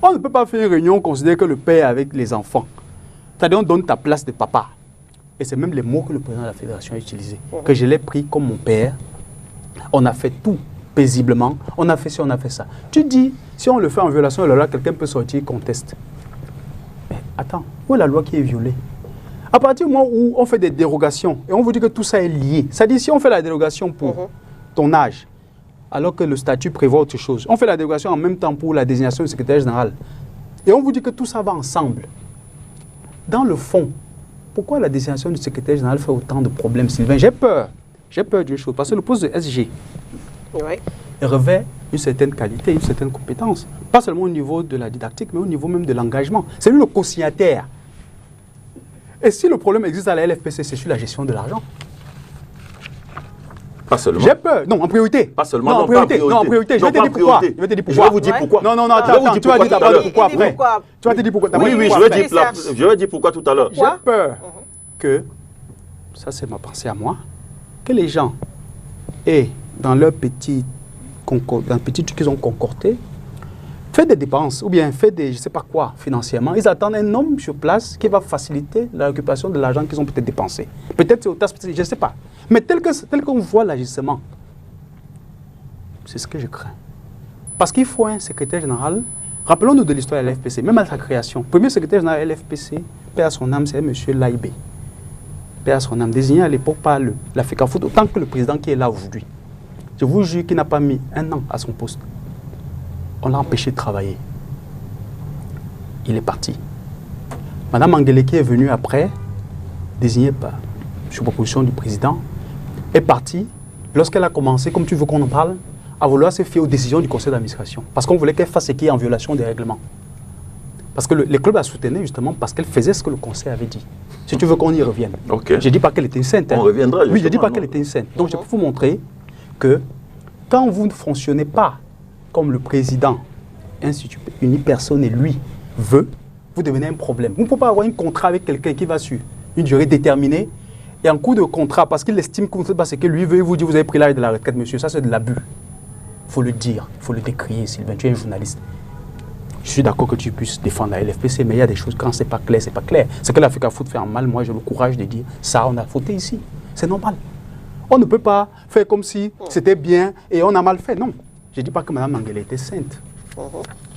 On ne peut pas faire une réunion, considérer que le père est avec les enfants. C'est-à-dire, on donne ta place de papa. Et c'est même les mots que le président de la fédération a utilisés. Que je l'ai pris comme mon père. On a fait tout paisiblement. On a fait ci, on a fait ça. Tu dis, si on le fait en violation de la loi, quelqu'un peut sortir et conteste. Mais attends, où est la loi qui est violée? À partir du moment où on fait des dérogations et on vous dit que tout ça est lié, c'est-à-dire si on fait la dérogation pour ton âge, alors que le statut prévoit autre chose, on fait la dérogation en même temps pour la désignation du secrétaire général, et on vous dit que tout ça va ensemble. Dans le fond, pourquoi la désignation du secrétaire général fait autant de problèmes, Sylvain? J'ai peur d'une chose, parce que le poste de SG revêt une certaine qualité, une certaine compétence, pas seulement au niveau de la didactique, mais au niveau même de l'engagement. C'est lui le co-signataire. Et si le problème existe à la LFPC, c'est sur la gestion de l'argent. Pas seulement. J'ai peur. Non, en priorité. Pas seulement. Non, en priorité. Non, en priorité. Je vais te dire pourquoi. Je vais te dire pourquoi. Je vais vous dire pourquoi. Non, attends. Tu vas dire d'abord pourquoi après. Tu vas te dire pourquoi. Oui, je vais dire pourquoi tout à l'heure. J'ai peur que, ça c'est ma pensée à moi, que les gens aient dans leur petit truc qu'ils ont concordé, fait des dépenses ou bien fait des je ne sais pas quoi financièrement. Ils attendent un homme sur place qui va faciliter la récupération de l'argent qu'ils ont peut-être dépensé. Peut-être c'est au tas, je ne sais pas. Mais tel qu'on voit l'agissement, c'est ce que je crains. Parce qu'il faut un secrétaire général. Rappelons-nous de l'histoire de l'FPC, même à sa création. Le premier secrétaire général de l'FPC, paix à son âme, c'est M. Laïbé. Paix à son âme, désigné à l'époque par la FECAFOOT, autant que le président qui est là aujourd'hui. Je vous jure qu'il n'a pas mis un an à son poste. On l'a empêché de travailler. Il est parti. Madame Angelé, qui est venue après, désignée sur proposition du président, est partie lorsqu'elle a commencé, comme tu veux qu'on en parle, à vouloir se fier aux décisions du conseil d'administration. Parce qu'on voulait qu'elle fasse ce qui est en violation des règlements. Parce que les clubs la soutenaient justement parce qu'elle faisait ce que le conseil avait dit. Si tu veux qu'on y revienne. Okay. Je ne dis pas qu'elle était une sainte. On reviendra justement. Oui, je ne dis pas qu'elle était une sainte. Donc je peux vous montrer que quand vous ne fonctionnez pas comme le président unipersonne et lui veut, vous devenez un problème. Vous ne pouvez pas avoir un contrat avec quelqu'un qui va sur une durée déterminée et en cours de contrat, parce qu'il estime que vous ne faites pas ce que lui veut, il vous dit vous avez pris l'âge de la retraite, monsieur. Ça, c'est de l'abus. Il faut le dire, il faut le décrier, Sylvain. Tu es un journaliste. Je suis d'accord que tu puisses défendre la LFPC, mais il y a des choses, quand ce n'est pas clair, c'est pas clair. Ce que l'Africa-Foot fait en mal, moi, j'ai le courage de dire ça, on a fauté ici. C'est normal. On ne peut pas faire comme si c'était bien et on a mal fait. Non. Je ne dis pas que Mme Angelé était sainte.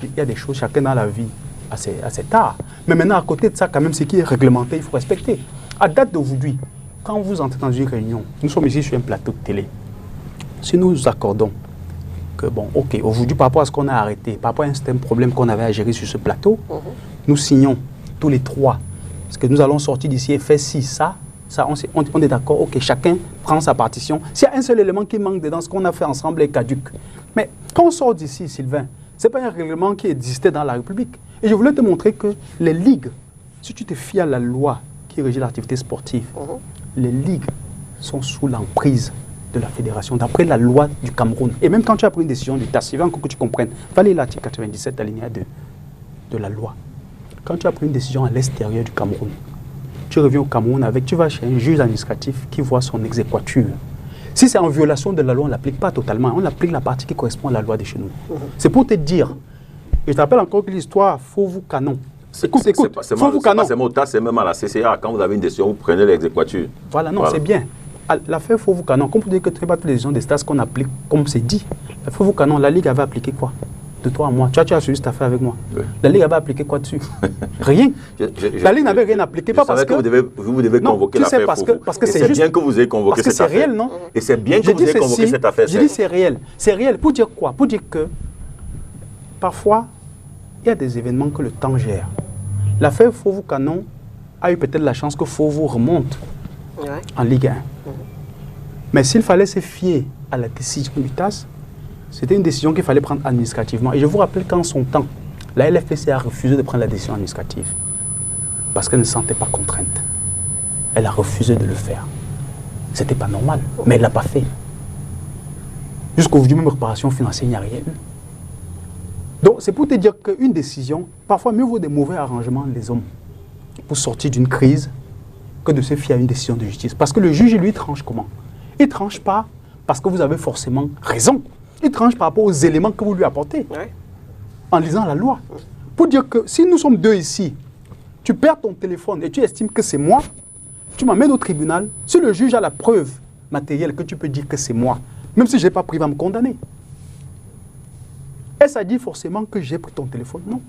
Il y a des choses, chacun dans la vie à cet art. Mais maintenant, à côté de ça, quand même, ce qui est réglementé, il faut respecter. À date d'aujourd'hui, quand vous entrez dans une réunion, nous sommes ici sur un plateau de télé. Si nous nous accordons que, bon, ok, aujourd'hui, par rapport à ce qu'on a arrêté, par rapport à un certain problème qu'on avait à gérer sur ce plateau, nous signons tous les trois. Parce que nous allons sortir d'ici et faire ci, ça, on est d'accord, ok, chacun prend sa partition. S'il y a un seul élément qui manque dedans, ce qu'on a fait ensemble est caduc. Mais quand on sort d'ici, Sylvain, ce n'est pas un règlement qui existait dans la République. Et je voulais te montrer que les ligues, si tu te fies à la loi qui régit l'activité sportive, les ligues sont sous l'emprise de la fédération, d'après la loi du Cameroun. Et même quand tu as pris une décision d'État, il faut encore que tu comprennes, fallait l'article 97 alinéa 2 de la loi. Quand tu as pris une décision à l'extérieur du Cameroun, tu reviens au Cameroun tu vas chez un juge administratif qui voit son exéquature. Si c'est en violation de la loi, on ne l'applique pas totalement. On applique la partie qui correspond à la loi de chez nous. C'est pour te dire. Et je te rappelle encore que l'histoire, Fauveau Canon. Écoute. Fauveau Canon. C'est mon tas, c'est même à la CCA. Quand vous avez une décision, vous prenez l'exéquature. Voilà, non, c'est bien. L'affaire Fauveau Canon, comme vous dites que tu n'as pas toutes les décisions des stades qu'on applique, comme c'est dit. La Fauveau Canon, la Ligue avait appliqué quoi? De toi à moi. Tu as suivi cette affaire avec moi. Oui. La Ligue avait appliqué quoi dessus? Rien. La Ligue n'avait rien appliqué. Pas parce que vous devez convoquer l'affaire. Parce que c'est bien que vous ayez convoqué cette affaire. Parce que c'est réel, non? Et c'est bien que vous ayez convoqué cette affaire. Je dis c'est réel. C'est réel. Pour dire quoi? Pour dire que parfois, il y a des événements que le temps gère. L'affaire Fauveau Canon a eu peut-être la chance que Fauveau remonte en Ligue 1. Mais s'il fallait se fier à la décision du TAS, c'était une décision qu'il fallait prendre administrativement. Et je vous rappelle qu'en son temps, la LFPC a refusé de prendre la décision administrative parce qu'elle ne se sentait pas contrainte. Elle a refusé de le faire. C'était pas normal, mais elle ne l'a pas fait. Jusqu'aujourd'hui, même réparation financière, il n'y a rien eu. Donc, c'est pour te dire qu'une décision, parfois mieux vaut des mauvais arrangements des hommes pour sortir d'une crise que de se fier à une décision de justice. Parce que le juge, lui, tranche comment? Il ne tranche pas parce que vous avez forcément raison. Il tranche par rapport aux éléments que vous lui apportez en lisant la loi. Pour dire que si nous sommes deux ici, tu perds ton téléphone et tu estimes que c'est moi, tu m'amènes au tribunal. Si le juge a la preuve matérielle que tu peux dire que c'est moi, même si je n'ai pas pris, il va me condamner. Est-ce à dire forcément que j'ai pris ton téléphone? Non.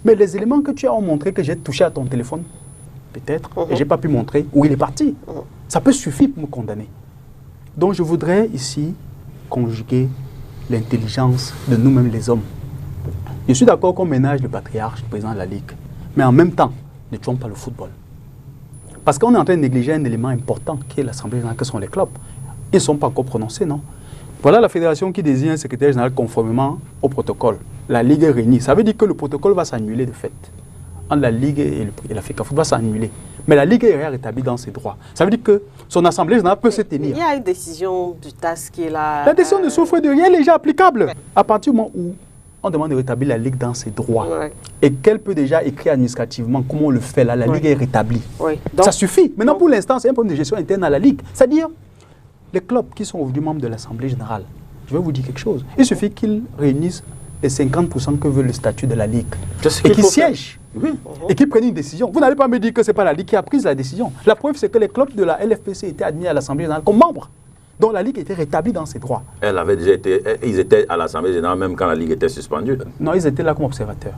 Mais les éléments que tu as ont montré que j'ai touché à ton téléphone, peut-être, et je n'ai pas pu montrer où il est parti. Ça peut suffire pour me condamner. Donc je voudrais ici conjuguer l'intelligence de nous-mêmes les hommes. Je suis d'accord qu'on ménage le patriarche, le président de la Ligue, mais en même temps, ne tuons pas le football. Parce qu'on est en train de négliger un élément important qui est l'Assemblée générale, que sont les clubs. Ils ne sont pas encore prononcés, non? Voilà la fédération qui désigne un secrétaire général conformément au protocole. La Ligue est réunie. Ça veut dire que le protocole va s'annuler de fait. Entre la Ligue et la FECAFOOT va s'annuler. Mais la Ligue est rétablie dans ses droits. Ça veut dire que son Assemblée générale peut se tenir. Il y a une décision du TAS qui est là. La décision ne souffre de rien, elle est déjà applicable. À partir du moment où on demande de rétablir la Ligue dans ses droits et qu'elle peut déjà écrire administrativement comment on le fait là, la Ligue est rétablie. Donc, ça suffit. Maintenant, pour l'instant, c'est un problème de gestion interne à la Ligue. C'est-à-dire, les clubs qui sont aujourd'hui membres de l'Assemblée générale, je vais vous dire quelque chose. Il suffit qu'ils réunissent les 50% que veut le statut de la Ligue et qu'ils siègent et qu'ils prennent une décision. Vous n'allez pas me dire que ce n'est pas la Ligue qui a pris la décision. La preuve, c'est que les clubs de la LFPC étaient admis à l'Assemblée générale comme membres. Donc la Ligue était rétablie dans ses droits. Ils étaient à l'Assemblée générale même quand la Ligue était suspendue. Non, ils étaient là comme observateurs.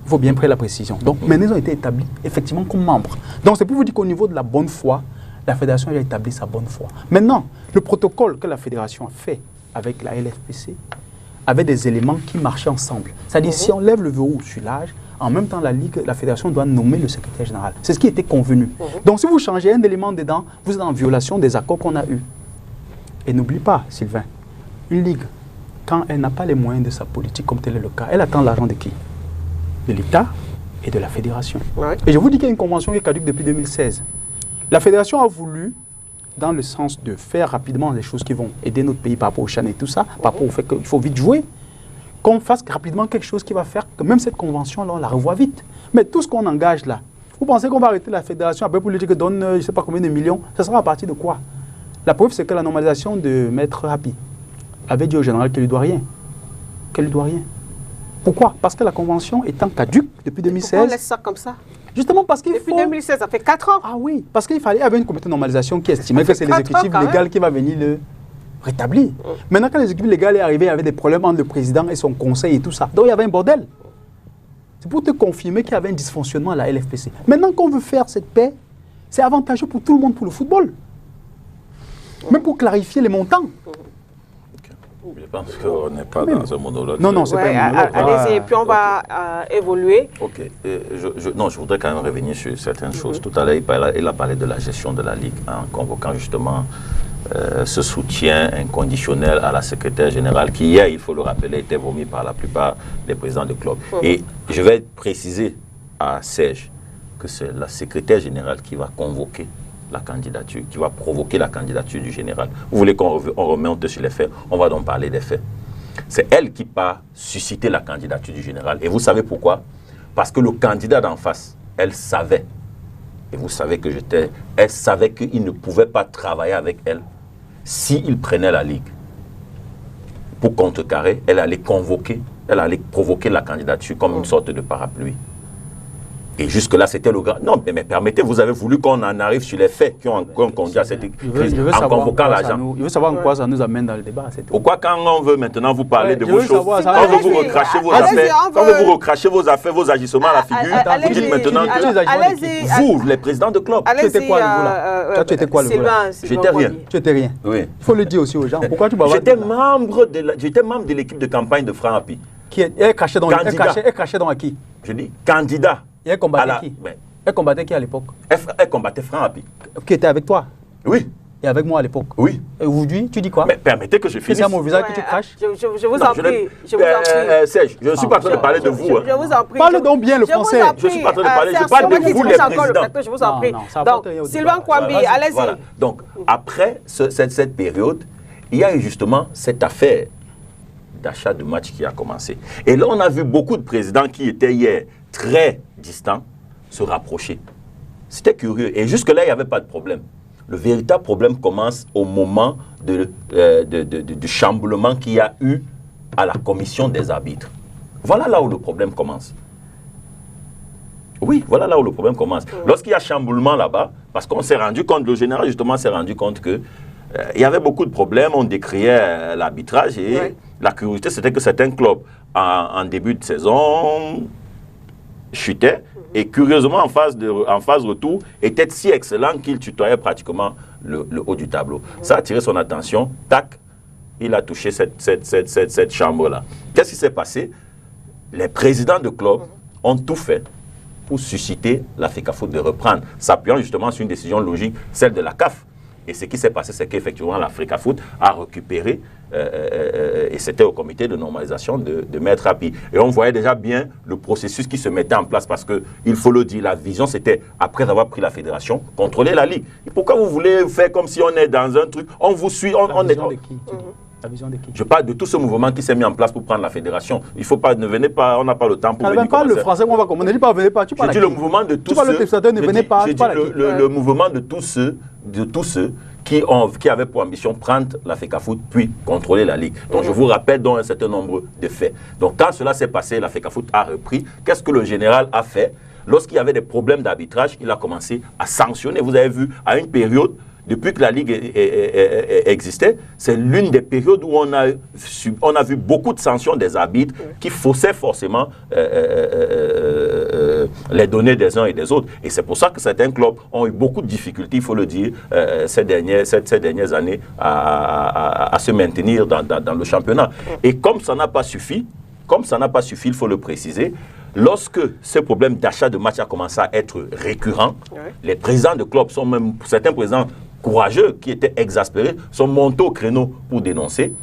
Il faut bien prendre la précision. Donc maintenant, ils ont été établis effectivement comme membres. Donc c'est pour vous dire qu'au niveau de la bonne foi, la fédération a établi sa bonne foi. Maintenant, le protocole que la fédération a fait avec la LFPC avait des éléments qui marchaient ensemble. C'est-à-dire, si on lève le verrou sur l'âge, en même temps, la fédération doit nommer le secrétaire général. C'est ce qui était convenu. Donc, si vous changez un élément dedans, vous êtes en violation des accords qu'on a eus. Et n'oublie pas, Sylvain, une ligue, quand elle n'a pas les moyens de sa politique, comme tel est le cas, elle attend l'argent de qui? De l'État et de la fédération. Et je vous dis qu'il y a une convention qui est caduque depuis 2016. La fédération a voulu, dans le sens de faire rapidement les choses qui vont aider notre pays par rapport au Chan et tout ça, par rapport au fait qu'il faut vite jouer, qu'on fasse rapidement quelque chose qui va faire que même cette convention-là, on la revoit vite. Mais tout ce qu'on engage là, vous pensez qu'on va arrêter la fédération après pour lui dire que donne je ne sais pas combien de millions, ça sera à partir de quoi? La preuve, c'est que la normalisation de Maître Happy avait dit au général qu'elle ne lui doit rien. Qu'elle ne lui doit rien. Pourquoi? Parce que la convention étant caduque depuis 2016... Pourquoi on laisse ça comme ça? Justement parce qu'il faut... Depuis 2016, ça fait 4 ans. Ah oui, parce qu'il fallait avoir une comité de normalisation qui estimait que c'est l'exécutif légal qui va venir le rétablir. Maintenant, quand l'exécutif légal est arrivé, il y avait des problèmes entre le président et son conseil et tout ça. Donc il y avait un bordel. C'est pour te confirmer qu'il y avait un dysfonctionnement à la LFPC. Maintenant qu'on veut faire cette paix, c'est avantageux pour tout le monde pour le football. Même pour clarifier les montants. Je pense qu'on n'est pas dans un monologue. Non, non, c'est pas un monologue. Allez-y, et puis on va évoluer. Ok. Je voudrais quand même revenir sur certaines choses. Tout à l'heure, il a parlé de la gestion de la Ligue en convoquant justement ce soutien inconditionnel à la secrétaire générale qui, hier, il faut le rappeler, était vomi par la plupart des présidents de club. Et je vais préciser à Serge que c'est la secrétaire générale qui va convoquer la candidature, qui va provoquer la candidature du général. Vous voulez qu'on remonte sur les faits? On va donc parler des faits. C'est elle qui va susciter la candidature du général. Et vous savez pourquoi? Parce que le candidat d'en face, elle savait, et vous savez que elle savait qu'il ne pouvait pas travailler avec elle s'il prenait la Ligue. Pour contrecarrer, elle allait convoquer, elle allait provoquer la candidature comme une sorte de parapluie. Et jusque-là, c'était le grand... Non, mais permettez, vous avez voulu qu'on en arrive sur les faits qui ont conduit à cette crise en convoquant l'agent. Je veux savoir en quoi ça nous amène dans le débat. Pourquoi quand on veut maintenant vous parler de vos choses, quand on veut vous recracher vos affaires, quand on veut vous recracher vos affaires, vos agissements à la figure, vous dites maintenant que vous, les présidents de club, tu étais quoi le bout là? Toi, tu étais quoi le bout là? J'étais rien. Tu étais rien. Oui. Il faut le dire aussi aux gens. Pourquoi tu m'as J'étais membre de l'équipe de campagne de Franck Happy. Qui est craché dans à qui? Je dis candidat. Il a combattu qui? Elle combattait qui à l'époque? Elle combattait Franck Hapi. Qui était avec toi? Oui. Et avec moi à l'époque? Oui. Et aujourd'hui, tu dis quoi? Mais permettez que je finisse. C'est à mon visage que tu craches? Je vous en prie. Serge, je ne suis pas en train de parler de vous. Je vous en prie. Parle donc bien le français. Je ne suis pas en train de parler. Je parle de vous, les présidents. Je vous en prie. Donc, Sylvain Kwambi, allez-y. Donc, après cette période, il y a eu justement cette affaire d'achat de match qui a commencé. Et là, on a vu beaucoup de présidents qui étaient hier très distants se rapprocher. C'était curieux. Et jusque-là, il n'y avait pas de problème. Le véritable problème commence au moment du chamboulement qu'il y a eu à la commission des arbitres. Voilà là où le problème commence. Oui, voilà là où le problème commence. Lorsqu'il y a chamboulement là-bas, parce qu'on s'est rendu compte, le général justement s'est rendu compte que il y avait beaucoup de problèmes, on décriait l'arbitrage et la curiosité c'était que certains clubs en début de saison chutaient et curieusement en phase retour étaient si excellents qu'ils tutoyaient pratiquement le haut du tableau. Ça a attiré son attention, tac, il a touché cette chambre-là. Qu'est-ce qui s'est passé? Les présidents de clubs ont tout fait pour susciter la FECAFOOT de reprendre, s'appuyant justement sur une décision logique, celle de la CAF. Et ce qui s'est passé, c'est qu'effectivement, la FECAFOOT a récupéré, et c'était au comité de normalisation de Maître Hapi. Et on voyait déjà bien le processus qui se mettait en place, parce qu'il faut le dire, la vision, c'était, après avoir pris la fédération, contrôler la Ligue. Et pourquoi vous voulez faire comme si on est dans un truc, on vous suit, on est... La vision de qui? Je parle de tout ce mouvement qui s'est mis en place pour prendre la fédération. Il faut pas, ne venez pas, on n'a pas le temps pour venir. Pas le français qu'on va commander, ne dis pas venez pas. Tu parles le mouvement de tous ceux. Le mouvement de tous ceux qui avaient pour ambition prendre la FECAFOOT puis contrôler la Ligue. Donc je vous rappelle donc un certain nombre de faits. Donc quand cela s'est passé, la FECAFOOT a repris. Qu'est-ce que le général a fait? Lorsqu'il y avait des problèmes d'arbitrage, il a commencé à sanctionner. Vous avez vu, à une période, depuis que la Ligue existait, c'est l'une des périodes où on a vu beaucoup de sanctions des arbitres qui faussaient forcément les données des uns et des autres. Et c'est pour ça que certains clubs ont eu beaucoup de difficultés, il faut le dire, ces dernières années à se maintenir dans le championnat. Et comme ça n'a pas suffi, il faut le préciser, lorsque ce problème d'achat de matchs a commencé à être récurrent, les présidents de clubs sont même, certains présidents courageux qui étaient exaspérés, sont montés au créneau pour dénoncer.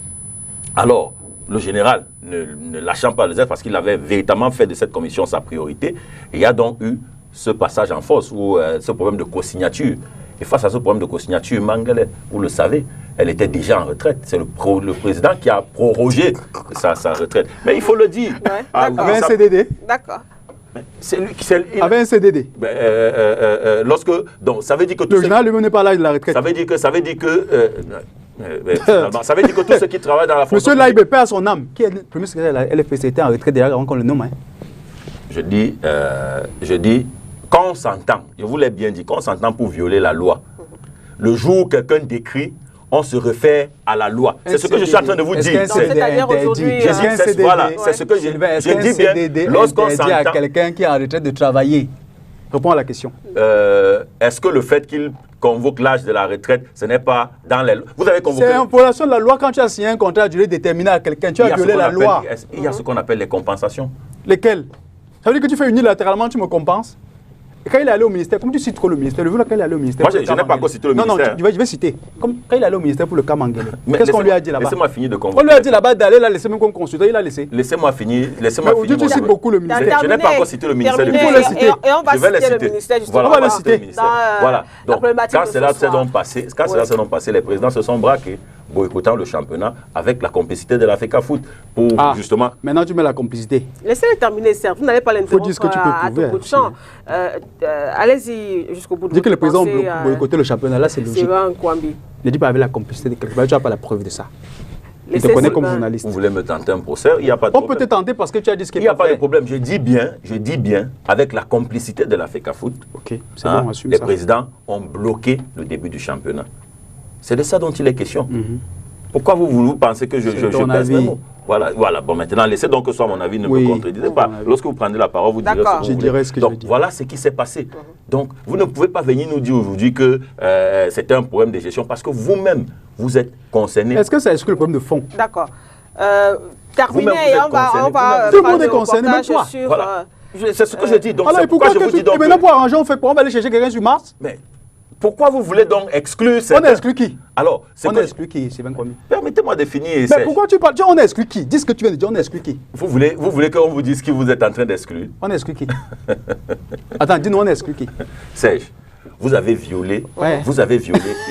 Alors, le général, ne lâchant pas les ailes parce qu'il avait véritablement fait de cette commission sa priorité, il y a donc eu ce passage en force ou ce problème de co-signature. Et face à ce problème de co-signature, Mangele, vous le savez, elle était déjà en retraite. C'est le président qui a prorogé sa retraite. Mais il faut le dire. Avec un CDD. D'accord. C'est lui qui avait un CDD. Donc ça veut dire que le général lui-même n'est pas là de la retraite. Ça veut dire que tous ceux qui travaillent dans la fonction. Monsieur Laïbe, paix à son âme, qui est le premier secrétaire de la LFPC, était en retraite déjà avant qu'on le nomme. Je dis quand on s'entend, je vous l'ai bien dit, quand on s'entend pour violer la loi, le jour où quelqu'un décrit, on se réfère à la loi. C'est ce que je suis en train de vous dire. C'est-à-dire aujourd'hui. Voilà, c'est ce que je dis bien. Lorsqu'on s'entend à quelqu'un qui est en retraite de travailler, réponds à la question. Est-ce que le fait qu'il convoque l'âge de la retraite, ce n'est pas dans les lois? Vous avez convoqué. C'est en violation de la loi quand tu as signé un contrat de durée déterminée à quelqu'un. Tu as violé la loi. Il y a ce qu'on appelle les compensations. Lesquelles? Ça veut dire que tu fais unilatéralement, tu me compenses? Et quand il est allé au ministère, comme tu cites trop le ministère, le jour quand il est allé au ministère. Moi, je n'ai pas encore cité le ministère. Non, je vais citer. Comme quand il est allé au ministère pour le cas Mangele. Qu'est-ce qu'on lui a dit là-bas? Laissez-moi finir de convoquer. On lui a dit là-bas d'aller là, laisser même comme consultant, il a laissé. Laissez-moi finir. Mais aujourd'hui, tu cites beaucoup le ministère. Je n'ai pas encore cité le ministère. Il faut le citer. Et on va citer le ministère, justement. On va le citer. Voilà. Donc, quand cela s'est donc passé, les présidents se sont braqués, boycottant le championnat avec la complicité de la FECAFOOT pour justement... Maintenant, tu mets la complicité. Laissez-le terminer, certes. Vous n'allez pas l'interrompre à tout bout de champ. Allez-y jusqu'au bout de dire que le président boycottait le championnat, là, c'est logique. Sylvain Kwambi. Ne dis pas avec la complicité de quelqu'un, tu n'as pas la preuve de ça. Je te connais comme journaliste. Vous voulez me tenter un procès? Il n'y a pas de problème. On peut te tenter parce que tu as dit ce qu'il n'y a pas de problème. Je dis bien, avec la complicité de la FECAFOOT, les présidents ont bloqué le début du championnat. C'est de ça dont il est question. Pourquoi vous pensez que je pèse mes mots? Voilà. Bon, maintenant, laissez donc que soit mon avis, ne me contredisez pas. Lorsque vous prenez la parole, vous direz ce que vous voulez. Donc, voilà ce qui s'est passé. Donc, vous ne pouvez pas venir nous dire aujourd'hui que c'était un problème de gestion parce que vous-même, vous êtes concerné. Est-ce que ça exclut le problème de fond? D'accord. Terminé, on va tout le monde est concerné, même toi. C'est ce que je dis. Donc, alors, c'est pourquoi je vous dis donc... Et maintenant, pour arranger, on fait quoi? On va aller chercher quelqu'un sur Mars? Mais pourquoi vous voulez donc exclure... On a exclu qui? Alors, on a exclu qui, Sylvain Kwame? Permettez-moi de finir. Mais pourquoi tu parles? On a exclu qui? Dis ce que tu viens de dire, on a exclu qui? Vous voulez qu'on vous dise qui vous êtes en train d'exclure? On a exclu qui? Attends, dis-nous, on a exclu qui? Serge, vous avez violé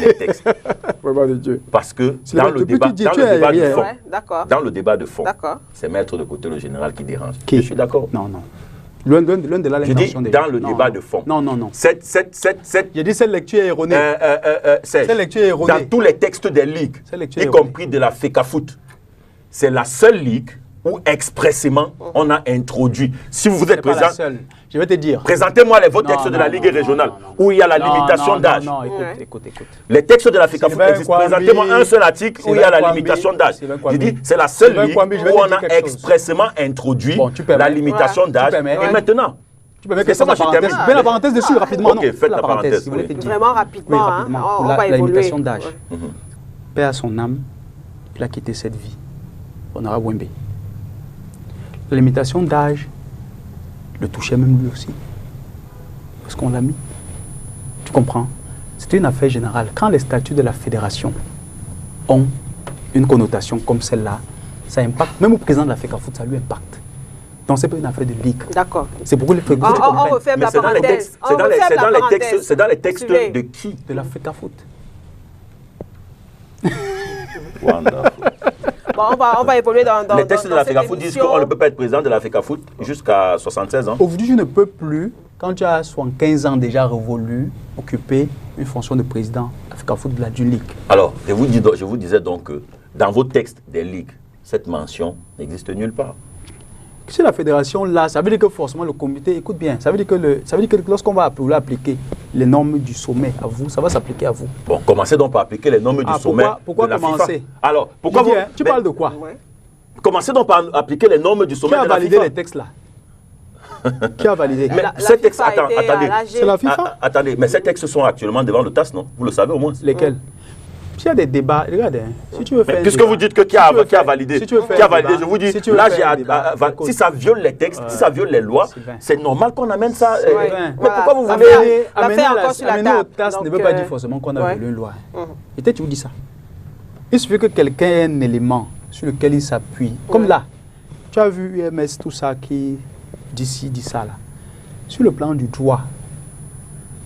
les textes. Vraiment de Dieu. Parce que dans le débat de fond, c'est mettre de côté le général qui dérange. Qui? Je suis d'accord. Non. Loin de là l'intention. Je dis dans le débat de fond. Non. J'ai dit cette lecture est erronée. Cette lecture est erronée. Dans tous les textes des ligues, y compris de la FECAFOOT, c'est la seule ligue où expressément on a introduit. Si vous êtes présent, je vais te dire. Présentez-moi vos textes de la Ligue régionale où il y a la limitation d'âge. Non, écoute. Les textes de la FECAFOOT existent. Présentez-moi un seul article où il y a la limitation d'âge. Je dis, c'est la seule ligue où on a expressément introduit la limitation d'âge. Et maintenant, tu peux mettre la parenthèse dessus rapidement. Ok, faites la parenthèse. Vraiment rapidement. On va évoluer. La limitation d'âge. Paix à son âme, il a quitté cette vie. Honorable Wembe. La limitation d'âge le touchait même lui aussi. Parce qu'on l'a mis. Tu comprends? C'est une affaire générale. Quand les statuts de la fédération ont une connotation comme celle-là, ça impacte. Même au président de la FECAFOOT, ça lui impacte. Donc c'est pas une affaire de ligue. D'accord. C'est pour les FECAFOOT. On refait la parenthèse. C'est dans les textes de qui? De la FECAFOOT. Bon, on va évoluer dans les textes de la FECAFOOT disent qu'on ne peut pas être président de la FECAFOOT jusqu'à 76 ans. Aujourd'hui, je ne peux plus, quand tu as 75 ans déjà révolu, occuper une fonction de président de la FECAFOOT d'une ligue. Alors, je vous disais donc que dans vos textes des ligues, cette mention n'existe nulle part. C'est la fédération là, ça veut dire que forcément le comité, écoute bien, ça veut dire que lorsqu'on va appliquer les normes du sommet à vous, ça va s'appliquer à vous. Bon, commencez donc par appliquer les normes du sommet. Pourquoi de la commencer FIFA. Alors, pourquoi vous... Tu parles de quoi? Commencez donc par appliquer les normes du sommet de la FIFA. Qui a validé les textes là? Qui a validé? Mais ces textes, attendez, c'est la FIFA. Attendez, mais ces textes sont actuellement devant le TAS, non? Vous le savez au moins. Lesquels? S'il y a des débats, regardez, si tu veux faire. Puisque vous dites que qui a validé, je vous dis, là, si ça viole les textes, si ça viole les lois, c'est normal qu'on amène ça. Mais pourquoi vous voulez amener au TAS ne veut pas dire forcément qu'on a violé une loi. Peut-être tu vous dis ça. Il suffit que quelqu'un ait un élément sur lequel il s'appuie. Comme là, tu as vu UMS, tout ça qui dit ci, dit ça là. Sur le plan du droit,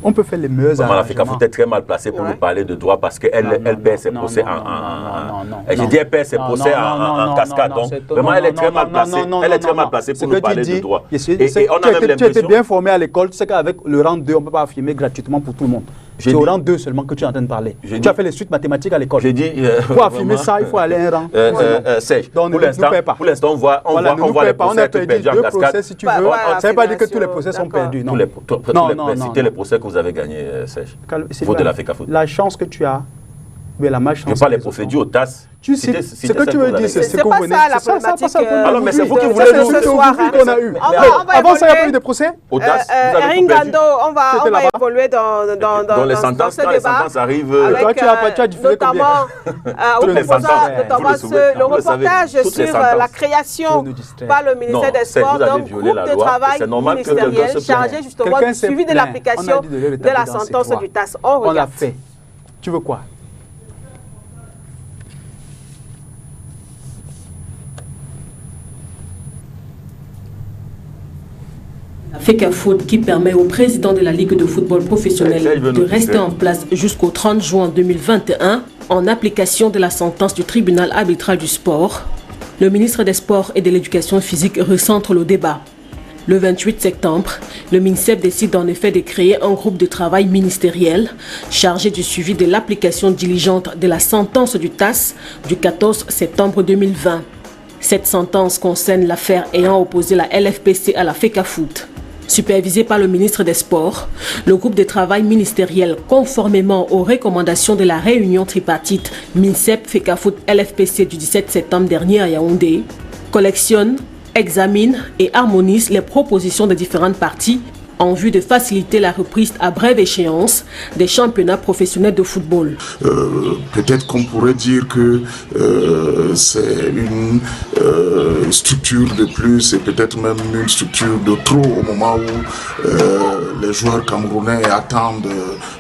on peut faire les meilleurs arrangements. La FECAFOOT est très mal placée pour nous parler de droit parce qu'elle perd ses procès en... J'ai dit elle perd ses procès en cascade. Donc, vraiment, elle est très mal placée. Elle est très mal placée pour nous parler de droit. Tu étais bien formé à l'école. Tu sais qu'avec le rang 2, on ne peut pas affirmer gratuitement pour tout le monde. C'est au rang 2 seulement que tu es en train de parler. Tu as fait les suites mathématiques à l'école. Pour affirmer ça, il faut aller à un rang. Serge, pour l'instant, on voit les procès perdus en cascade. Si tu veux, ça ne veut pas dire que tous les procès sont perdus. Non, citez les procès que vous avez gagnés, Serge. Vous de la FECAFOOT. La chance que tu as, mais la malchance. Je parle des procédures au TAS. Ce que tu veux dire, c'est ce que vous venez. C'est pas ça la problématique. Alors, mais c'est vous qui voulez nous qu'on a eu. Avant ça, il n'y a pas eu de procès. Au TAS, Ringando, on va évoluer dans les sentences. Quand les sentences arrivent, tu as diffusé notamment le reportage sur la création par le ministère des Sports d'un groupe de travail ministériel chargé justement du suivi de l'application de la sentence du TAS. On l'a fait. Tu veux quoi? FECAFOOT qui permet au président de la Ligue de football professionnel de rester en place jusqu'au 30 juin 2021 en application de la sentence du tribunal arbitral du sport. Le ministre des Sports et de l'Éducation physique recentre le débat. Le 28 septembre, le MINSEP décide en effet de créer un groupe de travail ministériel chargé du suivi de l'application diligente de la sentence du TAS du 14 septembre 2020. Cette sentence concerne l'affaire ayant opposé la LFPC à la FECAFOOT. Supervisé par le ministre des Sports, le groupe de travail ministériel, conformément aux recommandations de la réunion tripartite MINSEP-FECAFOOT-LFPC du 17 septembre dernier à Yaoundé, collectionne, examine et harmonise les propositions des différentes parties en vue de faciliter la reprise à brève échéance des championnats professionnels de football. Peut-être qu'on pourrait dire que c'est une structure de plus et peut-être même une structure de trop au moment où les joueurs camerounais attendent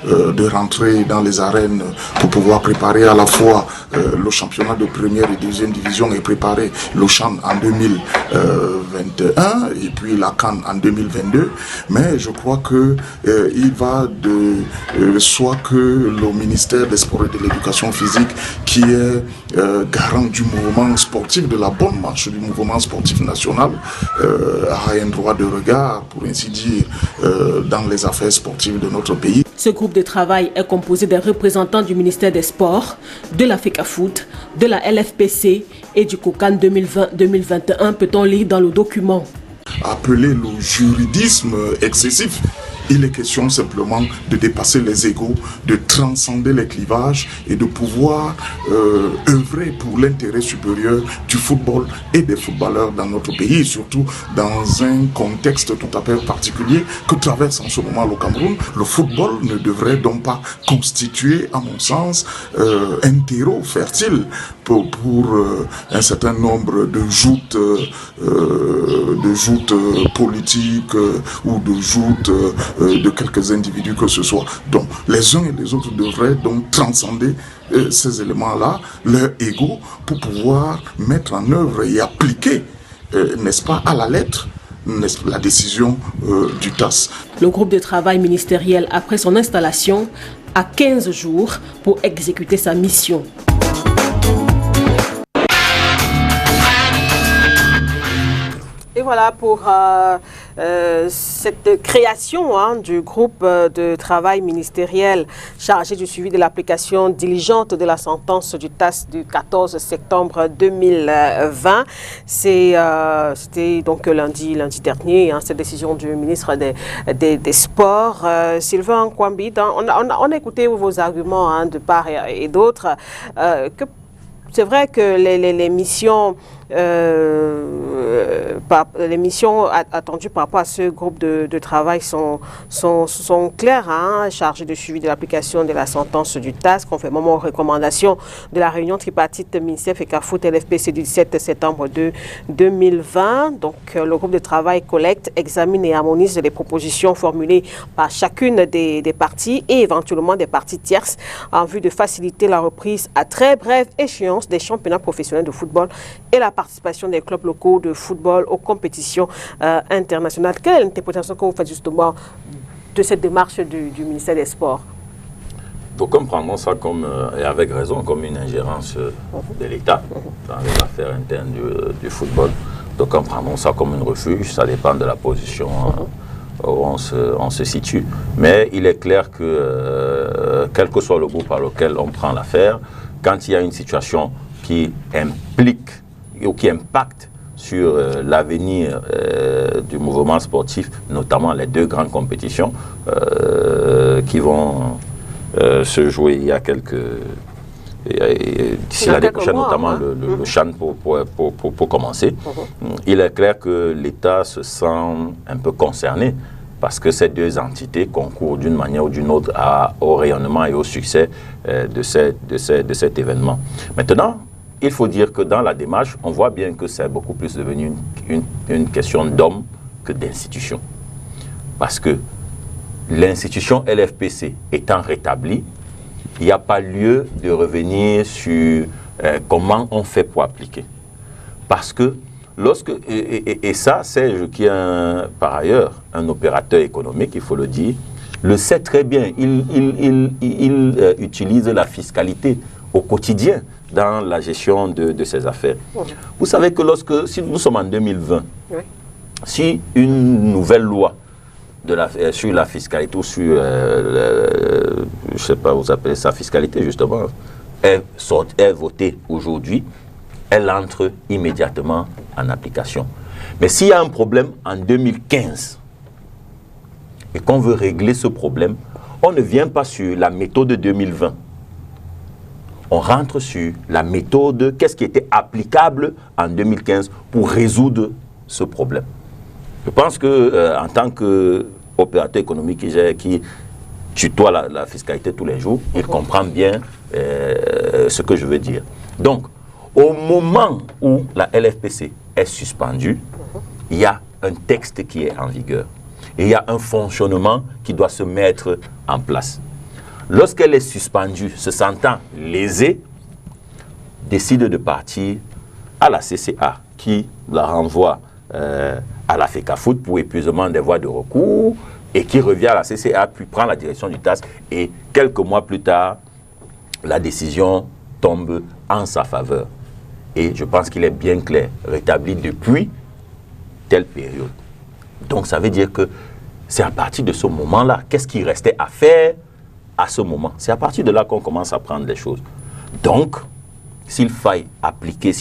de rentrer dans les arènes pour pouvoir préparer à la fois le championnat de première et deuxième division et préparer le CHAN en 2021 et puis la CAN en 2022. Mais je crois que il va de soit que le ministère des Sports et de l'Éducation physique, qui est garant du mouvement sportif, de la bonne marche du mouvement sportif national, a un droit de regard, pour ainsi dire, dans les affaires sportives de notre pays. Ce groupe de travail est composé des représentants du ministère des Sports, de la FECAFOOT, de la LFPC et du COCAN 2020-2021, peut-on lire dans le document. Appeler le juridisme excessif, il est question simplement de dépasser les égos, de transcender les clivages et de pouvoir œuvrer pour l'intérêt supérieur du football et des footballeurs dans notre pays, surtout dans un contexte tout à fait particulier que traverse en ce moment le Cameroun. Le football ne devrait donc pas constituer, à mon sens, un terreau fertile pour un certain nombre de joutes politiques ou de joutes de quelques individus que ce soit. Donc les uns et les autres devraient donc transcender ces éléments-là, leur ego, pour pouvoir mettre en œuvre et appliquer, n'est-ce pas, à la lettre, la décision du TAS. Le groupe de travail ministériel, après son installation, a 15 jours pour exécuter sa mission. Et voilà pour cette création du groupe de travail ministériel chargé du suivi de l'application diligente de la sentence du TAS du 14 septembre 2020. C'était donc lundi dernier, cette décision du ministre des Sports. Sylvain Kwambi, on a écouté vos arguments de part et d'autre. C'est vrai que les missions attendues par rapport à ce groupe de travail sont claires, chargées de suivi de l'application de la sentence du TAS, conformément aux recommandations de la réunion tripartite ministère FECAFOOT LFPC du 17 septembre 2020. Donc, le groupe de travail collecte, examine et harmonise les propositions formulées par chacune des parties et éventuellement des parties tierces en vue de faciliter la reprise à très brève échéance des championnats professionnels de football et la participation des clubs locaux de football aux compétitions internationales. Quelle est l'interprétation que vous faites justement de cette démarche du ministère des Sports? Donc, comprenons ça comme, et avec raison, comme une ingérence de l'État dans les affaires internes du football. Donc, comprenons ça comme une refuge, ça dépend de la position où on se situe. Mais il est clair que, quel que soit le bout par lequel on prend l'affaire, quand il y a une situation qui implique ou qui impacte sur l'avenir du mouvement sportif, notamment les deux grandes compétitions qui vont se jouer il y a d'ici l'année prochaine, notamment le CHAN pour commencer. Il est clair que l'État se sent un peu concerné parce que ces deux entités concourent d'une manière ou d'une autre au rayonnement et au succès de cet événement. Maintenant, il faut dire que dans la démarche, on voit bien que c'est beaucoup plus devenu une question d'homme que d'institution. Parce que l'institution LFPC étant rétablie, il n'y a pas lieu de revenir sur comment on fait pour appliquer. Parce que et ça, Serge, qui est par ailleurs un opérateur économique, il faut le dire, le sait très bien. Il utilise la fiscalité au quotidien dans la gestion de ses affaires. Vous savez que si nous sommes en 2020, si une nouvelle loi sur la fiscalité ou sur, je ne sais pas, vous appelez ça fiscalité justement, est votée aujourd'hui, elle entre immédiatement en application. Mais s'il y a un problème en 2015 et qu'on veut régler ce problème, on ne vient pas sur la méthode 2020. On rentre sur la méthode, qu'est-ce qui était applicable en 2015 pour résoudre ce problème. Je pense que en tant que opérateur économique qui tutoie la fiscalité tous les jours, il comprend bien ce que je veux dire. Donc, au moment où la LFPC est suspendue, il y a un texte qui est en vigueur. Et il y a un fonctionnement qui doit se mettre en place. Lorsqu'elle est suspendue, se sentant lésée, décide de partir à la CCA qui la renvoie à la FECAFOOT pour épuisement des voies de recours et qui revient à la CCA puis prend la direction du TAS et quelques mois plus tard, la décision tombe en sa faveur. Et je pense qu'il est bien clair, rétabli depuis telle période. Donc ça veut dire que c'est à partir de ce moment-là, qu'est-ce qui restait à faire à ce moment? C'est à partir de là qu'on commence à prendre les choses. Donc, s'il faut appliquer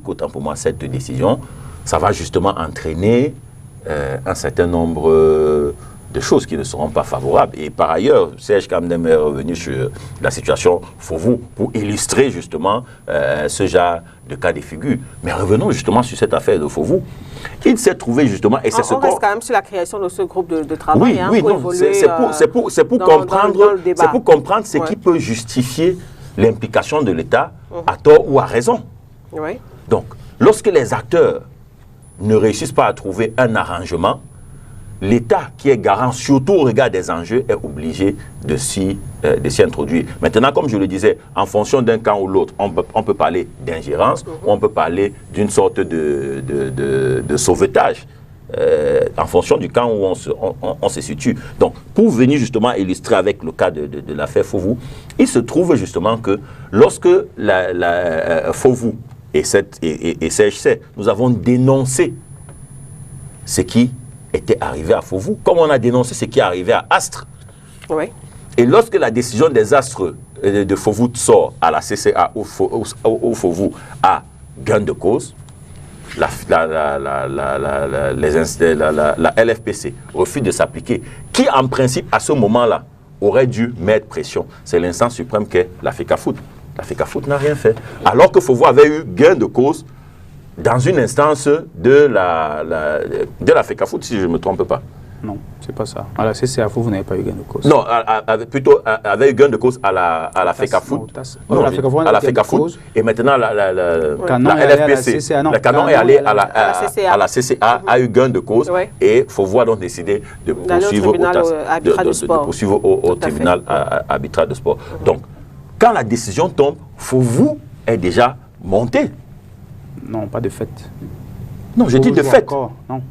autant pour moi cette décision, ça va justement entraîner un certain nombre de choses qui ne seront pas favorables. Et par ailleurs, Serge Kamdem est revenu sur la situation Fovu pour illustrer justement ce genre de cas de figure. Mais revenons justement sur cette affaire de Fovu. Il s'est trouvé justement... Et on reste quand même sur la création de ce groupe de travail. Oui, c'est pour comprendre ce qui peut justifier l'implication de l'État à tort ou à raison. Oui. Donc, lorsque les acteurs ne réussissent pas à trouver un arrangement, l'État qui est garant, surtout au regard des enjeux, est obligé de s'y introduire. Maintenant, comme je le disais, en fonction d'un camp ou l'autre, on peut parler d'ingérence, on peut parler d'une sorte de sauvetage, en fonction du camp où on se situe. Donc, pour venir justement illustrer avec le cas de l'affaire Fovu, il se trouve justement que lorsque Fovu et CHC, nous avons dénoncé ce qui était arrivé à Fovu, comme on a dénoncé ce qui est arrivé à Astre. Oui. Et lorsque la décision des Astres de Fovu sort à la CCA ou Fovu a gain de cause, la LFPC refuse de s'appliquer, qui en principe à ce moment-là aurait dû mettre pression. C'est l'instance suprême qu'est la FECAFOOT. La FECAFOOT n'a rien fait. Alors que Fovu avait eu gain de cause dans une instance de la FECAFOOT, si je ne me trompe pas. Non, c'est pas ça. À la CCA, vous n'avez pas eu gain de cause. Non, plutôt avait eu gain de cause à la FECAFOOT. Non, à la FECAFOOT. Et maintenant, la LFPC, le canon est allé à la CCA, a eu gain de cause. Et Fovu a donc décidé de poursuivre au tribunal arbitral de sport. Donc, quand la décision tombe, Fovu est déjà monté. Non, pas de fait. Non, je dis de fait. Non.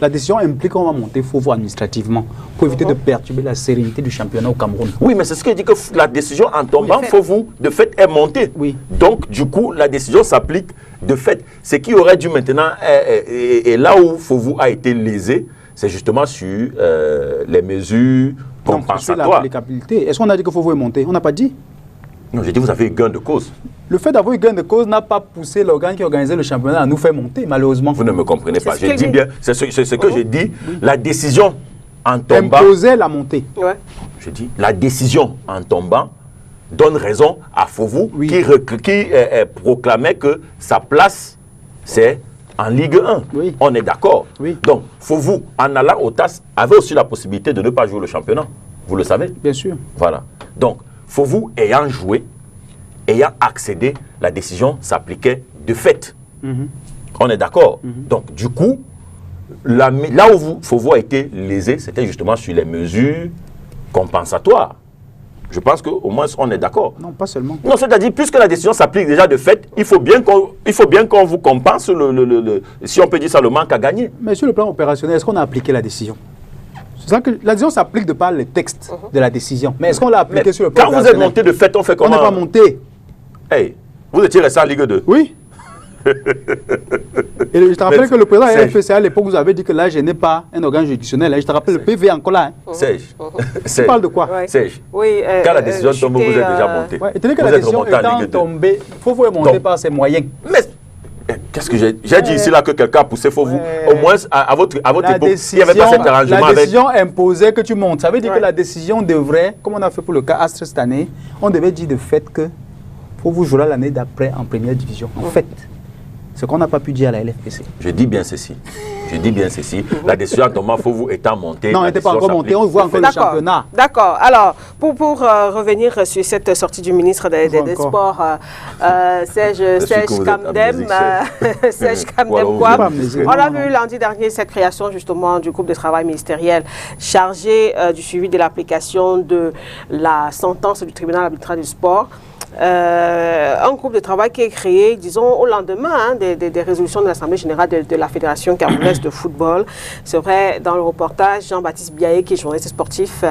La décision implique qu'on va monter Fovu administrativement pour éviter de perturber la sérénité du championnat au Cameroun. Oui, mais c'est ce que dit que la décision en tombant, Fovu, de fait, est montée. Oui. Donc, du coup, la décision s'applique de fait. Ce qui aurait dû maintenant, et là où Fovu a été lésé, c'est justement sur les mesures compensatoires. L'applicabilité. Est-ce qu'on a dit que Fovu est monté? On n'a pas dit. Non, j'ai dit vous avez eu gain de cause. Le fait d'avoir eu gain de cause n'a pas poussé l'organe qui organisait le championnat à nous faire monter, malheureusement. Vous ne me comprenez pas. Je dis bien, c'est ce que j'ai dit. La décision en tombant... imposait la montée. Ouais. Je dis, la décision en tombant donne raison à Fovu qui proclamait que sa place, c'est en Ligue 1. Oui. On est d'accord. Oui. Donc, Fovu, en allant au TAS, avait aussi la possibilité de ne pas jouer le championnat. Vous le savez? Bien sûr. Voilà. Donc, Fovu ayant joué, ayant accédé, la décision s'appliquait de fait. On est d'accord. Donc, du coup, là où Fovu a été lésé, c'était justement sur les mesures compensatoires. Je pense qu'au moins, on est d'accord. Non, pas seulement. Non, c'est-à-dire, puisque la décision s'applique déjà de fait, il faut bien qu'on vous compense, si on peut dire ça, le manque à gagner. Mais sur le plan opérationnel, est-ce qu'on a appliqué la décision? C'est ça que la décision s'applique de par les textes de la décision. Mais est-ce qu'on l'a appliqué sur le plan opérationnel? Quand vous êtes monté de fait, on fait comment? On n'est pas monté. Hey, vous étiez resté en Ligue 2? Oui. Et je te rappelle que le président de la FPC à l'époque, vous avez dit que l'AG n'est pas un organe juridictionnel. Je te rappelle, le PV est encore là. Serge. Tu parles de quoi? Serge. Oui, quand la décision tombe, vous êtes déjà monté. Ouais, étant donné que la décision étant tombée, il faut vous monter par ses moyens. Mais qu'est-ce que j'ai dit ici là que quelqu'un a poussé Fovu? Au moins, à votre époque, il n'y avait pas cet arrangement. La décision imposait que tu montes. Ça veut dire que la décision devrait, comme on a fait pour le cas Astre cette année, on devait dire de fait que Fovu jouera l'année d'après en première division. En fait. ce qu'on n'a pas pu dire à la LFPC. Je dis bien ceci. Je dis bien ceci. La décision à Thomas Fovu étant montée. Non, elle n'était pas encore montée. On voit encore le championnat. D'accord. Alors, pour revenir sur cette sortie du ministre des Sports, Serge Kamdem, on a vu lundi dernier cette création justement du groupe de travail ministériel chargé du suivi de l'application de la sentence du tribunal arbitral du sport. Un groupe de travail qui est créé, disons, au lendemain des résolutions de l'Assemblée générale de la Fédération camerounaise de football. C'est vrai, dans le reportage, Jean-Baptiste Biaye, qui est journaliste sportif,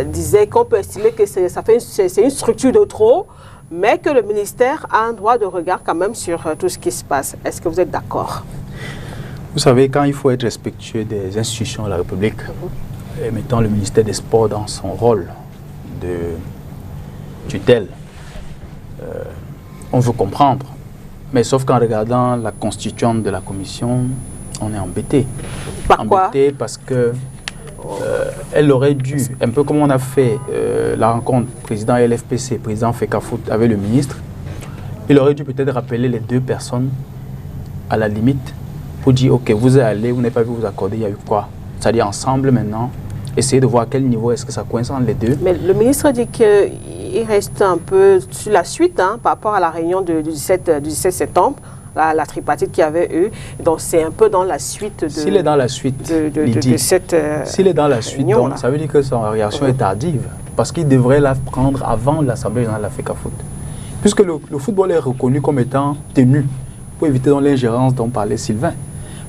disait qu'on peut estimer que c'est une structure de trop, mais que le ministère a un droit de regard quand même sur tout ce qui se passe. Est-ce que vous êtes d'accord? Vous savez, quand il faut être respectueux des institutions de la République, et mettant le ministère des Sports dans son rôle de tutelle, on veut comprendre. Mais sauf qu'en regardant la constituante de la commission, on est embêté. Par quoi? Embêté parce que elle aurait dû, un peu comme on a fait la rencontre président LFPC, président FECAFOOT avec le ministre, il aurait dû peut-être rappeler les deux personnes à la limite pour dire, ok, vous êtes allés, vous n'avez pas vu vous accorder, il y a eu quoi? C'est-à-dire ensemble maintenant, essayer de voir à quel niveau est-ce que ça coince entre les deux. Mais le ministre dit qu'il reste un peu sur la suite par rapport à la réunion du 17 septembre, la tripartite qu'il y avait eu. Donc c'est un peu dans la suite de... S'il est dans la suite, de cette s'il est dans la suite, donc, ça veut dire que sa réaction est tardive. Parce qu'il devrait la prendre avant l'Assemblée générale de la FECAFOOT. Puisque le football est reconnu comme étant tenu pour éviter l'ingérence dont parlait Sylvain.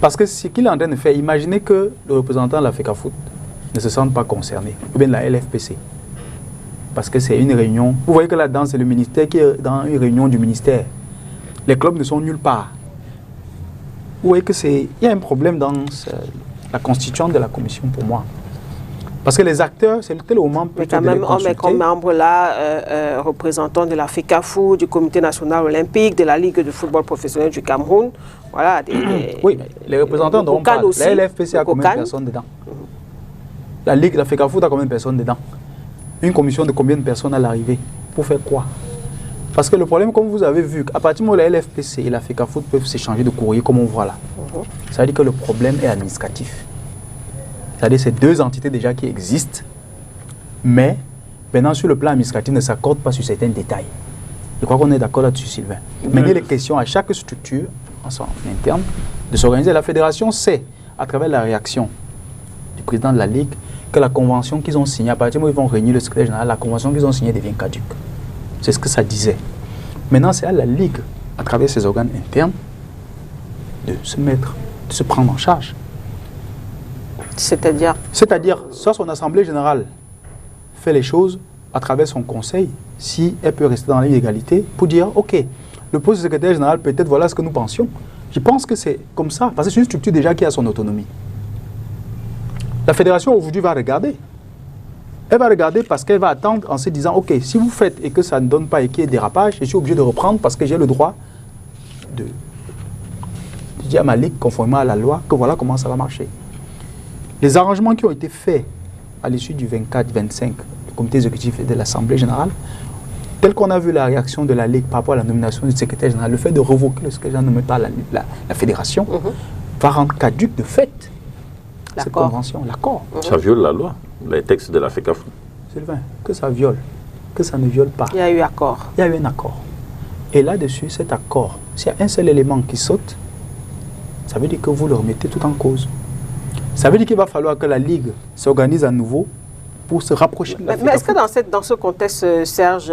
Parce que ce qu'il est en train de faire, imaginez que le représentant de la FECAFOOT ne se sentent pas concernés, ou bien de la LFPC. Parce que c'est une réunion. Vous voyez que là-dedans, c'est le ministère qui est dans une réunion du ministère. Les clubs ne sont nulle part. Vous voyez qu'il y a un problème dans la constituante de la commission pour moi. Parce que les acteurs, c'est le moment mais quand même, on met comme membre là, représentant de la FECAFOOT, du Comité national olympique, de la Ligue de football professionnel du Cameroun. Voilà. Oui, les représentants dont on parle. La LFPC a combien de personnes dedans? La Ligue, la FECAFOOT a combien de personnes dedans? Une commission de combien de personnes à l'arrivée? Pour faire quoi? Parce que le problème, comme vous avez vu, à partir du moment où la LFPC et la FECAFOOT peuvent s'échanger de courrier comme on voit là, ça veut dire que le problème est administratif. C'est-à-dire que c'est deux entités déjà qui existent, mais maintenant sur le plan administratif ne s'accordent pas sur certains détails. Je crois qu'on est d'accord là-dessus, Sylvain. Maintenant, les questions à chaque structure, en interne, de s'organiser. La fédération sait, à travers la réaction du président de la Ligue, que la convention qu'ils ont signée, à partir du moment où ils vont réunir le secrétaire général, la convention qu'ils ont signée devient caduque. C'est ce que ça disait. Maintenant, c'est à la Ligue, à travers ses organes internes, de se prendre en charge. C'est-à-dire, soit son assemblée générale fait les choses à travers son conseil, si elle peut rester dans l'égalité, pour dire, ok, le poste de secrétaire général, peut-être voilà ce que nous pensions. Je pense que c'est comme ça, parce que c'est une structure déjà qui a son autonomie. La fédération aujourd'hui va regarder. Elle va regarder parce qu'elle va attendre en se disant, ok, si vous faites et que ça ne donne pas et qu'il y ait dérapage, je suis obligé de reprendre parce que j'ai le droit de dire à ma ligue, conformément à la loi, que voilà comment ça va marcher. Les arrangements qui ont été faits à l'issue du 24-25 du comité exécutif et de l'Assemblée générale, tel qu'on a vu la réaction de la Ligue par rapport à la nomination du secrétaire général, le fait de revoquer le secrétaire général nommé par la fédération, va rendre caduque de fait cette convention, l'accord. Ça viole la loi, les textes de la FECAFOOT. Sylvain, que ça viole, que ça ne viole pas. Il y a eu accord. Il y a eu un accord. Et là-dessus, cet accord, s'il y a un seul élément qui saute, ça veut dire que vous le remettez tout en cause. Ça veut dire qu'il va falloir que la Ligue s'organise à nouveau pour se rapprocher de la FECAFOOT. Mais est-ce que dans ce contexte, Serge,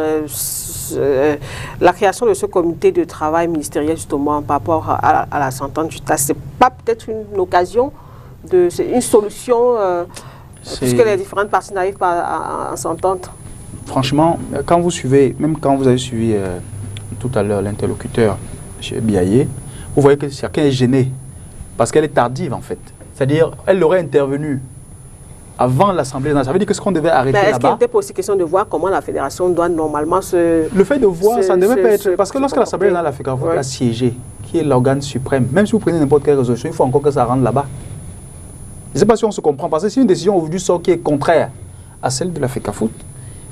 la création de ce comité de travail ministériel, justement, par rapport à la sentence du TAS, ce n'est pas peut-être une occasion, une solution, puisque les différentes parties n'arrivent pas à s'entendre? Franchement, quand vous suivez, même quand vous avez suivi tout à l'heure l'interlocuteur, M. Biaye, vous voyez que chacun est gêné, parce qu'elle est tardive en fait. C'est-à-dire, elle aurait intervenu avant l'Assemblée nationale. Ça veut dire que ce qu'on devait arrêter là-bas... Est-ce qu'il n'était pas aussi question de voir comment la fédération doit normalement se... Le fait de voir, ça ne devait pas être... Parce que lorsque l'Assemblée nationale a siégé, qui est l'organe suprême, même si vous prenez n'importe quelle résolution, il faut encore que ça rentre là-bas. Je ne sais pas si on se comprend, parce que si une décision aujourd'hui sort qui est contraire à celle de la FECAFOOT,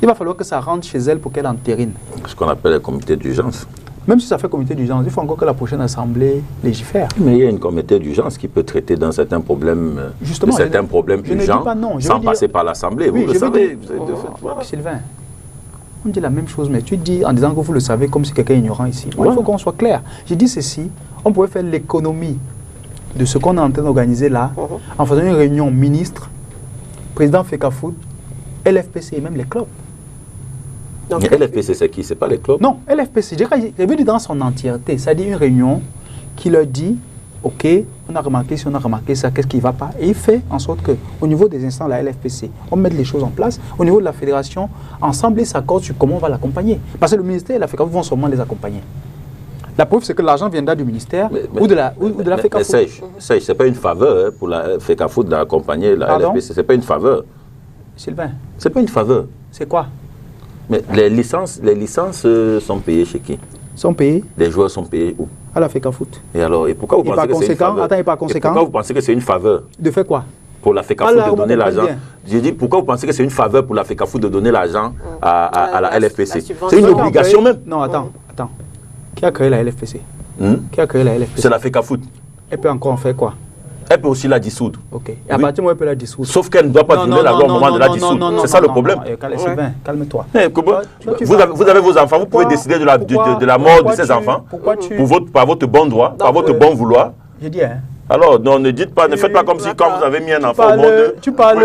il va falloir que ça rentre chez elle pour qu'elle entérine. Ce qu'on appelle le comité d'urgence. Même si ça fait comité d'urgence, il faut encore que la prochaine assemblée légifère. Mais il y a une comité d'urgence qui peut traiter dans certains problèmes, justement, certains problèmes urgents sans passer par l'Assemblée. Oui, vous le savez. Sylvain, on dit la même chose, mais tu dis en disant que vous le savez comme si quelqu'un est ignorant ici. Il faut qu'on soit clair. J'ai dit ceci, on pourrait faire l'économie de ce qu'on est en train d'organiser là, en faisant une réunion ministre, président FECAFOOT, LFPC et même les clubs. Donc, LFPC, c'est qui? C'est pas les clubs? Non, LFPC, j'ai vu dans son entièreté. Ça dit une réunion qui leur dit, OK, on a remarqué, si on a remarqué ça, qu'est-ce qui ne va pas? Et il fait en sorte qu'au niveau des instances de la LFPC, on mette les choses en place. Au niveau de la fédération, ensemble, ils s'accordent sur comment on va l'accompagner. Parce que le ministère et la FECAFOOT vont sûrement les accompagner. La preuve, c'est que l'argent viendra du ministère ou de la FECAFOOT. Ce n'est pas une faveur pour la FECAFOOT d'accompagner la LFPC. Ce n'est pas une faveur. Sylvain. Ce n'est pas une faveur. C'est quoi? Mais les licences sont payées chez qui? Sont payées. Les joueurs sont payés où? À la FECAFOOT. Et alors, et pourquoi vous pensez que c'est une faveur? Attends, et par conséquent. Pourquoi vous pensez que c'est une faveur? De faire quoi? Pour la FECAFOOT de donner l'argent. J'ai dit, pourquoi vous pensez que c'est une faveur pour la FECAFOOT de donner l'argent à la LFPC? C'est une obligation même. Non, attends. Qui a créé la LFPC? Qui a créé la LFPC? C'est la FECAFOOT. Elle peut encore en faire quoi? Elle peut aussi la dissoudre. Ok. Et à partir du moment où elle peut la dissoudre. Sauf qu'elle ne doit pas donner la loi au moment de la dissoudre. C'est ça le problème. Sylvain, calme-toi. Vous avez vos enfants, vous pouvez décider de la mort de ces enfants par votre bon droit, par votre bon vouloir. J'ai dit, hein. Alors, non, ne dites pas, ne faites pas comme si quand vous avez mis un enfant au monde, tu parles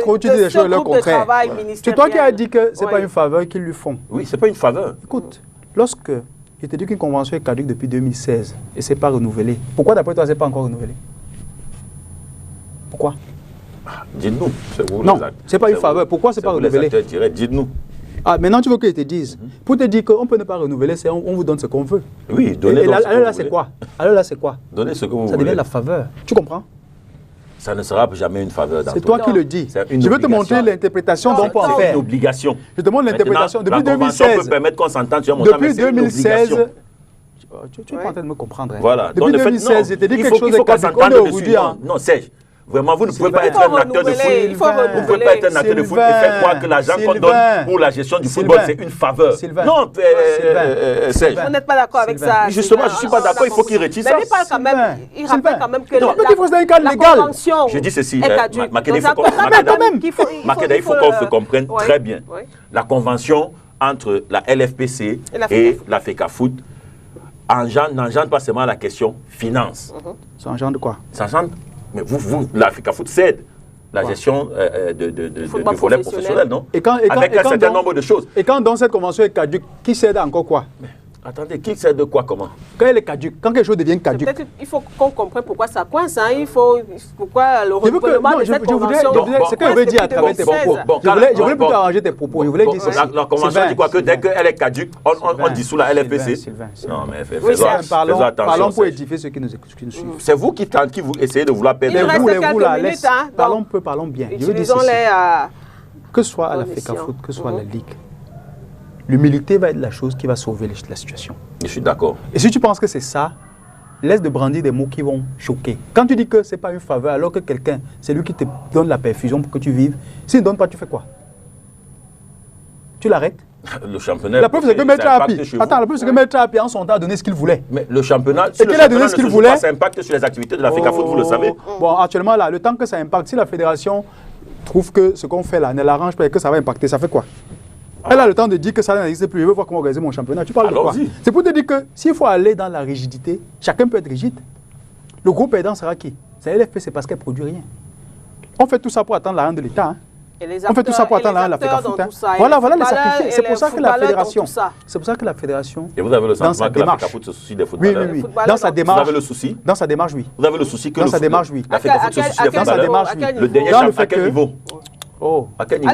trop, tu dis des choses le contraire. C'est toi qui as dit que ce n'est pas une faveur qu'ils lui font. Oui, ce n'est pas une faveur. Écoute, lorsque je t'ai dit qu'une convention est caduque depuis 2016 et ce n'est pas renouvelé, pourquoi d'après toi ce n'est pas encore renouvelé? Pourquoi? Dites-nous. Non, ce n'est pas une faveur. Pourquoi ce n'est pas renouvelé? Dites-nous. Ah, maintenant tu veux que je te dise. Pour te dire qu'on ne peut ne pas renouveler, on vous donne ce qu'on veut. Oui, donnez donc. Alors là, c'est quoi? Alors là, c'est quoi? Donnez ce que vous voulez. Ça devient la faveur. Tu comprends? Ça ne sera jamais une faveur. C'est toi qui le dis. Je vais te montrer l'interprétation dont on peut en faire. C'est une obligation. Je te montre l'interprétation. Depuis 2016. On peut permettre qu'on s'entende sur un montant, depuis 2016. Tu es pas en train de me comprendre. Voilà. Depuis 2016, je t'ai dit quelque chose de caduque. Non, Serge. Vraiment, vous ne pouvez pas être un acteur de foot. Vous ne pouvez pas être un acteur de foot et faire croire que l'argent qu'on donne pour la gestion du football, c'est une faveur. Non, Serge. Vous n'êtes pas d'accord avec ça. Justement, je ne suis pas d'accord, il faut qu'il retire ça. Mais il rappelle quand même que la convention. Je dis ceci, Makeda, il faut qu'on se comprenne très bien. La convention entre la LFPC et la FECAFOOT n'engendre pas seulement la question finance. Ça engendre quoi? Ça engendre. Mais vous, la FECAFOOT cède la gestion du volet professionnel, non? Avec un certain nombre de choses. Et quand dans cette convention est caduque, qui cède encore quoi? Attendez, qui cède de quoi, comment? Quand elle est caduque, quand quelque chose devient caduque. Il faut qu'on comprenne pourquoi ça coince. Pourquoi le renouvellement de cette convention. C'est ce que je veux dire à travers tes propos. Je voulais plutôt arranger tes propos. Je voulais dire ceci. La convention dit quoi? Que dès qu'elle est caduque, on dissout la LFPC. Non, mais faisons attention. Parlons pour édifier ceux qui nous suivent. C'est vous qui essayez de vouloir perdre. Vous la laissez. Parlons bien. Je veux dire ceci. Que ce soit à la FECAFOOT, que ce soit à la Ligue. L'humilité va être la chose qui va sauver la situation. Je suis d'accord. Et si tu penses que c'est ça, laisse de brandir des mots qui vont choquer. Quand tu dis que ce n'est pas une faveur, alors que quelqu'un, c'est lui qui te donne la perfusion pour que tu vives, s'il ne donne pas, tu fais quoi? Tu l'arrêtes? Le championnat. La preuve, c'est que Maître Api, la preuve, c'est que Maître Api, en son temps, a donné ce qu'il voulait. Mais le championnat, et qu'il a donné ce qu'il voulait. Ça impacte sur les activités de la FECAFOOT, vous le savez. Bon, actuellement, là, le temps que ça impacte, si la fédération trouve que ce qu'on fait là ne l'arrange pas et que ça va impacter, ça fait quoi? Elle a le temps de dire que ça n'existe plus. Je veux voir comment organiser mon championnat. Tu parles de quoi? C'est pour te dire que s'il faut aller dans la rigidité, chacun peut être rigide. Le gros perdant sera qui? C'est LFPC parce qu'elle ne produit rien. On fait tout ça pour attendre l'argent de l'État. Hein. On fait tout ça pour attendre l'argent de la FECAFOOT. Hein. Voilà les sacrifiés. C'est pour ça que la fédération. C'est pour ça que la fédération. Et vous avez le sentiment que la FECAFOOT se soucie des footballeurs? Oui. Dans sa démarche. Vous avez le souci? Dans sa démarche, oui. Vous avez le souci que dans sa démarche, oui. La FECAFOOT se soucie des footballeurs? Dans sa démarche, oui. Le dernier champion, à quel niveau? Oh. À quel niveau?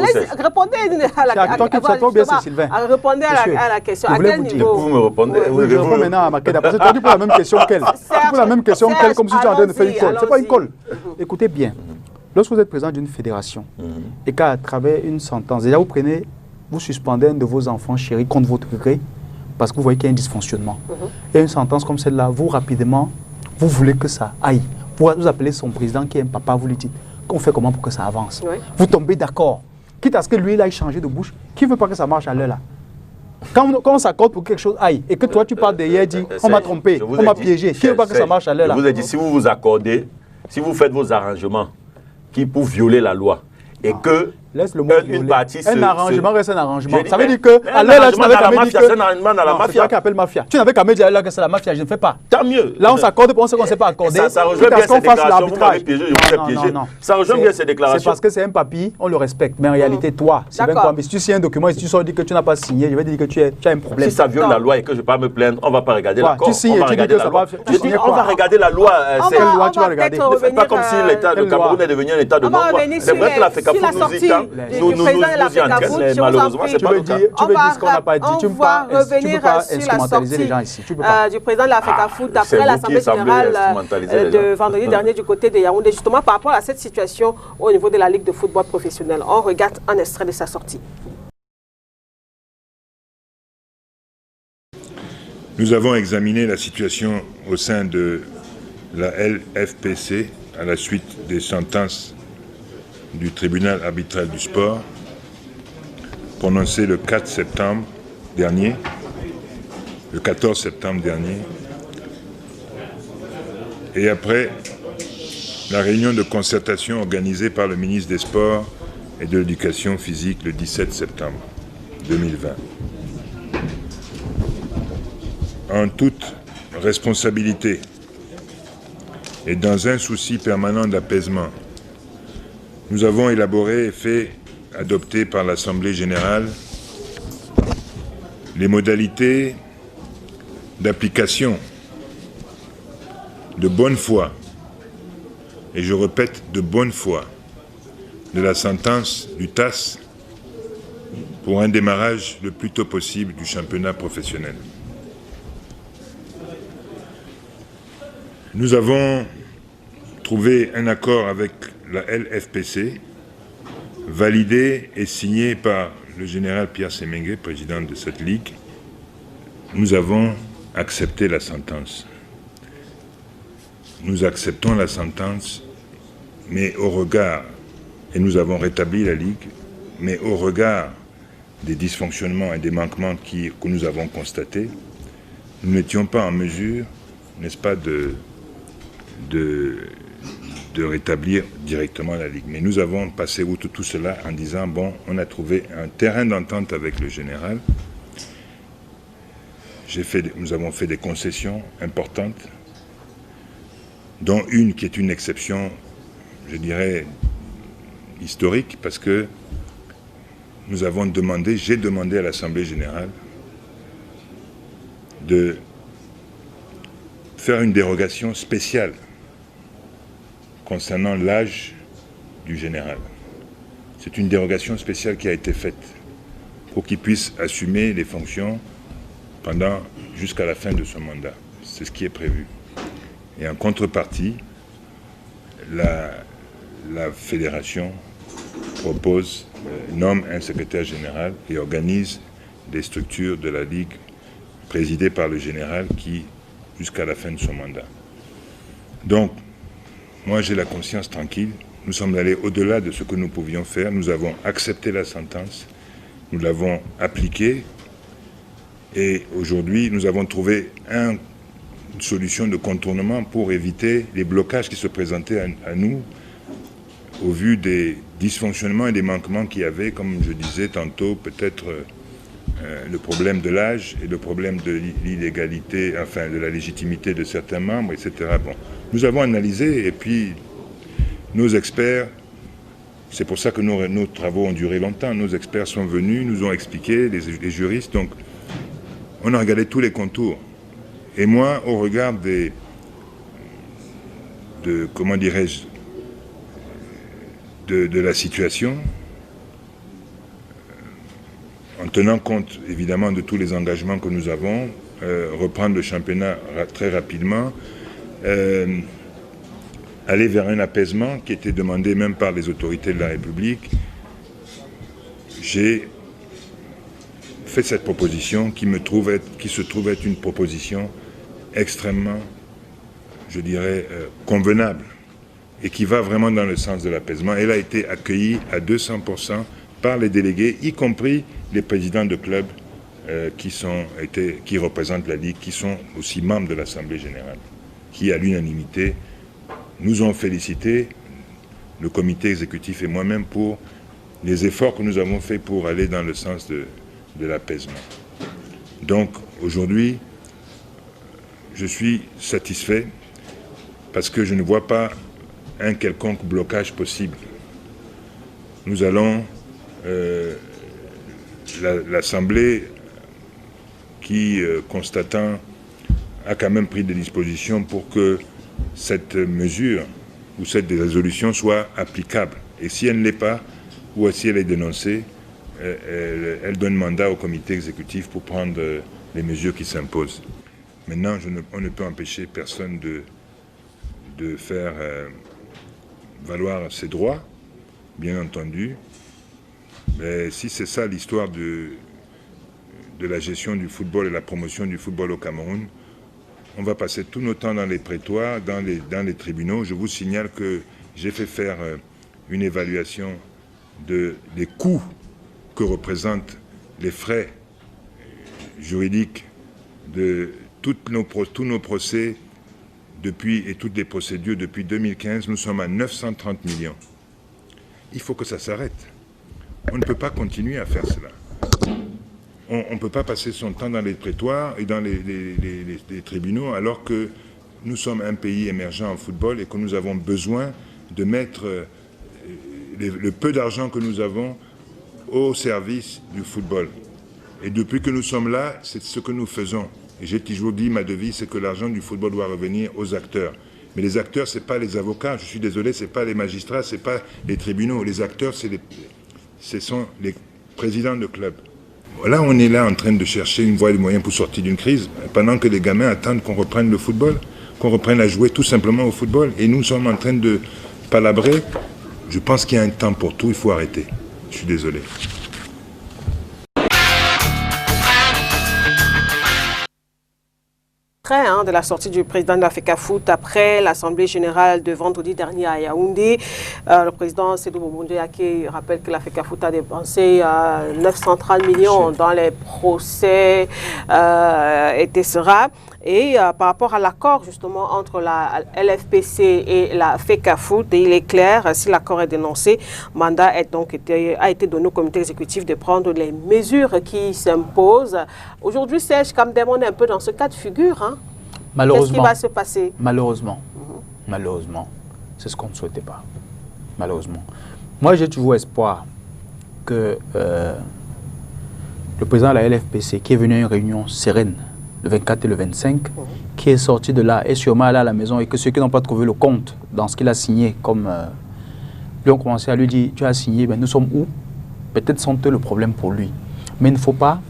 Répondez à la question. À quel niveau? Vous me répondez. Je réponds maintenant à Makeda. Parce que tu poses la même question qu'elle. Tu poses la même question qu'elle comme si tu es en train de faire une colle. Ce n'est pas une colle. Écoutez bien. Lorsque vous êtes président d'une fédération et qu'à travers une sentence, déjà vous suspendez un de vos enfants chéris contre votre gré parce que vous voyez qu'il y a un dysfonctionnement. Et une sentence comme celle-là, vous rapidement, vous voulez que ça aille. Vous appelez son président qui est un papa, vous lui dites qu'on fait comment pour que ça avance. Vous tombez d'accord. Quitte à ce que lui, il aille changer de bouche. Qui ne veut pas que ça marche à l'heure là? Quand on s'accorde pour quelque chose, aïe, et que toi tu parles derrière, dis, on m'a trompé, on m'a piégé. Qui veut pas que ça marche à l'air là? Je vous ai dit, si vous vous accordez, si vous faites vos arrangements qui pour violer la loi, et que laisse le mot une partie un arrangement reste un arrangement. Dit, ça veut dire que à l'air là, tu n'avais qu'à me dire que c'est un arrangement dans la mafia. C'est appelle mafia. Tu n'avais qu'à me dire là que c'est la mafia, je ne fais pas. Tant mieux. Là, on s'accorde pour on sait qu'on ne s'est pas accordé. Ça rejoint bien ces déclarations. Vous m'avez piégé, je vous ai piégé. Ça rejoint bien ces déclarations. C'est parce que c'est un papier, on le respecte. Mais en réalité, toi, c'est bien quoi. Mais si tu signes un document et si tu sors dire que tu n'as pas signé, je vais dire que tu as un problème. Si ça viole la loi et que je ne vais pas me plaindre, on ne va pas regarder l'accord. Tu signes et tu dis que ça va. On va regarder la loi. Quelle loi tu vas regarder? Ne faites pas comme si le Cameroun est devenu un état de non-droit. C'est vrai que la FECAFOOT nous y tient. Malheureusement, c'est pas le cas. Tu veux dire ce qu'on n'a pas dit. Tu ne peux pas instrumentaliser les gens ici. Tu peux pas. Du président de la FECAFOOT après l'Assemblée générale de vendredi dernier du côté de Yaoundé, justement par rapport à cette situation au niveau de la Ligue de football professionnel. On regarde un extrait de sa sortie. Nous avons examiné la situation au sein de la LFPC à la suite des sentences du tribunal arbitral du sport prononcées le 4 septembre dernier, le 14 septembre dernier, et après la réunion de concertation organisée par le ministre des Sports et de l'Éducation physique le 17 septembre 2020. En toute responsabilité et dans un souci permanent d'apaisement, nous avons élaboré et fait adopter par l'Assemblée générale les modalités d'application de bonne foi, et je répète de bonne foi, de la sentence du TAS pour un démarrage le plus tôt possible du championnat professionnel. Nous avons trouvé un accord avec la LFPC, validé et signé par le général Pierre Semengue, président de cette ligue. Nous avons accepté la sentence. Nous acceptons la sentence, mais au regard, et nous avons rétabli la ligue, mais au regard des dysfonctionnements et des manquements que nous avons constatés, nous n'étions pas en mesure, n'est-ce pas, de rétablir directement la Ligue. Mais nous avons passé outre tout cela en disant, bon, on a trouvé un terrain d'entente avec le général. Nous avons fait des concessions importantes, dont une qui est une exception, je dirais, historique, parce que nous avons demandé, j'ai demandé à l'Assemblée générale de faire une dérogation spéciale concernant l'âge du général. C'est une dérogation spéciale qui a été faite pour qu'il puisse assumer les fonctions jusqu'à la fin de son mandat. C'est ce qui est prévu. Et en contrepartie, la fédération nomme un secrétaire général et organise des structures de la Ligue présidées par le général jusqu'à la fin de son mandat. Donc, moi, j'ai la conscience tranquille. Nous sommes allés au-delà de ce que nous pouvions faire. Nous avons accepté la sentence. Nous l'avons appliquée. Et aujourd'hui, nous avons trouvé une solution de contournement pour éviter les blocages qui se présentaient à nous au vu des dysfonctionnements et des manquements qu'il y avait, comme je disais tantôt, peut-être le problème de l'âge et le problème de l'illégalité, enfin de la légitimité de certains membres, etc. Bon. Nous avons analysé et puis nos experts, c'est pour ça que nos travaux ont duré longtemps, nos experts sont venus, nous ont expliqué, les juristes, donc on a regardé tous les contours. Et moi, au regard comment dirais-je, de la situation, en tenant compte évidemment de tous les engagements que nous avons, reprendre le championnat très rapidement, aller vers un apaisement qui était demandé même par les autorités de la République, j'ai fait cette proposition qui se trouve être une proposition extrêmement, je dirais, convenable et qui va vraiment dans le sens de l'apaisement. Elle a été accueillie à 200% par les délégués, y compris les présidents de clubs qui représentent la Ligue, qui sont aussi membres de l'Assemblée générale, qui, à l'unanimité, nous ont félicité, le comité exécutif et moi-même, pour les efforts que nous avons faits pour aller dans le sens de l'apaisement. Donc, aujourd'hui, je suis satisfait parce que je ne vois pas un quelconque blocage possible. Nous allons, l'Assemblée qui, constatant, a quand même pris des dispositions pour que cette mesure ou cette résolution soit applicable. Et si elle ne l'est pas, ou si elle est dénoncée, elle donne mandat au comité exécutif pour prendre les mesures qui s'imposent. Maintenant, on ne peut empêcher personne de faire valoir ses droits, bien entendu. Mais si c'est ça l'histoire de la gestion du football et la promotion du football au Cameroun, on va passer tout notre temps dans les prétoires, dans les tribunaux. Je vous signale que j'ai fait faire une évaluation des coûts que représentent les frais juridiques de tous nos procès et toutes les procédures depuis 2015. Nous sommes à 930 millions. Il faut que ça s'arrête. On ne peut pas continuer à faire cela. On ne peut pas passer son temps dans les prétoires et dans les tribunaux alors que nous sommes un pays émergent en football et que nous avons besoin de mettre le peu d'argent que nous avons au service du football. Et depuis que nous sommes là, c'est ce que nous faisons. Et j'ai toujours dit, ma devise, c'est que l'argent du football doit revenir aux acteurs. Mais les acteurs, ce n'est pas les avocats, je suis désolé, ce n'est pas les magistrats, ce n'est pas les tribunaux. Les acteurs, ce sont les présidents de clubs. Là, on est là en train de chercher une voie et des moyens pour sortir d'une crise, pendant que les gamins attendent qu'on reprenne le football, qu'on reprenne à jouer tout simplement au football. Et nous sommes en train de palabrer. Je pense qu'il y a un temps pour tout, il faut arrêter. Je suis désolé. De la sortie du président de la FECAFOOT après l'Assemblée générale de vendredi dernier à Yaoundé. Le président Sédou Boumondé qui rappelle que la FECAFOOT a dépensé 930 millions dans les procès etc. Et par rapport à l'accord justement entre la LFPC et la FECAFOOT, il est clair, si l'accord est dénoncé, mandat a été donné au comité exécutif de prendre les mesures qui s'imposent. Aujourd'hui, Serge Kamdem, on est un peu dans ce cas de figure. Hein? Qu'est-ce qui va se passer? Malheureusement, c'est ce qu'on ne souhaitait pas. Malheureusement. Moi, j'ai toujours espoir que le président de la LFPC, qui est venu à une réunion sereine, le 24 et le 25, qui est sorti de là, est sûrement allé à la maison et que ceux qui n'ont pas trouvé le compte dans ce qu'il a signé, comme lui ont commencé à lui dire, tu as signé, ben nous sommes où? Peut-être sont eux le problème pour lui. Mais il ne faut pas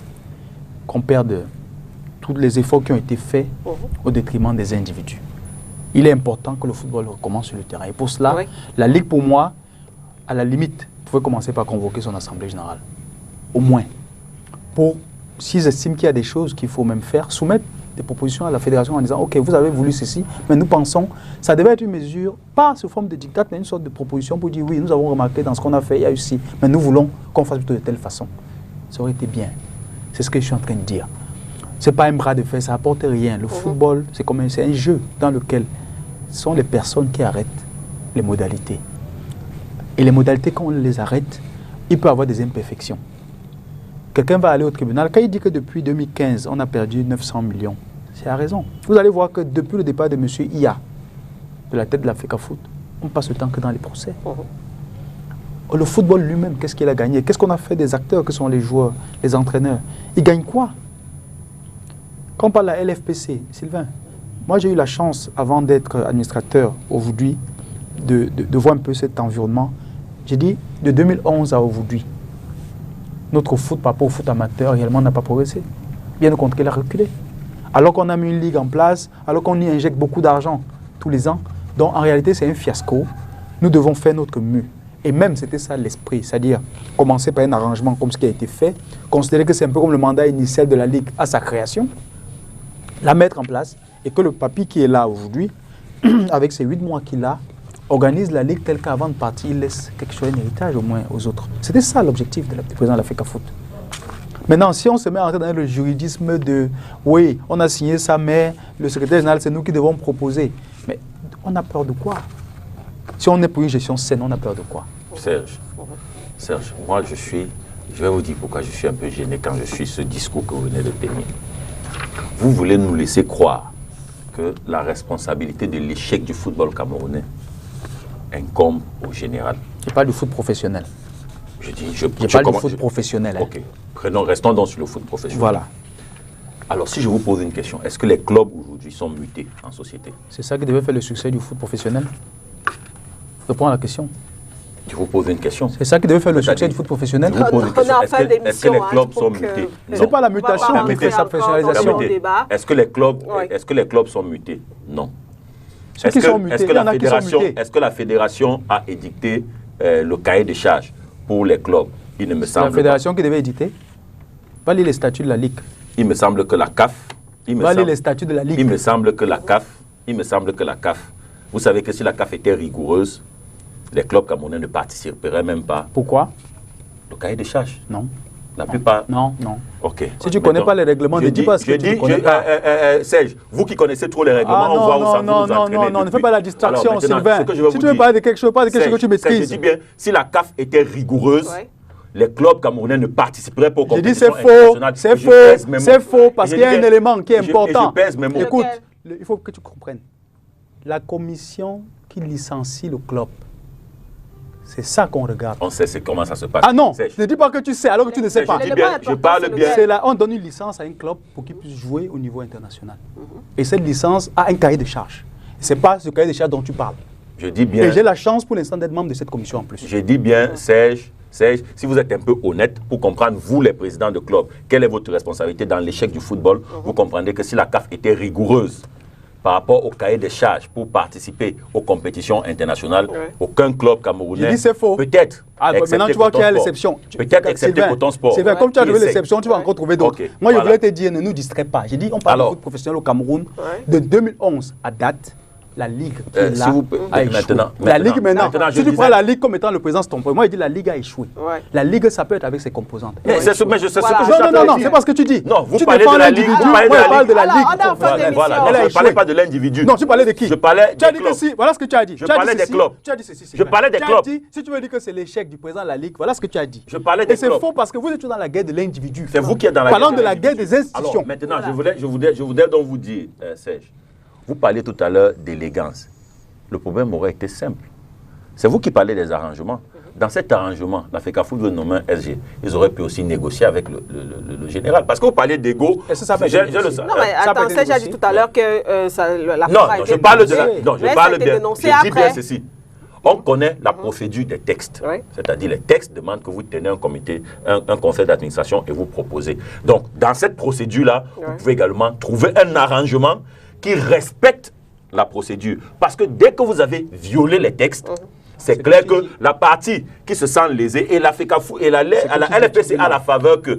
qu'on perde tous les efforts qui ont été faits au détriment des individus. Il est important que le football recommence sur le terrain. Et pour cela, la Ligue, pour moi, à la limite, pouvait commencer par convoquer son assemblée générale. Au moins. Pour, s'ils estiment qu'il y a des choses qu'il faut même faire, soumettre des propositions à la fédération en disant « Ok, vous avez voulu ceci, mais nous pensons, ça devait être une mesure, pas sous forme de diktat, mais une sorte de proposition pour dire « Oui, nous avons remarqué dans ce qu'on a fait, il y a eu ci, mais nous voulons qu'on fasse plutôt de telle façon. » Ça aurait été bien. C'est ce que je suis en train de dire. Ce n'est pas un bras de fer, ça n'apporte rien. Le football, c'est un jeu dans lequel ce sont les personnes qui arrêtent les modalités. Et les modalités, quand on les arrête, il peut y avoir des imperfections. Quelqu'un va aller au tribunal. Quand il dit que depuis 2015, on a perdu 900 millions, c'est à raison. Vous allez voir que depuis le départ de M. Iya, de la tête de la FECAFOOT, on passe le temps que dans les procès. Le football lui-même, qu'est-ce qu'il a gagné? Qu'est-ce qu'on a fait des acteurs que sont les joueurs, les entraîneurs? Ils gagnent quoi? Quand on parle de la LFPC, Sylvain, moi j'ai eu la chance, avant d'être administrateur aujourd'hui, de voir un peu cet environnement. J'ai dit, de 2011 à aujourd'hui, notre foot, par rapport au foot amateur, réellement n'a pas progressé. Bien au contraire, il a reculé. Alors qu'on a mis une ligue en place, alors qu'on y injecte beaucoup d'argent tous les ans, donc en réalité c'est un fiasco. Nous devons faire notre mieux. Et même c'était ça l'esprit, c'est-à-dire commencer par un arrangement comme ce qui a été fait, considérer que c'est un peu comme le mandat initial de la ligue à sa création, la mettre en place, et que le papy qui est là aujourd'hui, avec ses 8 mois qu'il a, organise la ligue telle qu'avant de partir, il laisse quelque chose, un héritage au moins aux autres. C'était ça l'objectif du président de la FECAFOOT. Maintenant, si on se met à entrer dans le juridisme de oui, on a signé ça, mais le secrétaire général, c'est nous qui devons proposer. Mais on a peur de quoi? Si on est pour une gestion saine, on a peur de quoi? Serge, moi je vais vous dire pourquoi je suis un peu gêné quand je suis ce discours que vous venez de tenir. Vous voulez nous laisser croire que la responsabilité de l'échec du football camerounais incombe au général. Je parle du foot professionnel. Je parle du foot professionnel. Ok. Restons donc sur le foot professionnel. Voilà. Alors, si je vous pose une question, est-ce que les clubs aujourd'hui sont mutés en société? C'est ça qui devait faire le succès du foot professionnel? Répondons à la question. Je vous pose une question. C'est ça qui devait faire le succès du foot professionnel? Je vous pose une question. Est-ce que les clubs sont mutés? Ce n'est pas la mutation qui fait sa professionnalisation. Est-ce que les clubs sont mutés? Non. Ceux qui sont mutés, il y en a qui sont mutés. Est-ce que la fédération a édicté le cahier de charges pour les clubs? Il ne me semble pas. La fédération qui devait éditer? Va lire les statuts de la Ligue. Il me semble que la CAF... Va lire les statuts de la Ligue. Il me semble que la CAF... Vous savez que si la CAF était rigoureuse, les clubs camerounais ne participeraient même pas. Pourquoi? Le cahier de charges. Non. La plupart... Non. Ok. Si tu ne connais pas les règlements, ne dis pas ce que tu ne connais pas. Serge, vous qui connaissez trop les règlements, on voit où ça vous entraînez. Non, ne fais pas la distraction, Sylvain. Si tu veux parler de quelque chose, parle de quelque chose que tu maîtrises. Je dis bien, si la CAF était rigoureuse, les clubs camerounais ne participeraient pas aux compétitions internationales. Je dis c'est faux, parce qu'il y a un élément qui est important. Écoute, il faut que tu comprennes. La commission qui licencie le club, c'est ça qu'on regarde. On sait comment ça se passe. Ah non, ne dis pas que tu sais alors que tu ne sais pas. Je parle bien. C'est là, on donne une licence à un club pour qu'il puisse jouer au niveau international. Et cette licence a un cahier de charges. Ce n'est pas ce cahier de charges dont tu parles. Je dis bien. Et j'ai la chance pour l'instant d'être membre de cette commission en plus. Je dis bien, Serge, si vous êtes un peu honnête pour comprendre, vous les présidents de club, quelle est votre responsabilité dans l'échec du football, vous comprendrez que si la CAF était rigoureuse par rapport au cahier des charges pour participer aux compétitions internationales, aucun club camerounais. Je dis c'est faux. Peut-être. Maintenant, tu vois qu'il y a l'exception. Peut-être excepté Coton Sport. C'est vrai, comme tu as trouvé l'exception, tu vas encore trouver d'autres. Moi, je voulais te dire, ne nous distrais pas. J'ai dit, on parle de foot professionnel au Cameroun. De 2011 à date, la Ligue qui est là a échoué. La Ligue maintenant, si tu prends la Ligue comme étant le président Stompo, moi, je dis la Ligue a échoué. La Ligue, ça peut être avec ses composantes. Mais c'est ce que je sais. Non, c'est pas ce que tu dis. Non, vous parlez de la Ligue. Moi, je parle de la Ligue. Voilà, je ne parlais pas de l'individu. Non, tu parlais de qui? Je parlais des clubs. Voilà ce que tu as dit. Je parlais des clubs. Tu as dit ceci. Je parlais des clubs. Si tu veux dire que c'est l'échec du président de la Ligue, voilà ce que tu as dit. Je parlais des clubs. Et c'est faux parce que vous êtes dans la guerre de l'individu. C'est vous qui êtes dans la guerre. Parlant de la guerre des institutions. Alors, maintenant, je voudrais donc vous dire, Serge, vous parliez tout à l'heure d'élégance. Le problème aurait été simple. C'est vous qui parlez des arrangements. Dans cet arrangement, la FECAFOOT veut nommer SG. Ils auraient pu aussi négocier avec le général. Parce que vous parlez d'égo. Non, mais attends, Serge a dit tout à l'heure que la je parle de la... Non, je parle bien. Je dis bien ceci. On connaît la procédure des textes. C'est-à-dire les textes demandent que vous tenez un comité, un conseil d'administration et vous proposez. Donc, dans cette procédure-là, vous pouvez également trouver un arrangement qui respecte la procédure. Parce que dès que vous avez violé les textes, c'est clair que la partie qui se sent lésée et la FECAFOOT et la LFPC a la faveur que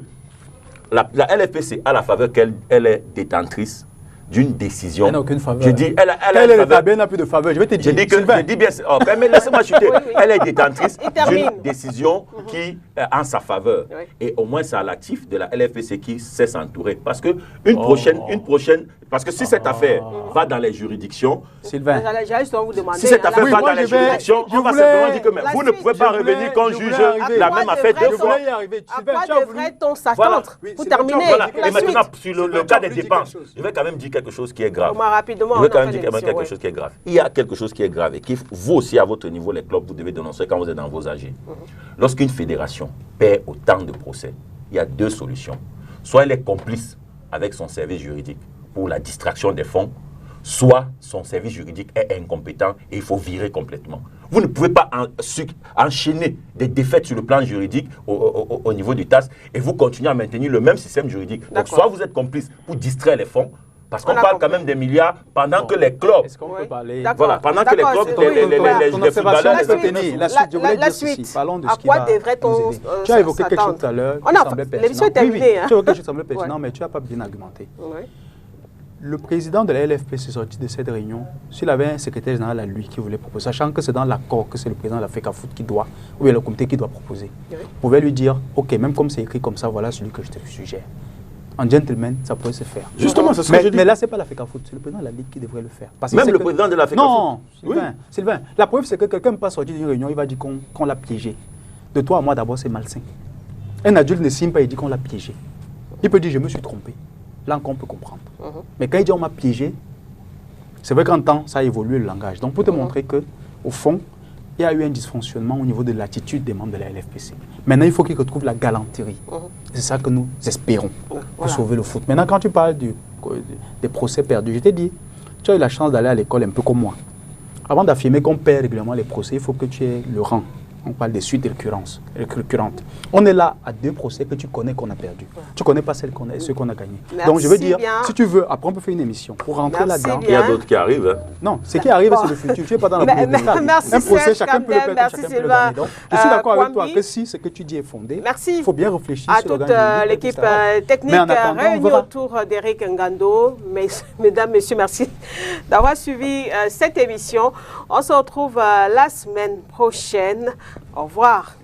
la LFPC a la faveur qu'elle est détentrice d'une décision. Elle n'a aucune faveur. Je dis, elle n'a plus de faveur. Je vais te dire. Je dis bien, mais laissez-moi chuter. Elle est détentrice d'une décision qui est en sa faveur. Et au moins, c'est à l'actif de la LFPC qui sait s'entourer. Parce que parce que si cette affaire va dans les juridictions, Sylvain, si cette affaire va dans les juridictions, on va simplement dire que vous ne pouvez pas revenir qu'on juge la même affaire deux fois. À quoi devrait-on s'attendre pour terminer? Et maintenant, sur le cas des dépenses, je vais quand même dire quelque chose qui est grave. Je vais quand même dire quelque chose qui est grave. Il y a quelque chose qui est grave et qui, vous aussi, à votre niveau, les clubs, vous devez dénoncer quand vous êtes dans vos AG. Lorsqu'une fédération perd autant de procès, il y a deux solutions. Soit elle est complice avec son service juridique pour la distraction des fonds, soit son service juridique est incompétent et il faut virer complètement. Vous ne pouvez pas enchaîner des défaites sur le plan juridique au niveau du TAS et vous continuez à maintenir le même système juridique. Donc soit vous êtes complice pour distraire les fonds, parce qu'on parle quand même des milliards pendant que les clubs... Est-ce qu'on peut parler... Voilà, pendant que les clubs... les footballeurs... La suite, parlons de ce qui va... À quoi devrait-on s'attendre? Tu as évoqué quelque chose tout à l'heure qui semblait pertinent. L'émission est terminée. Tu as évoqué quelque chose qui semblait pertinent, mais tu n'as pas bien argumenté. le président de la LFP s'est sorti de cette réunion. S'il avait un secrétaire général à lui qui voulait proposer, sachant que c'est dans l'accord que c'est le président de la FECAFOOT qui doit, ou bien le comité qui doit proposer, vous pouvez lui dire, ok, même comme c'est écrit comme ça, voilà celui que je te suggère. En gentleman, ça pourrait se faire. Justement, c'est ce que je dis. Mais là, ce n'est pas la FECAFOOT, c'est le président de la Ligue qui devrait le faire. Parce même le président de la FECAFOOT. Non, Sylvain, la preuve, c'est que quelqu'un ne peut pas sortir d'une réunion, il va dire qu'on l'a piégé. De toi à moi, d'abord, c'est malsain. Un adulte ne signe pas et dit qu'on l'a piégé. Il peut dire, je me suis trompé. Là encore, on peut comprendre. Mais quand il dit on m'a piégé, c'est vrai qu'en temps, ça a évolué le langage. Donc, pour te montrer qu'au fond, il y a eu un dysfonctionnement au niveau de l'attitude des membres de la LFPC. Maintenant, il faut qu'ils retrouvent la galanterie. C'est ça que nous espérons pour sauver le foot. Maintenant, quand tu parles des procès perdus, je t'ai dit, tu as eu la chance d'aller à l'école un peu comme moi. Avant d'affirmer qu'on perd régulièrement les procès, il faut que tu aies le rang. On parle des suites récurrentes. On est là à 2 procès que tu connais qu'on a perdu. Tu ne connais pas ceux qu'on a gagnés. Donc je veux dire, si tu veux, après on peut faire une émission pour rentrer là-dedans. Il y a d'autres qui arrivent. Hein. Non, ce qui arrive, c'est le futur. Tu n'es pas dans la boule de cristal. Un procès, chacun peut le perdre, chacun peut le gagner. Donc, je suis d'accord avec toi que si ce que tu dis est fondé, il faut bien réfléchir sur le toute l'équipe technique réunie autour d'Eric Ngando. Mesdames, Messieurs, merci d'avoir suivi cette émission. On se retrouve la semaine prochaine. Au revoir.